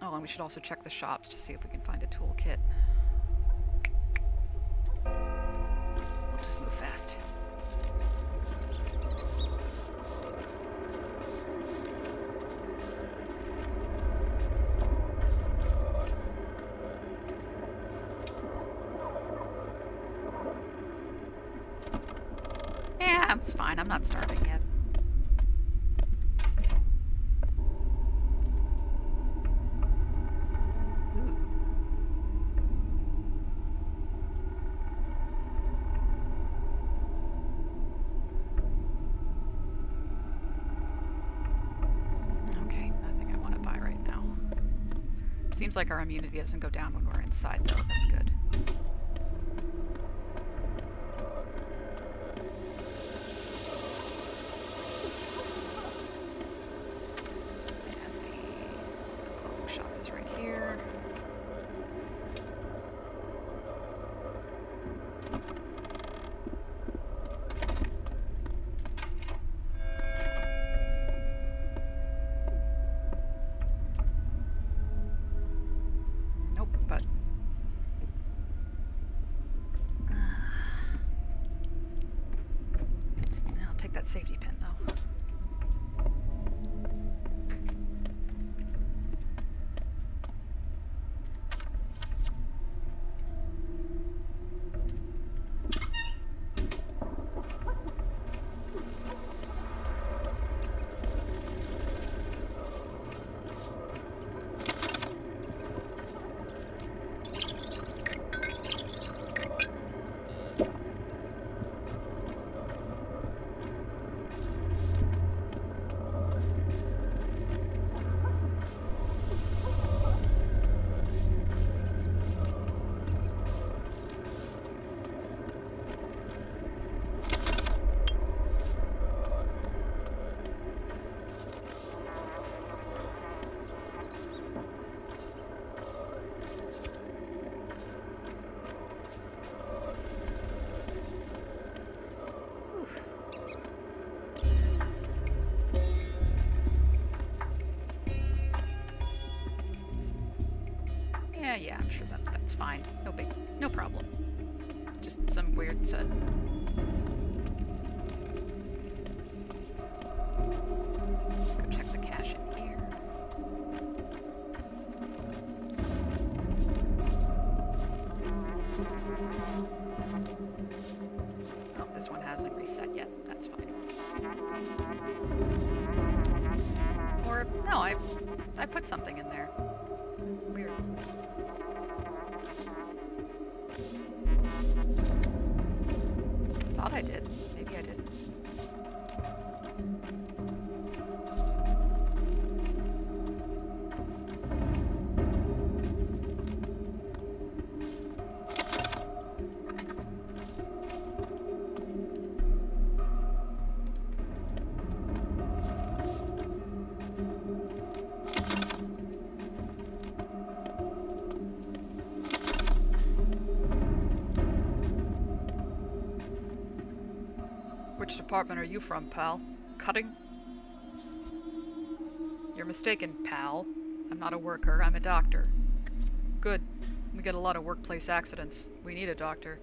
Speaker 14: Oh, and we should also check the shops to see if we can find a toolkit. We'll just move fast. Yeah, it's fine. I'm not starving yet. Ooh. Okay, nothing I want to buy right now. Seems like our immunity doesn't go down when we're inside, though. That's good. Safety pin, though. Yeah, I'm sure that's fine. No problem. Just some weird set. Let's go check the cache in here. Oh, this one hasn't reset yet. That's fine. Or no, I put something in there. Weird.
Speaker 1: Which department are you from, pal? Cutting? You're mistaken, pal. I'm not a worker, I'm a doctor. Good. We get a lot of workplace accidents. We need a doctor.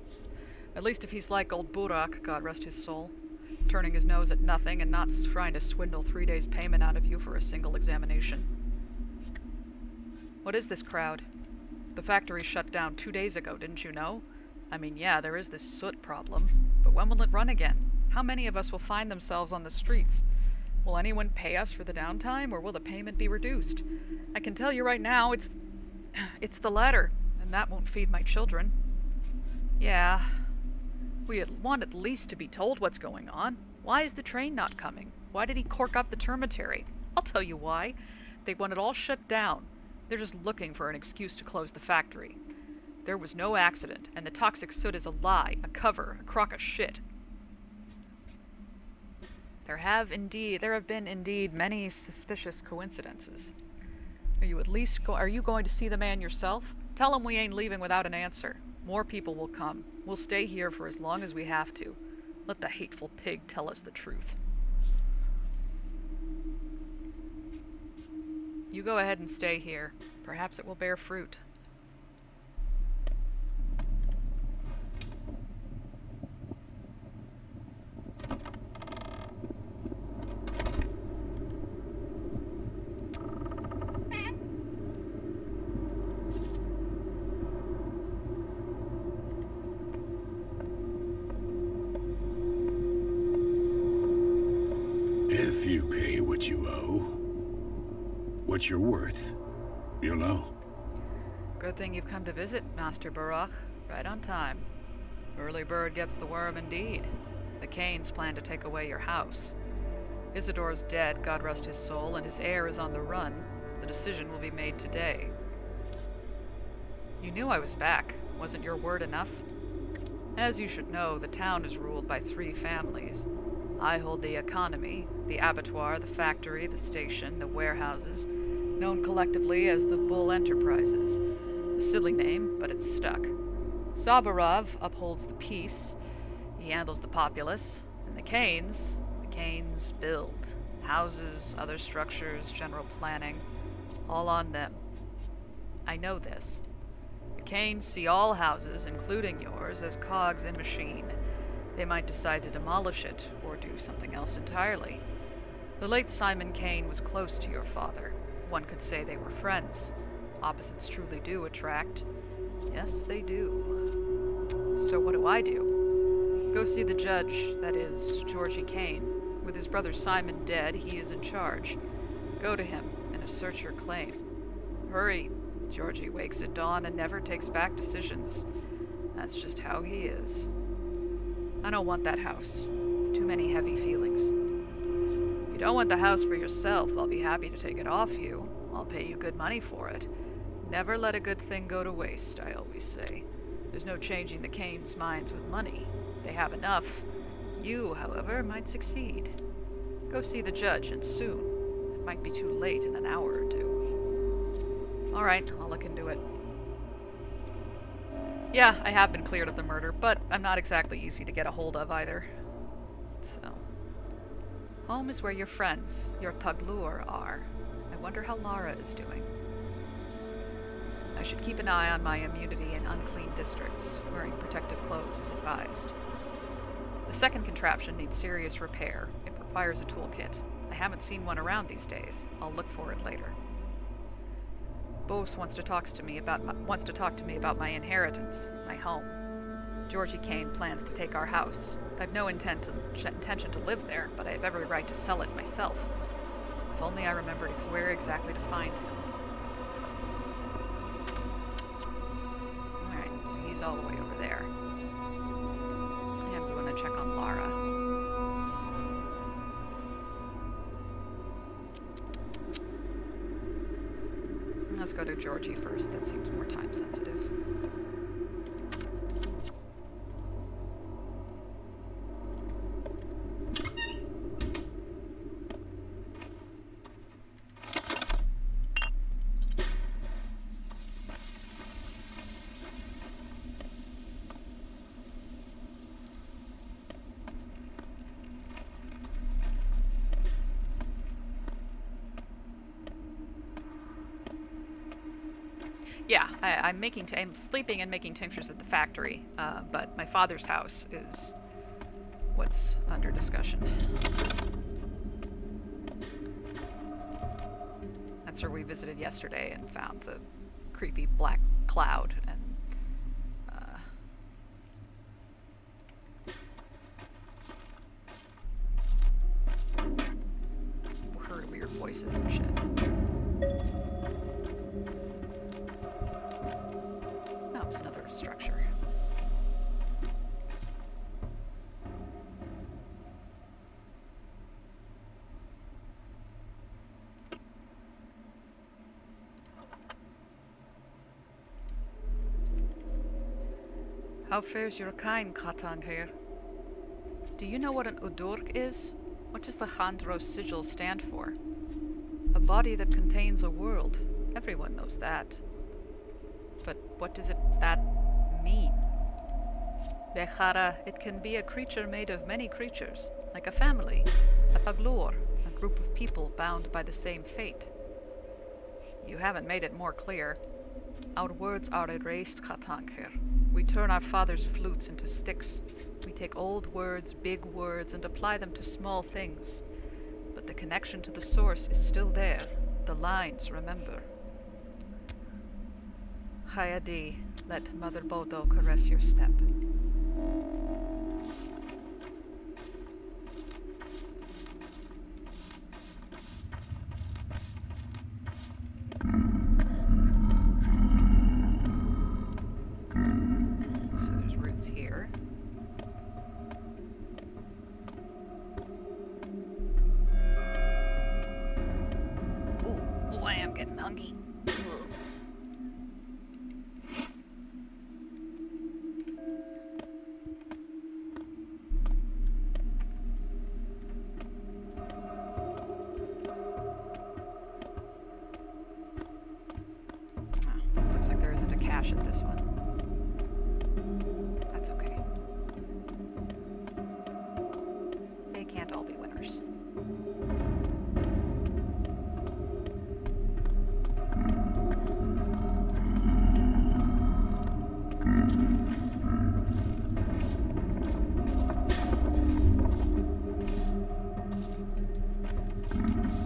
Speaker 1: At least if he's like old Burak, God rest his soul. Turning his nose at nothing and not trying to swindle 3 days' payment out of you for a single examination. What is this crowd? The factory shut down 2 days ago, didn't you know? I mean, yeah, there is this soot problem, but when will it run again? How many of us will find themselves on the streets? Will anyone pay us for the downtime, or will the payment be reduced? I can tell you right now, it's the latter, and that won't feed my children. Yeah, we want at least to be told what's going on. Why is the train not coming? Why did he cork up the termitary? I'll tell you why. They want it all shut down. They're just looking for an excuse to close the factory. There was no accident, and the toxic soot is a lie, a cover, a crock of shit. There have been indeed many suspicious coincidences. Are you going to see the man yourself? Tell him we ain't leaving without an answer. More people will come. We'll stay here for as long as we have to. Let the hateful pig tell us the truth. You go ahead and stay here. Perhaps it will bear fruit.
Speaker 10: If you pay what you owe, what you're worth, you'll know.
Speaker 1: Good thing you've come to visit, Master Barak. Right on time. Early bird gets the worm indeed. The Kanes plan to take away your house. Isidore's dead, God rest his soul, and his heir is on the run. The decision will be made today. You knew I was back. Wasn't your word enough? As you should know, the town is ruled by 3 families. I hold the economy, the abattoir, the factory, the station, the warehouses, known collectively as the Bull Enterprises. A silly name, but it's stuck. Sabarov upholds the peace. He handles the populace. And the Kanes build. Houses, other structures, general planning. All on them. I know this. The Kanes see all houses, including yours, as cogs in a machine. They might decide to demolish it, or do something else entirely. The late Simon Kane was close to your father. One could say they were friends. Opposites truly do attract. Yes, they do. So what do? Go see the judge, that is, Georgie Kane. With his brother Simon dead, he is in charge. Go to him and assert your claim. Hurry. Georgie wakes at dawn and never takes back decisions. That's just how he is. I don't want that house. Too many heavy feelings. If you don't want the house for yourself, I'll be happy to take it off you. I'll pay you good money for it. Never let a good thing go to waste, I always say. There's no changing the Kanes' minds with money. They have enough. You, however, might succeed. Go see the judge, and soon. It might be too late in an hour or 2. All right, I'll look into it. Yeah, I have been cleared of the murder, but I'm not exactly easy to get a hold of either. So, home is where your friends, your Taglur, are. I wonder how Lara is doing. I should keep an eye on my immunity in unclean districts. Wearing protective clothes is advised. The second contraption needs serious repair. It requires a toolkit. I haven't seen one around these days. I'll look for it later. Bose wants to talk to me about my inheritance, my home. Georgie Kane plans to take our house. I've no intention to live there, but I have every right to sell it myself. If only I remembered where exactly to find him. Alright, so he's all the way over there. And we want to check on Lara. Let's go to Georgie first. That seems more time sensitive. I'm sleeping and making tinctures at the factory, but my father's house is what's under discussion. That's where we visited yesterday and found the creepy black cloud and heard weird voices and shit. Oh, it's another structure. How fares your kind, Katang here? Do you know what an Udurk is? What does the Handros sigil stand for? A body that contains a world. Everyone knows that. But what does that mean? Bechara, it can be a creature made of many creatures, like a family, a paglor, a group of people bound by the same fate. You haven't made it more clear. Our words are erased, Katang here. We turn our father's flutes into sticks. We take old words, big words, and apply them to small things. But the connection to the source is still there. The lines, remember. Hayadi, let Mother Bodo caress your step. At this one. That's okay. They can't all be winners.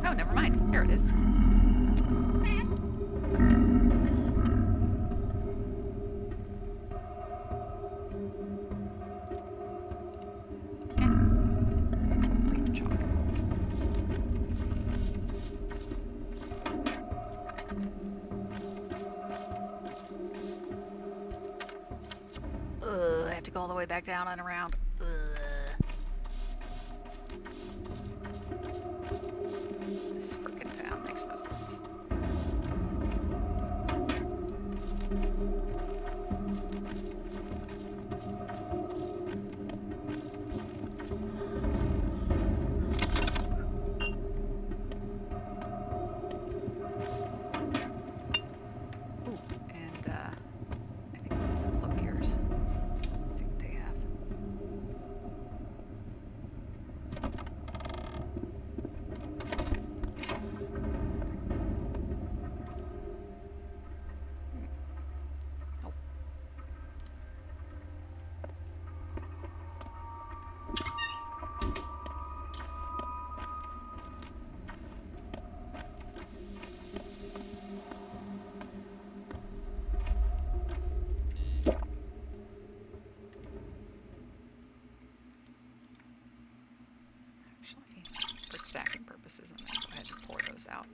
Speaker 1: Oh, never mind. Here it is. I have to go all the way back down and around. This frickin' town makes no sense. Ooh, and I think this is a clothiers. Let's see what they have. Oh. Actually, for stacking purposes, I'm going to go ahead and pour those out.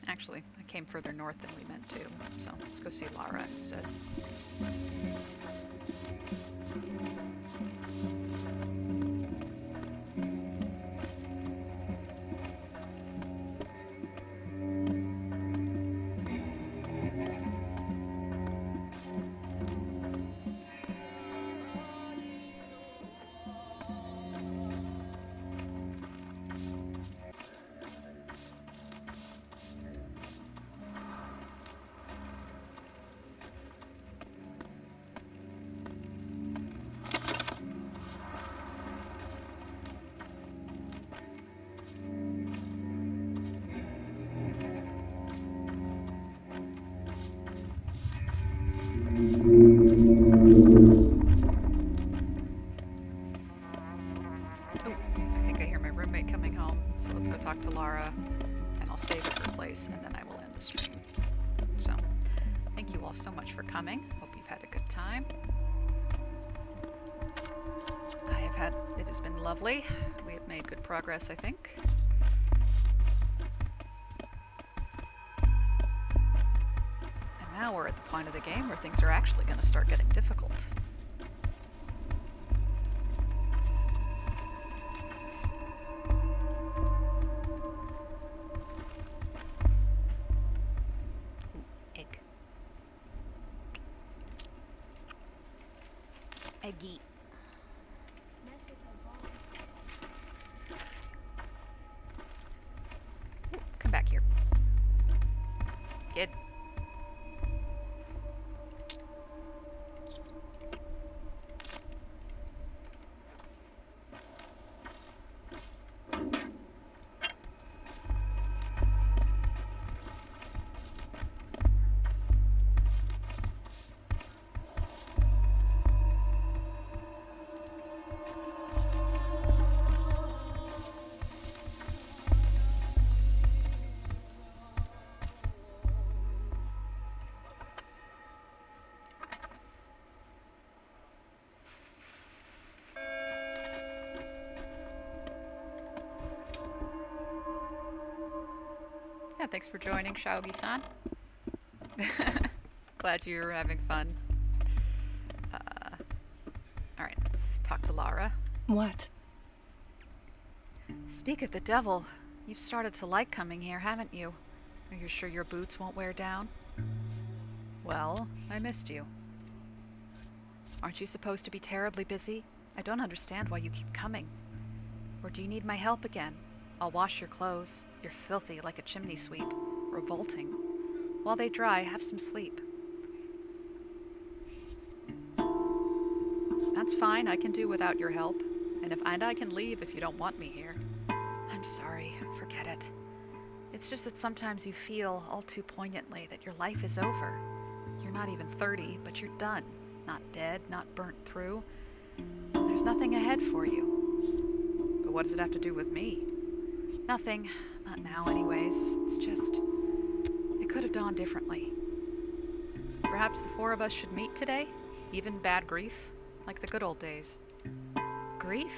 Speaker 1: Actually, I came further north than we meant to, so let's go see Lara instead.
Speaker 2: has been lovely. We have made good progress, I think. And now we're at the point of the game where things are actually going to start getting difficult. Egg. Eggy. Come back here. Kid. Yeah, thanks for joining, Shaogi-san. Glad you're having fun. Alright, let's talk to Lara.
Speaker 15: What?
Speaker 2: Speak of the devil, you've started to like coming here, haven't you? Are you sure your boots won't wear down? Well, I missed you. Aren't you supposed to be terribly busy? I don't understand why you keep coming. Or do you need my help again? I'll wash your clothes. You're filthy like a chimney sweep. Revolting. While they dry, have some sleep. That's fine, I can do without your help. And I can leave if you don't want me here. I'm sorry, forget it. It's just that sometimes you feel all too poignantly that your life is over. You're not even 30, but you're done. Not dead, not burnt through. And there's nothing ahead for you. But what does it have to do with me? Nothing. Not now, anyways. It's just... it could have gone differently. Perhaps the four of us should meet today? Even bad grief? Like the good old days. Grief?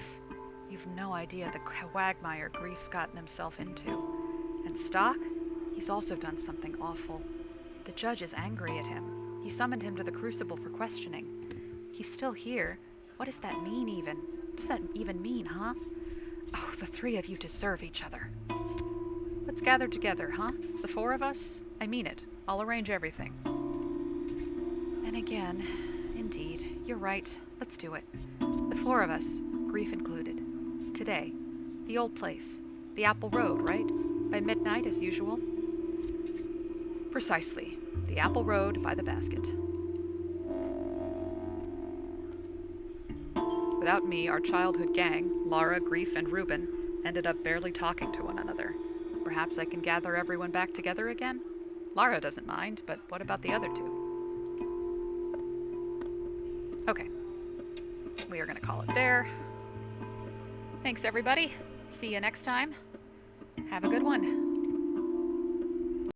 Speaker 2: You've no idea the quagmire Grief's gotten himself into. And Stock? He's also done something awful. The judge is angry at him. He summoned him to the Crucible for questioning. He's still here. What does that mean, even? What does that even mean, huh? Oh, the three of you deserve each other. Let's gather together, huh? The four of us? I mean it. I'll arrange everything. And again, indeed, you're right. Let's do it. The four of us, Grief included. Today. The old place. The Apple Road, right? By midnight, as usual? Precisely. The Apple Road by the basket. Without me, our childhood gang, Lara, Grief, and Reuben, ended up barely talking to one another. Perhaps I can gather everyone back together again? Lara doesn't mind, but what about the other two? Okay. We are going to call it there. Thanks, everybody. See you next time. Have a good one.